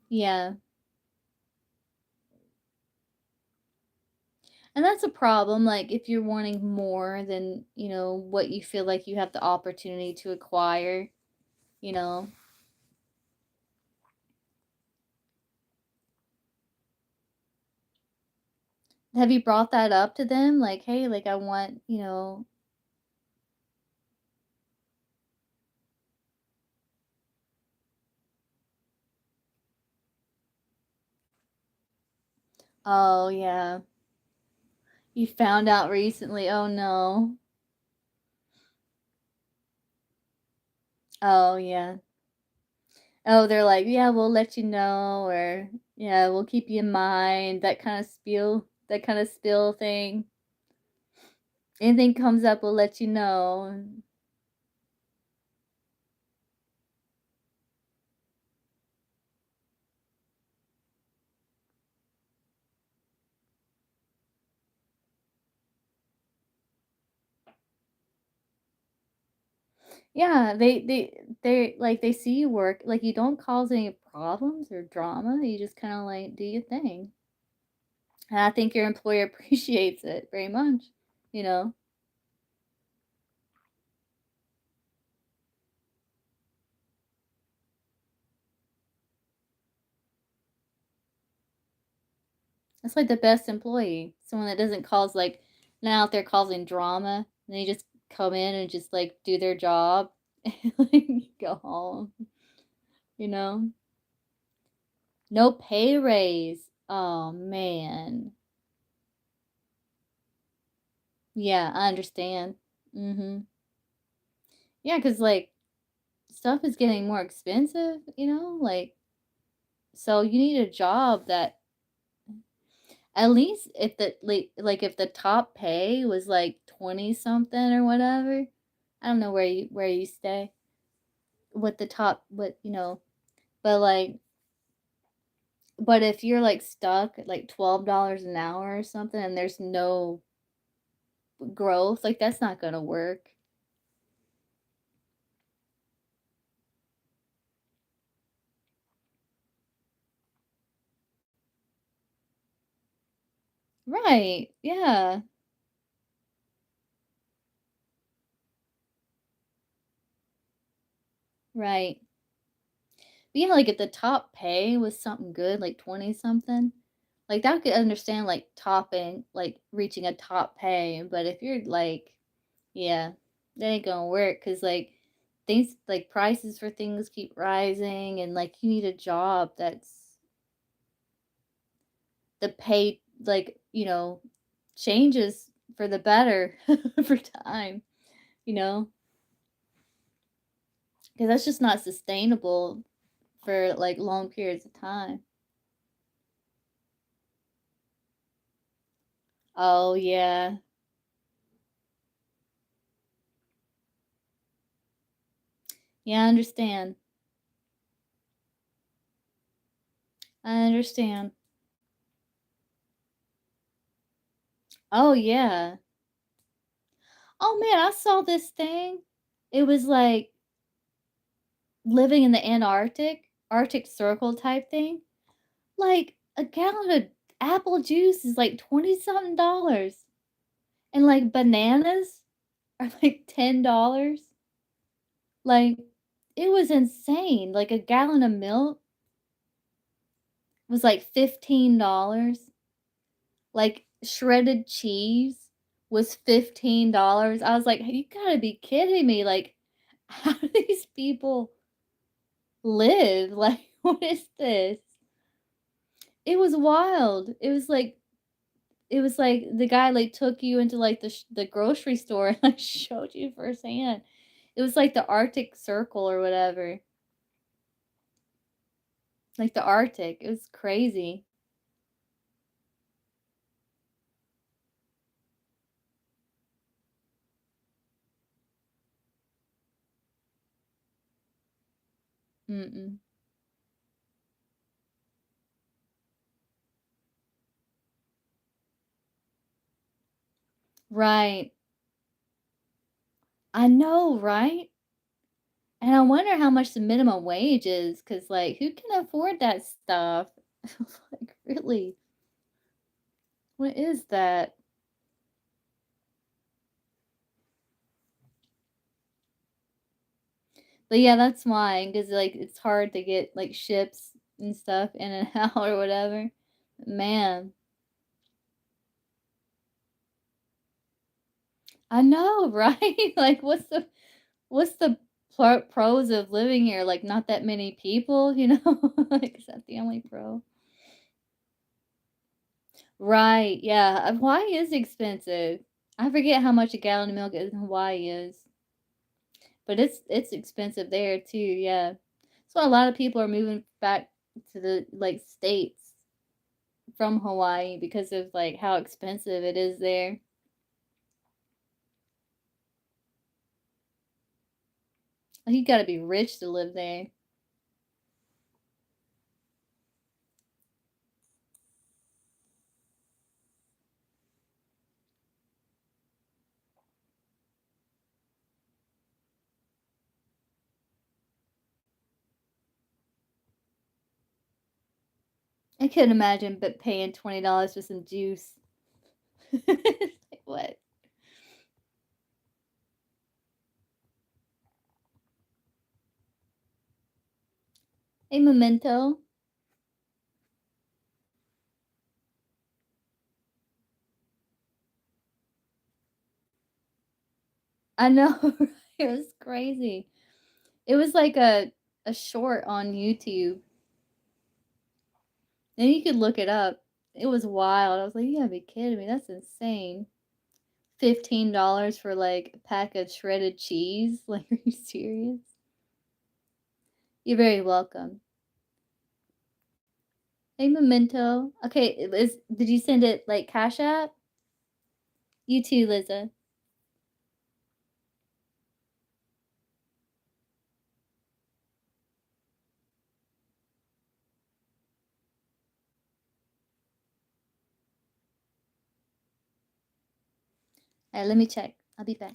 Yeah. And that's a problem like if you're wanting more than what you feel like you have the opportunity to acquire, you know. Have you brought that up to them? Like, "Hey, like, I want, you know." Oh, yeah. You found out recently, oh, no. Oh, yeah. Oh, they're like, "Yeah, we'll let you know," or, "Yeah, we'll keep you in mind," that kinda spiel thing. Anything comes up, we'll let you know. Yeah, they like, they see you work like, you don't cause any problems or drama, you just kinda, like, do your thing. And I think your employer appreciates it very much, you know? That's, like, the best employee, someone that doesn't cause, like, not out there causing drama, and they just come in and just, like, do their job, and, like, go home, you know? No pay raise. Oh, man. Yeah, I understand. Mhm. Yeah, cause like, stuff is getting more expensive, you know, like, so you need a job that at least if the like, if the top pay was, like, 20 something or whatever, I don't know where you stay, what the top what, you know, but, like but if you're, like, stuck at, like, $12 an hour or something and there's no growth, like, that's not gonna work. Right, yeah, right. But, yeah, like, if the top pay was something good, like 20 something, like, that I could understand, like, topping like, reaching a top pay, but if you're, like yeah, that ain't gonna work because like, things like, prices for things keep rising, and, like, you need a job that's the pay, like, changes for the better over time, you know, because that's just not sustainable for, like, long periods of time. Oh, yeah. Yeah, I understand. I understand. Oh, yeah. Oh, man, I saw this thing. It was, like, living in the Arctic Circle type thing. Like, a gallon of apple juice is, like, 20 something dollars, and, like, bananas are, like, $10. Like, it was insane. Like, a gallon of milk was, like, $15. Like, shredded cheese was $15. I was like, "You gotta be kidding me, like, how do these people live? Like, what is this?" It was wild. It was like the guy, like, took you into, like, the grocery store and, like, showed you firsthand. It was like the Arctic Circle or whatever, like the Arctic. It was crazy. Mm-mm. Right. I know, right? And I wonder how much the minimum wage is, cause like, who can afford that stuff? Like, really? What is that? But, yeah, that's why, cause like, it's hard to get, like, ships and stuff in and out or whatever. Man, I know, right? Like, what's the pros of living here? Like, not that many people, you know? Like, is that the only pro? Right, yeah, Hawaii is expensive. I forget how much a gallon of milk in Hawaii is, but it's expensive there too, yeah. So a lot of people are moving back to the, like, states from Hawaii because of, like, how expensive it is there. You gotta be rich to live there. I couldn't imagine but paying $20 for some juice. Like, what? Hey, Memento. I know, right? It was crazy. It was like a short on YouTube. And you could look it up. It was wild. I was like, "You gotta be kidding me. That's insane." $15 for, like, a pack of shredded cheese? Like, are you serious? You're very welcome. Hey, Memento. Okay, is did you send it, like, Cash App? You too, Liza. Alright, let me check. I'll be back.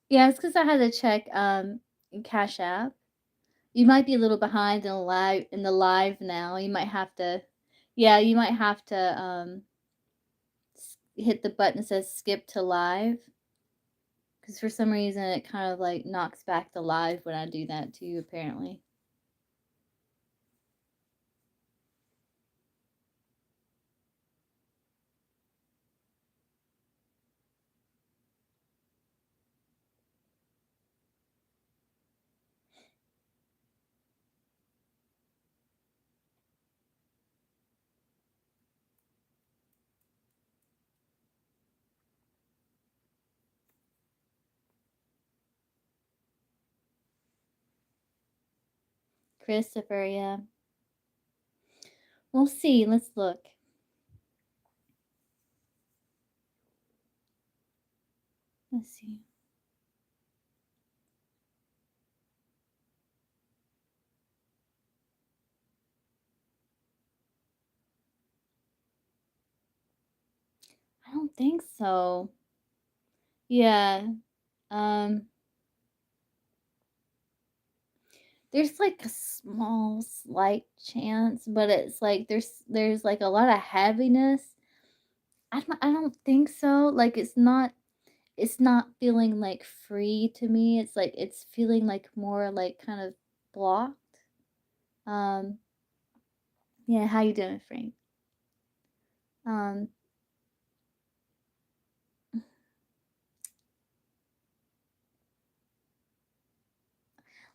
Yeah, it's 'cause I had to check, Cash App. You might be a little behind in the live now. You might have to, yeah, you might have to, hit the button that says skip to live, because for some reason it kind of like knocks back the live when I do that too, apparently. Christopher, yeah. We'll see. Let's look. Let's see. I don't think so. Yeah. Um, there's like a small, slight chance, but it's like there's like a lot of heaviness. I don't think so. Like it's not feeling like free to me. It's like it's feeling like more like kind of blocked. Um, yeah, how you doing, Frank? Um,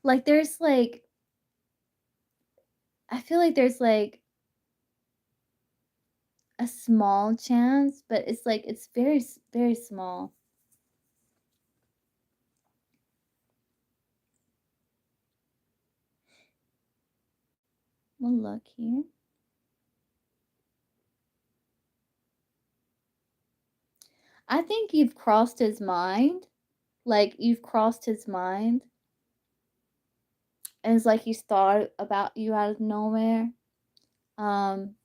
like there's like I feel like there's like a small chance, but it's like it's very small. We'll look here. I think you've crossed his mind. Like you've crossed his mind, and it's like he's thought about you out of nowhere. Um,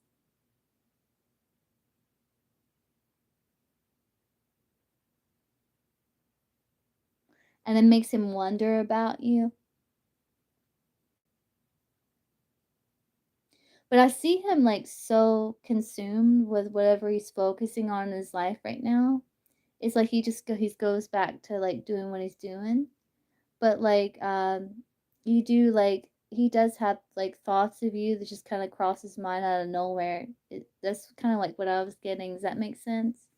and it makes him wonder about you. But I see him, like, so consumed with whatever he's focusing on in his life right now. It's like he goes back to, like, doing what he's doing. But, like, you do, like he does have, like, thoughts of you that just kinda cross his mind out of nowhere. That's kinda, like, what I was getting. Does that make sense?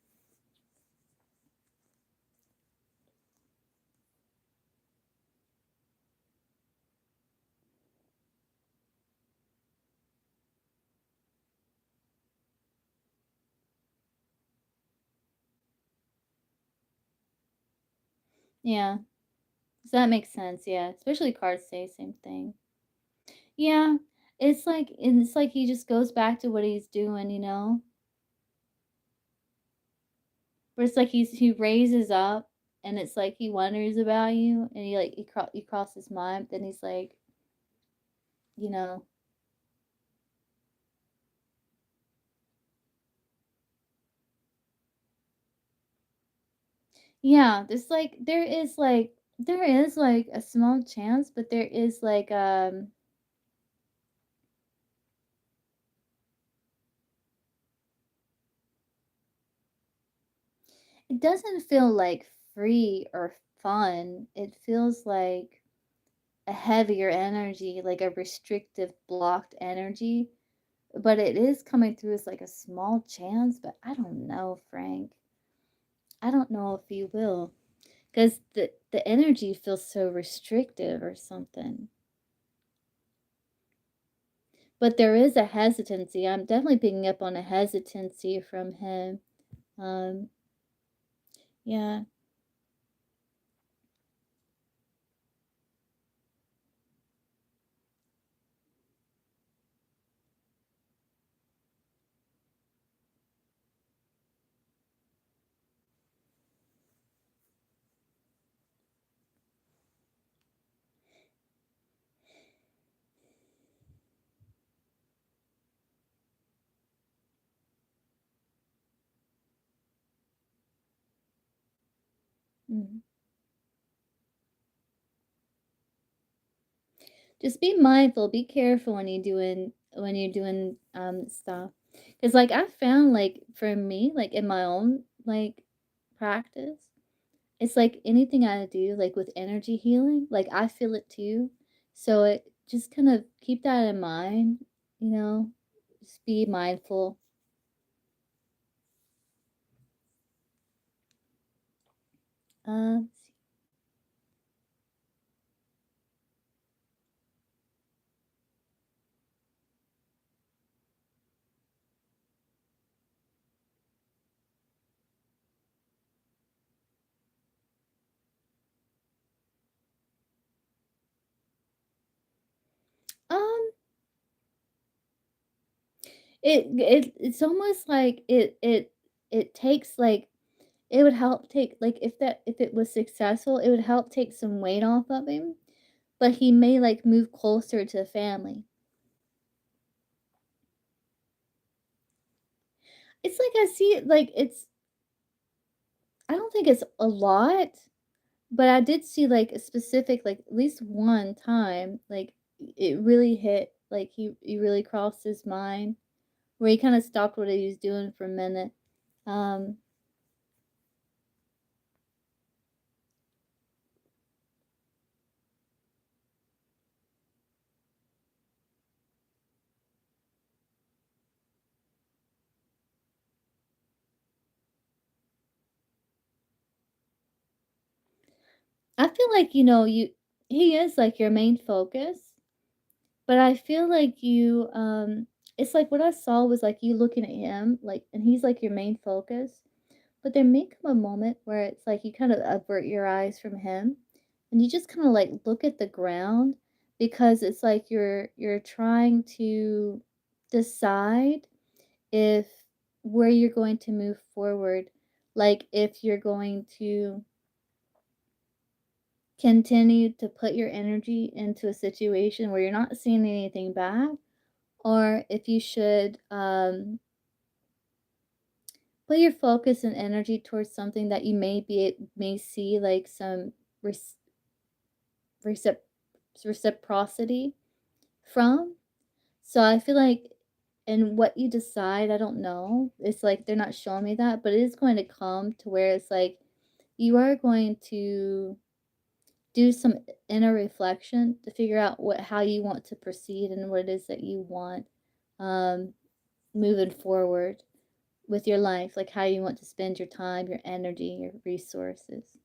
Yeah. Does that make sense? Yeah. Especially cards say same thing. Yeah. It's like he just goes back to what he's doing, you know? But it's like he raises up, and it's like he wonders about you, and he cross his mind, then he's like, you know, yeah, there is like a small chance, but there is like it doesn't feel like free or fun. It feels like a heavier energy, like a restrictive blocked energy. But it is coming through as like a small chance, but I don't know, Frank. I don't know if you will. Because the energy feels so restrictive or something. But there is a hesitancy. I'm definitely picking up on a hesitancy from him. Um, yeah. Mhm. Just be mindful, be careful when you're doing stuff. Cause like I found like for me, like in my own like practice, it's like anything I do, like with energy healing, like I feel it too. So it just kind of keep that in mind, you know, just be mindful. Um, um, it's almost like it takes like it would help take like if it was successful, it would help take some weight off of him, but he may like move closer to family. It's like I see it like I don't think it's a lot, but I did see like a specific like at least one time like it really hit like he really crossed his mind where he kind of stopped what he was doing for a minute. Um, I feel like he is like your main focus. But I feel like it's like what I saw was like you looking at him, like, and he's like your main focus. But there may come a moment where it's like you kind of avert your eyes from him and you just kind of like look at the ground because it's like you're trying to decide if where you're going to move forward. Like if you're going to continue to put your energy into a situation where you're not seeing anything back or if you should put your focus and energy towards something that you may see like some res- recip- reciprocity from. So I feel like And what you decide, I don't know. It's like they're not showing me that, but it is going to come to where it's like you are going to do some inner reflection to figure out how you want to proceed and what it is that you want um, moving forward with your life, like how you want to spend your time, your energy, your resources.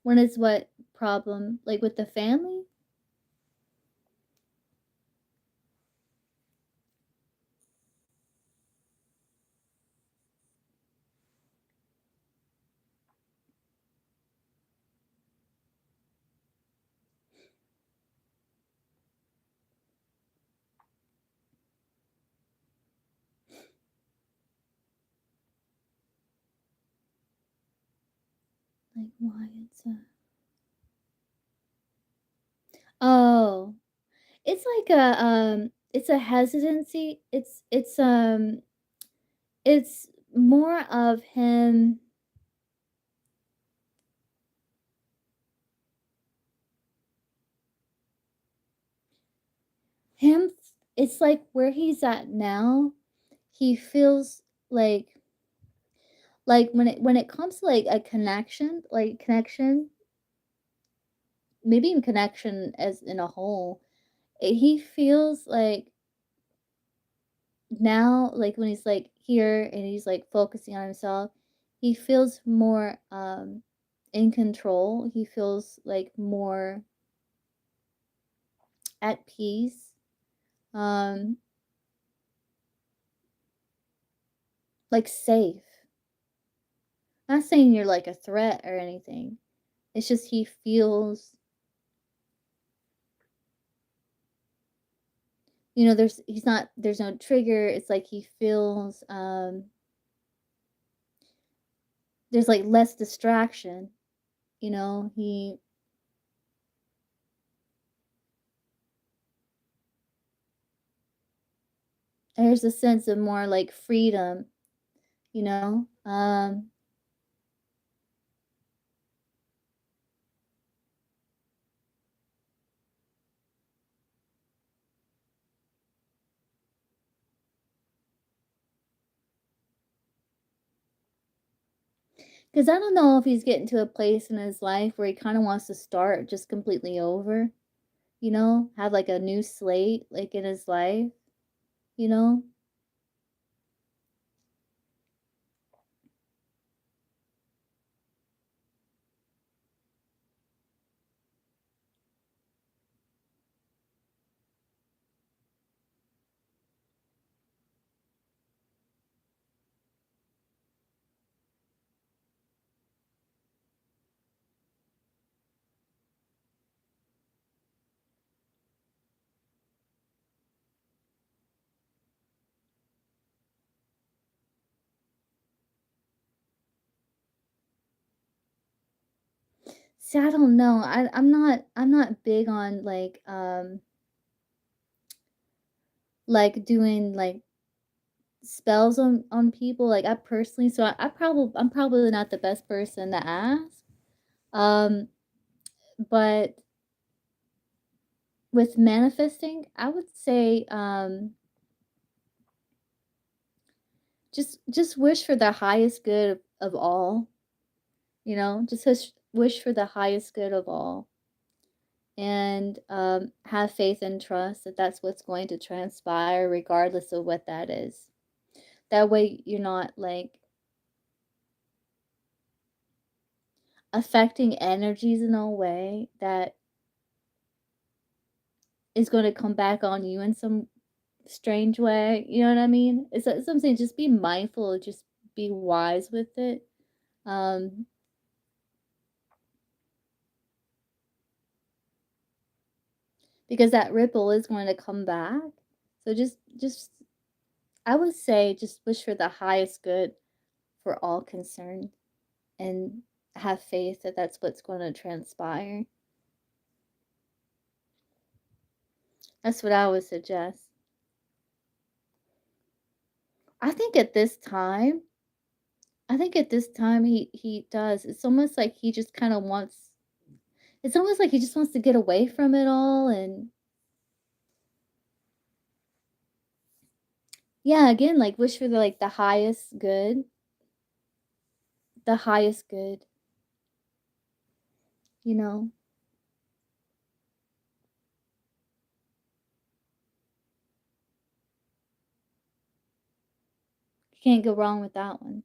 When is what problem? Like with the family? Like why it's a Oh, it's like a it's a hesitancy. It's more of him it's like where he's at now, he feels like when it comes to like a connection, maybe even connection as in a whole, he feels like now, like when he's like here and he's like focusing on himself, he feels more in control. He feels like more at peace. Um like safe. Not saying you're like a threat or anything. It's just he feels, there's no trigger. It's like he feels there's like less distraction, he there's a sense of more like freedom, you know? Because I don't know if he's getting to a place in his life where he kind of wants to start just completely over, have like a new slate like in his life, you know? See, I don't know. I'm not big on like doing like spells on people. Like I personally, so I'm probably not the best person to ask. Um, but with manifesting, I would say just wish for the highest good of all, just wish for the highest good of all, and have faith and trust that that's what's going to transpire regardless of what that is. That way you're not like affecting energies in a way that is going to come back on you in some strange way. You know what I mean? It's I'm saying, just be mindful, just be wise with it. Um, because that ripple is going to come back. So just I would say just wish for the highest good for all concerned and have faith that that's what's going to transpire. That's what I would suggest. I think at this time, I think at this time he does. It's almost like he just kinda wants it's almost like he just wants to get away from it all and yeah, again, like, wish for the highest good, the highest good, you know? You can't go wrong with that one.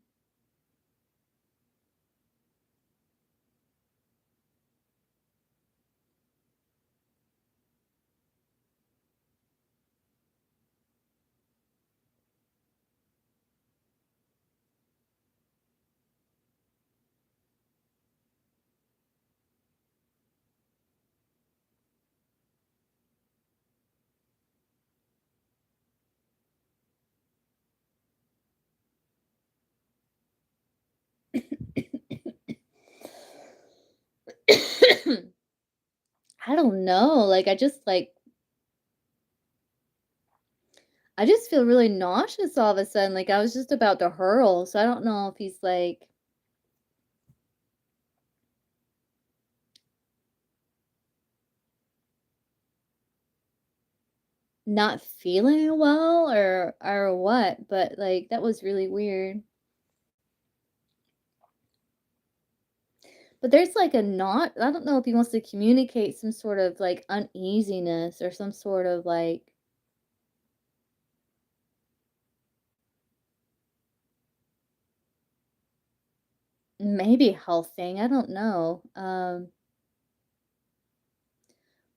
I don't know, like, I just feel really nauseous all of a sudden, like, I was just about to hurl, so I don't know if he's, like, not feeling well or what, but, like, that was really weird. But there's, like, a not I don't know if he wants to communicate some sort of, like, uneasiness or some sort of, like, maybe health thing, I don't know,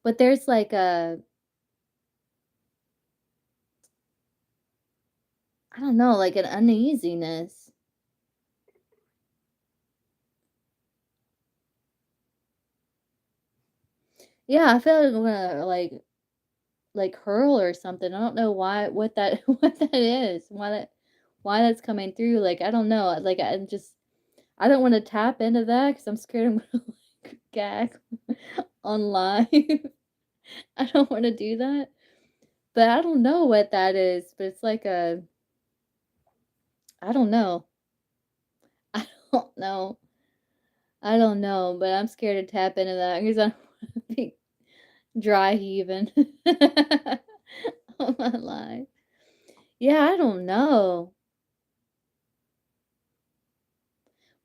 but there's, like, a I don't know, like, an uneasiness. Yeah, I feel like I'm gonna, like, hurl or something, I don't know what that what that is, why that's coming through, like, I don't know, like, I don't wanna tap into that because 'cause I'm scared I'm gonna, like, gag on live. I don't wanna do that, but I don't know what that is, but it's like a I don't know. I don't know. I don't know, but I'm scared to tap into that because I don't wanna be dry heaving on my live. Yeah, I don't know.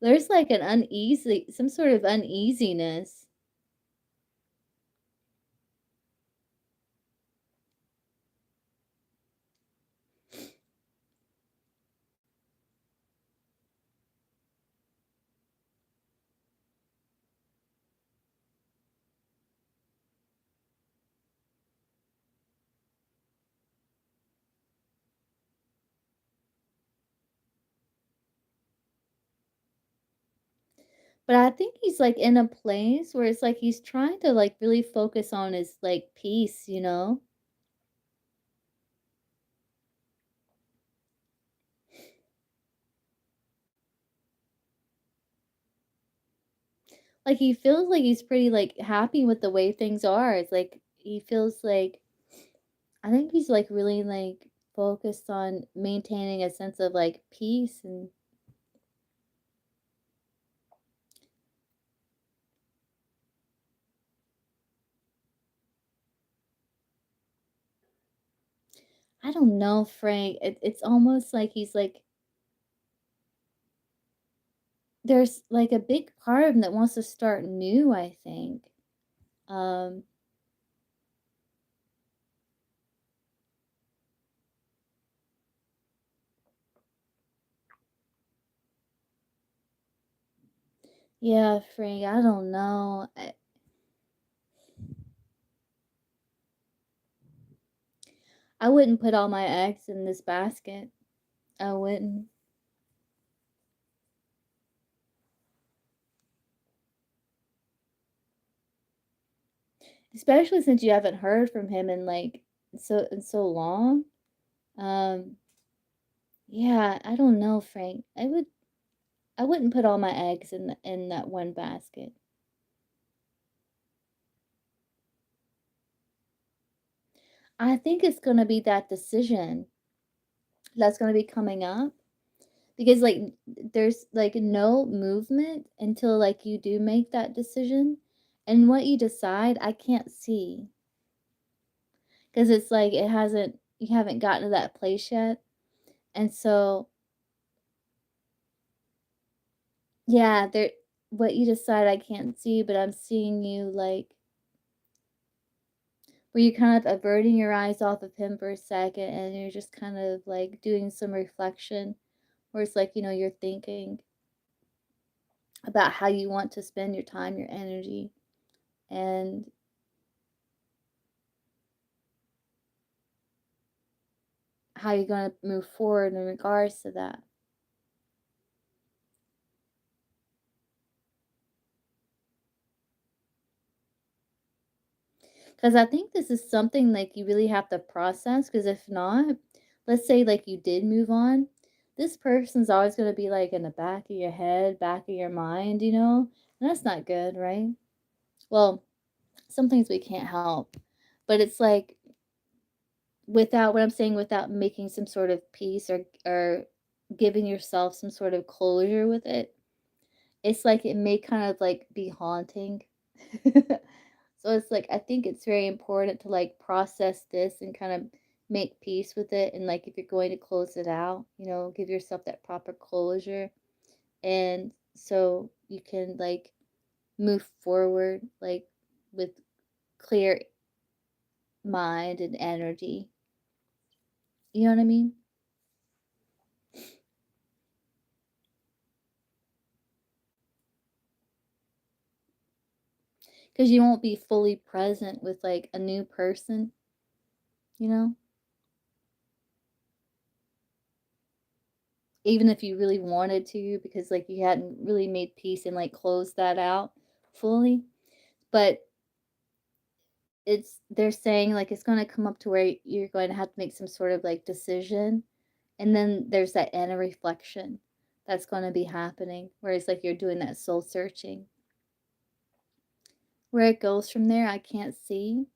There's like an uneasy some sort of uneasiness. But I think he's, like, in a place where it's like he's trying to, like, really focus on his, like, peace, you know? Like, he feels like he's pretty, like, happy with the way things are. It's like he feels like I think he's, like, really, like, focused on maintaining a sense of, like, peace and I don't know, Frank. It's almost like he's, like there's, like, a big part of him that wants to start new, I think. Um, yeah, Frank, I don't know. I wouldn't put all my eggs in this basket. I wouldn't. Especially since you haven't heard from him in, like, so long. Um, yeah, I don't know, Frank. I wouldn't put all my eggs in that one basket. I think it's gonna be that decision that's gonna be coming up. because like there's like no movement until like you do make that decision, and what you decide I can't see because it's like it hasn't you haven't gotten to that place yet. And so yeah, there what you decide I can't see, but I'm seeing you like where you kind of averting your eyes off of him for a second and you're just kind of like doing some reflection where it's like, you're thinking about how you want to spend your time, your energy, and how you're going to move forward in regards to that. Because I think this is something like you really have to process. Because if not, let's say like you did move on, this person's always going to be like in the back of your head, back of your mind. And that's not good, right? Well, some things we can't help, but it's like without what I'm saying, without making some sort of peace or giving yourself some sort of closure with it, it's like it may kind of like be haunting. So it's like I think it's very important to like process this and kind of make peace with it. And like if you're going to close it out, give yourself that proper closure. And so you can like move forward like with clear mind and energy. You know what I mean? Because you won't be fully present with like a new person, you know? Even if you really wanted to, because like you hadn't really made peace and like closed that out fully. But they're saying like it's going to come up to where you're going to have to make some sort of like decision, and then there's that inner reflection that's going to be happening where it's like you're doing that soul searching. Where it goes from there I can't see.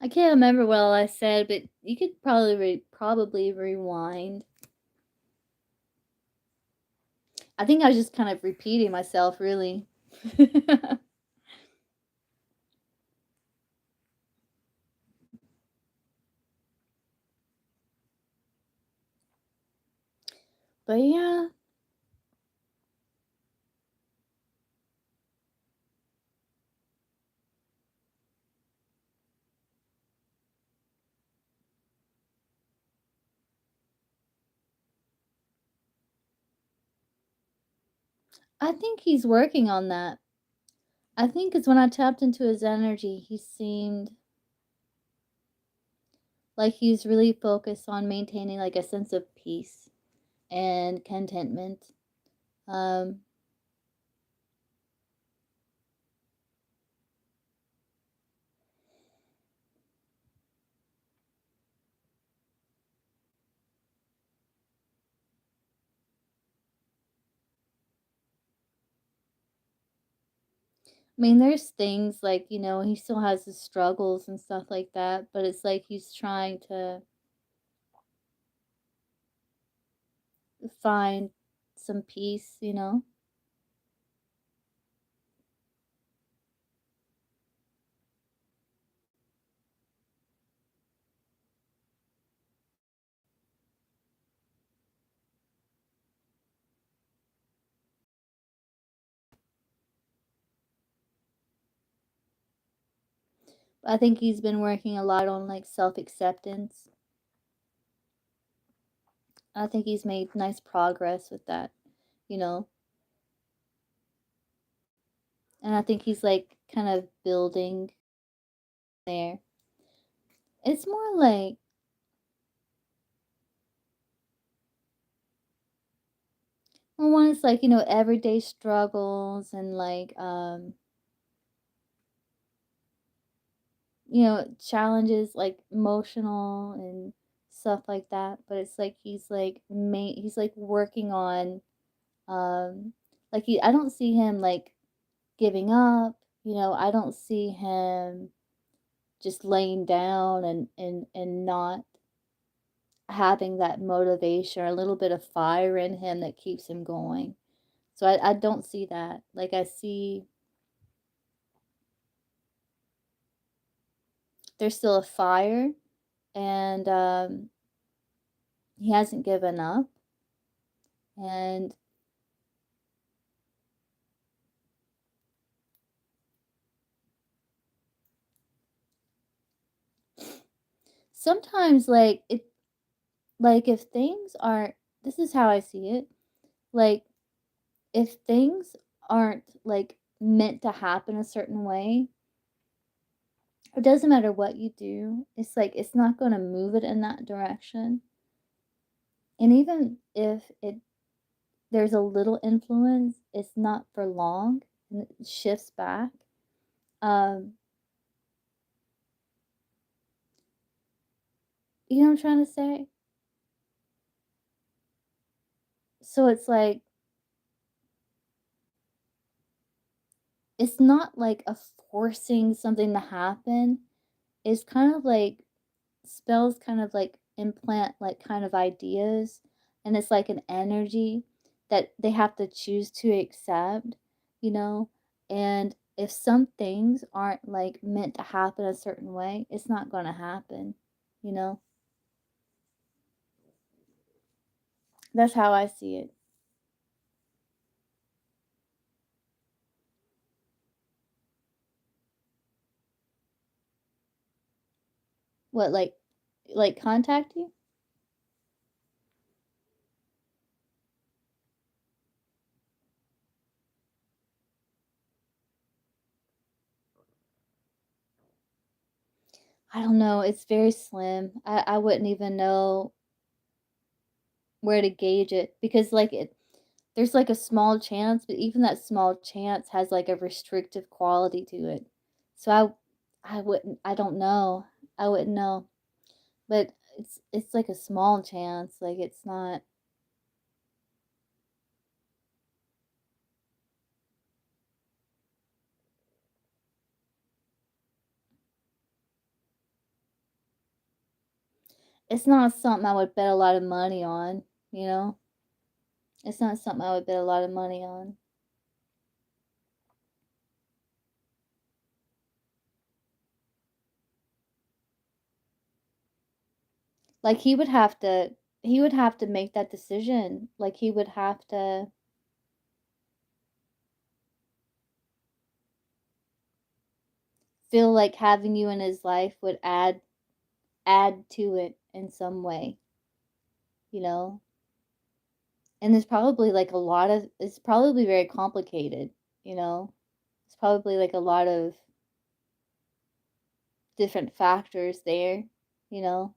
I can't remember what all I said, but you could probably rewind. I think I was just kind of repeating myself really. But yeah, I think he's working on that. I think it's when I tapped into his energy, he seemed like he's really focused on maintaining like a sense of peace and contentment. Um, I mean, there's things like, he still has his struggles and stuff like that, but it's like he's trying to find some peace. I think he's been working a lot on like self acceptance. I think he's made nice progress with that, you know, and I think he's like kind of building there. It's more like, Well, one is like, you know, everyday struggles and like you know, challenges like emotional and stuff like that. But it's like he's like working on like I don't see him like giving up, you know, I don't see him just laying down and not having that motivation or a little bit of fire in him that keeps him going. So I don't see that. Like I see there's still a fire and he hasn't given up and sometimes like if things aren't this is how I see it. Like if things aren't like meant to happen a certain way, it doesn't matter what you do. It's like it's not going to move it in that direction. And even if it there's a little influence, it's not for long and it shifts back. Um, you know what I'm trying to say? So it's like it's not like a forcing something to happen. It's kind of like spells kind of like implant like kind of ideas and it's like an energy that they have to choose to accept, you know? And if some things aren't like meant to happen a certain way, it's not going to happen, you know? That's how I see it. What like contact you? I don't know, it's very slim. I wouldn't even know where to gauge it because like it there's like a small chance, but even that small chance has like a restrictive quality to it. So I don't know. I wouldn't know. But it's like a small chance. Like it's not something I would bet a lot of money on, you know? It's not something I would bet a lot of money on. Like he would have to make that decision. Like he would have to feel like having you in his life would add to it in some way, you know? And there's probably like a lot of it's probably very complicated, you know? It's probably like a lot of different factors there, you know?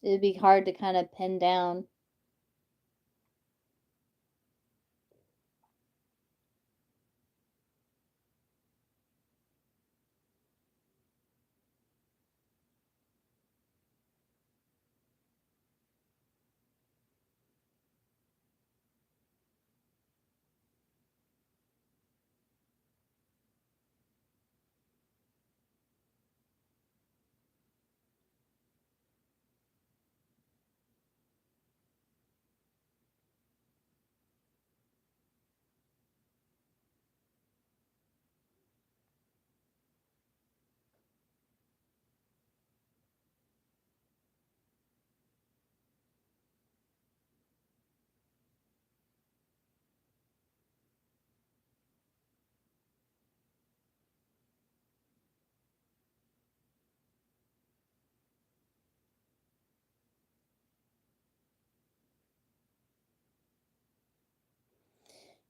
It'd be hard to kind of pin down.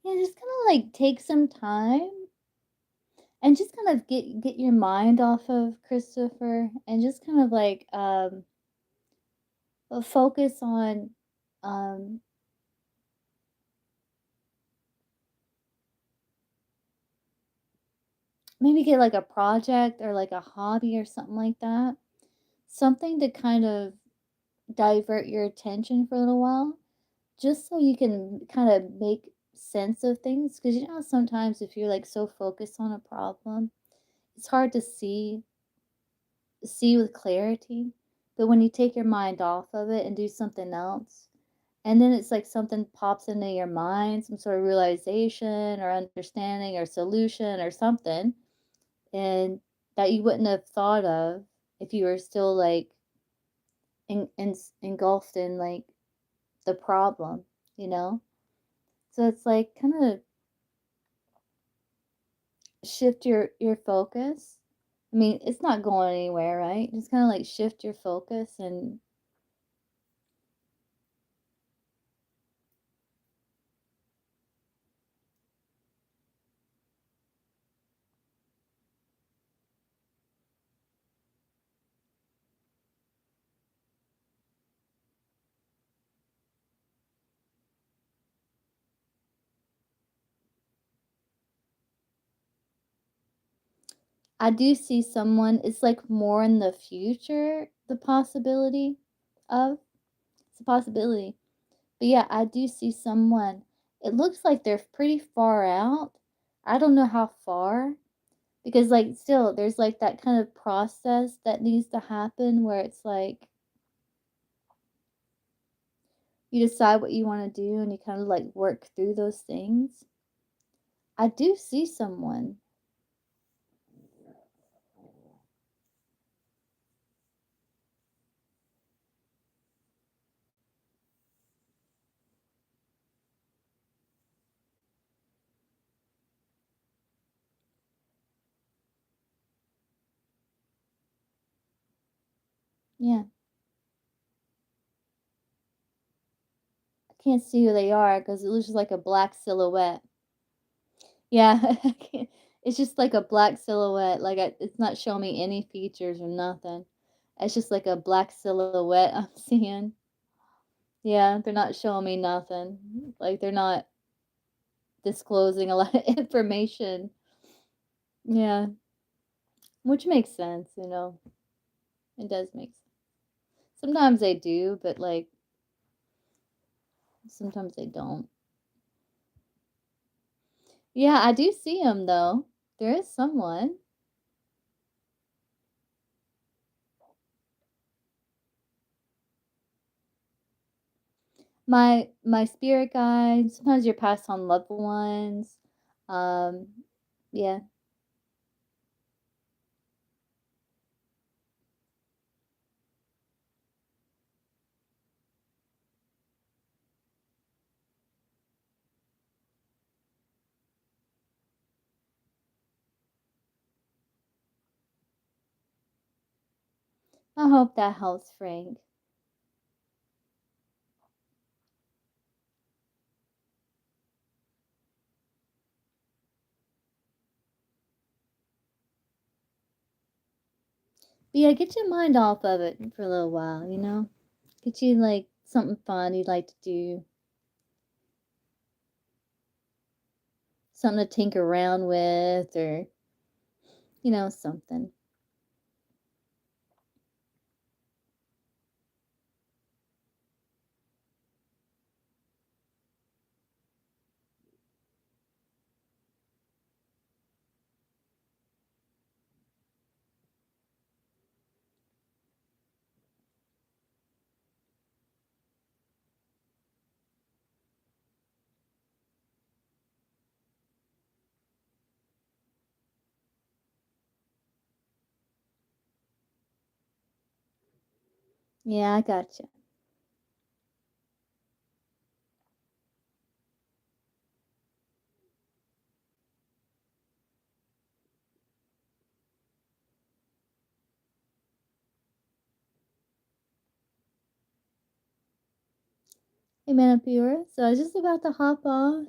Yeah, just kind of like take some time and just kind of get your mind off of Christopher and just kind of like focus on um maybe get like a project or like a hobby or something like that. Something to kind of divert your attention for a little while, just so you can kind of make sense of things. Because you know, sometimes if you're like so focused on a problem, it's hard to see with clarity. But when you take your mind off of it and do something else, and then it's like something pops into your mind, some sort of realization or understanding or solution or something, and that you wouldn't have thought of if you were still like engulfed in like the problem, you know? So it's like kind of shift your focus. I mean, it's not going anywhere, right? Just kind of like shift your focus and I do see someone, it's like more in the future, the possibility of it's a possibility. But yeah, I do see someone. It looks like they're pretty far out. I don't know how far because like still there's like that kind of process that needs to happen where it's like you decide what you want to do and you kind of like work through those things. I do see someone. Yeah. I can't see who they are because it looks just like a black silhouette. Yeah, I can't, it's just like a black silhouette. Like it's not showing me any features or nothing. It's just like a black silhouette I'm seeing. Yeah, they're not showing me nothing. Like they're not disclosing a lot of information. Yeah, which makes sense, you know. It does make sense. Sometimes they do, but like sometimes they don't. Yeah, I do see him though. There is someone. My spirit guides, sometimes your past on loved ones. Um, yeah, I hope that helps, Frank. But yeah, get your mind off of it for a little while, you know? Get you like something fun you'd like to do, something to tinker around with, or, you know, something. Yeah, I gotcha. Hey, Manipura. So I was just about to hop off.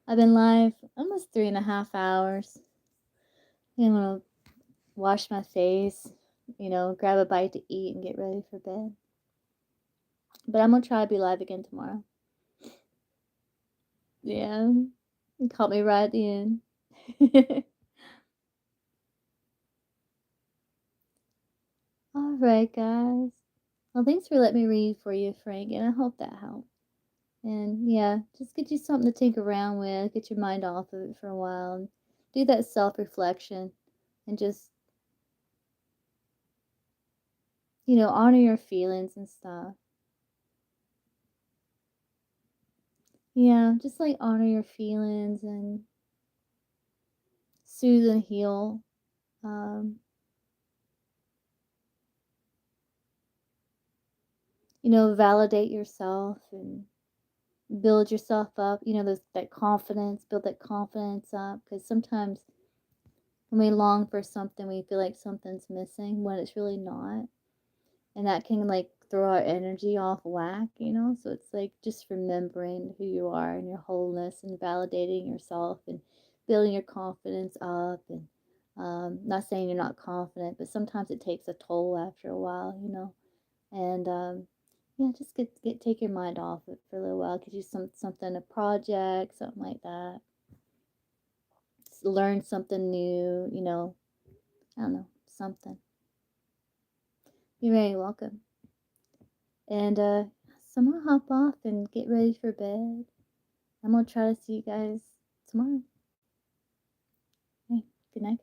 I've been live almost 3.5 hours. I'm gonna wash my face, you know, grab a bite to eat and get ready for bed. But I'm gonna try to be live again tomorrow. Yeah, you caught me right at the end. All right, guys. Well, thanks for letting me read for you, Frank, and I hope that helped. And yeah, just get you something to think around with, get your mind off of it for a while, and do that self reflection and just, honor your feelings and stuff. Yeah, just like honor your feelings and soothe and heal. Um, validate yourself and build yourself up, that confidence, build that confidence up. Because sometimes when we long for something, we feel like something's missing when it's really not. And that can like throw our energy off whack. So it's like just remembering who you are and your wholeness and validating yourself and building your confidence up. And not saying you're not confident, but sometimes it takes a toll after a while. And yeah, just take your mind off it for a little while. Could you something, a project, something like that. Just learn something new. I don't know, something. You're very welcome. And so I'm gonna hop off and get ready for bed. I'm gonna try to see you guys tomorrow. Hey, good night.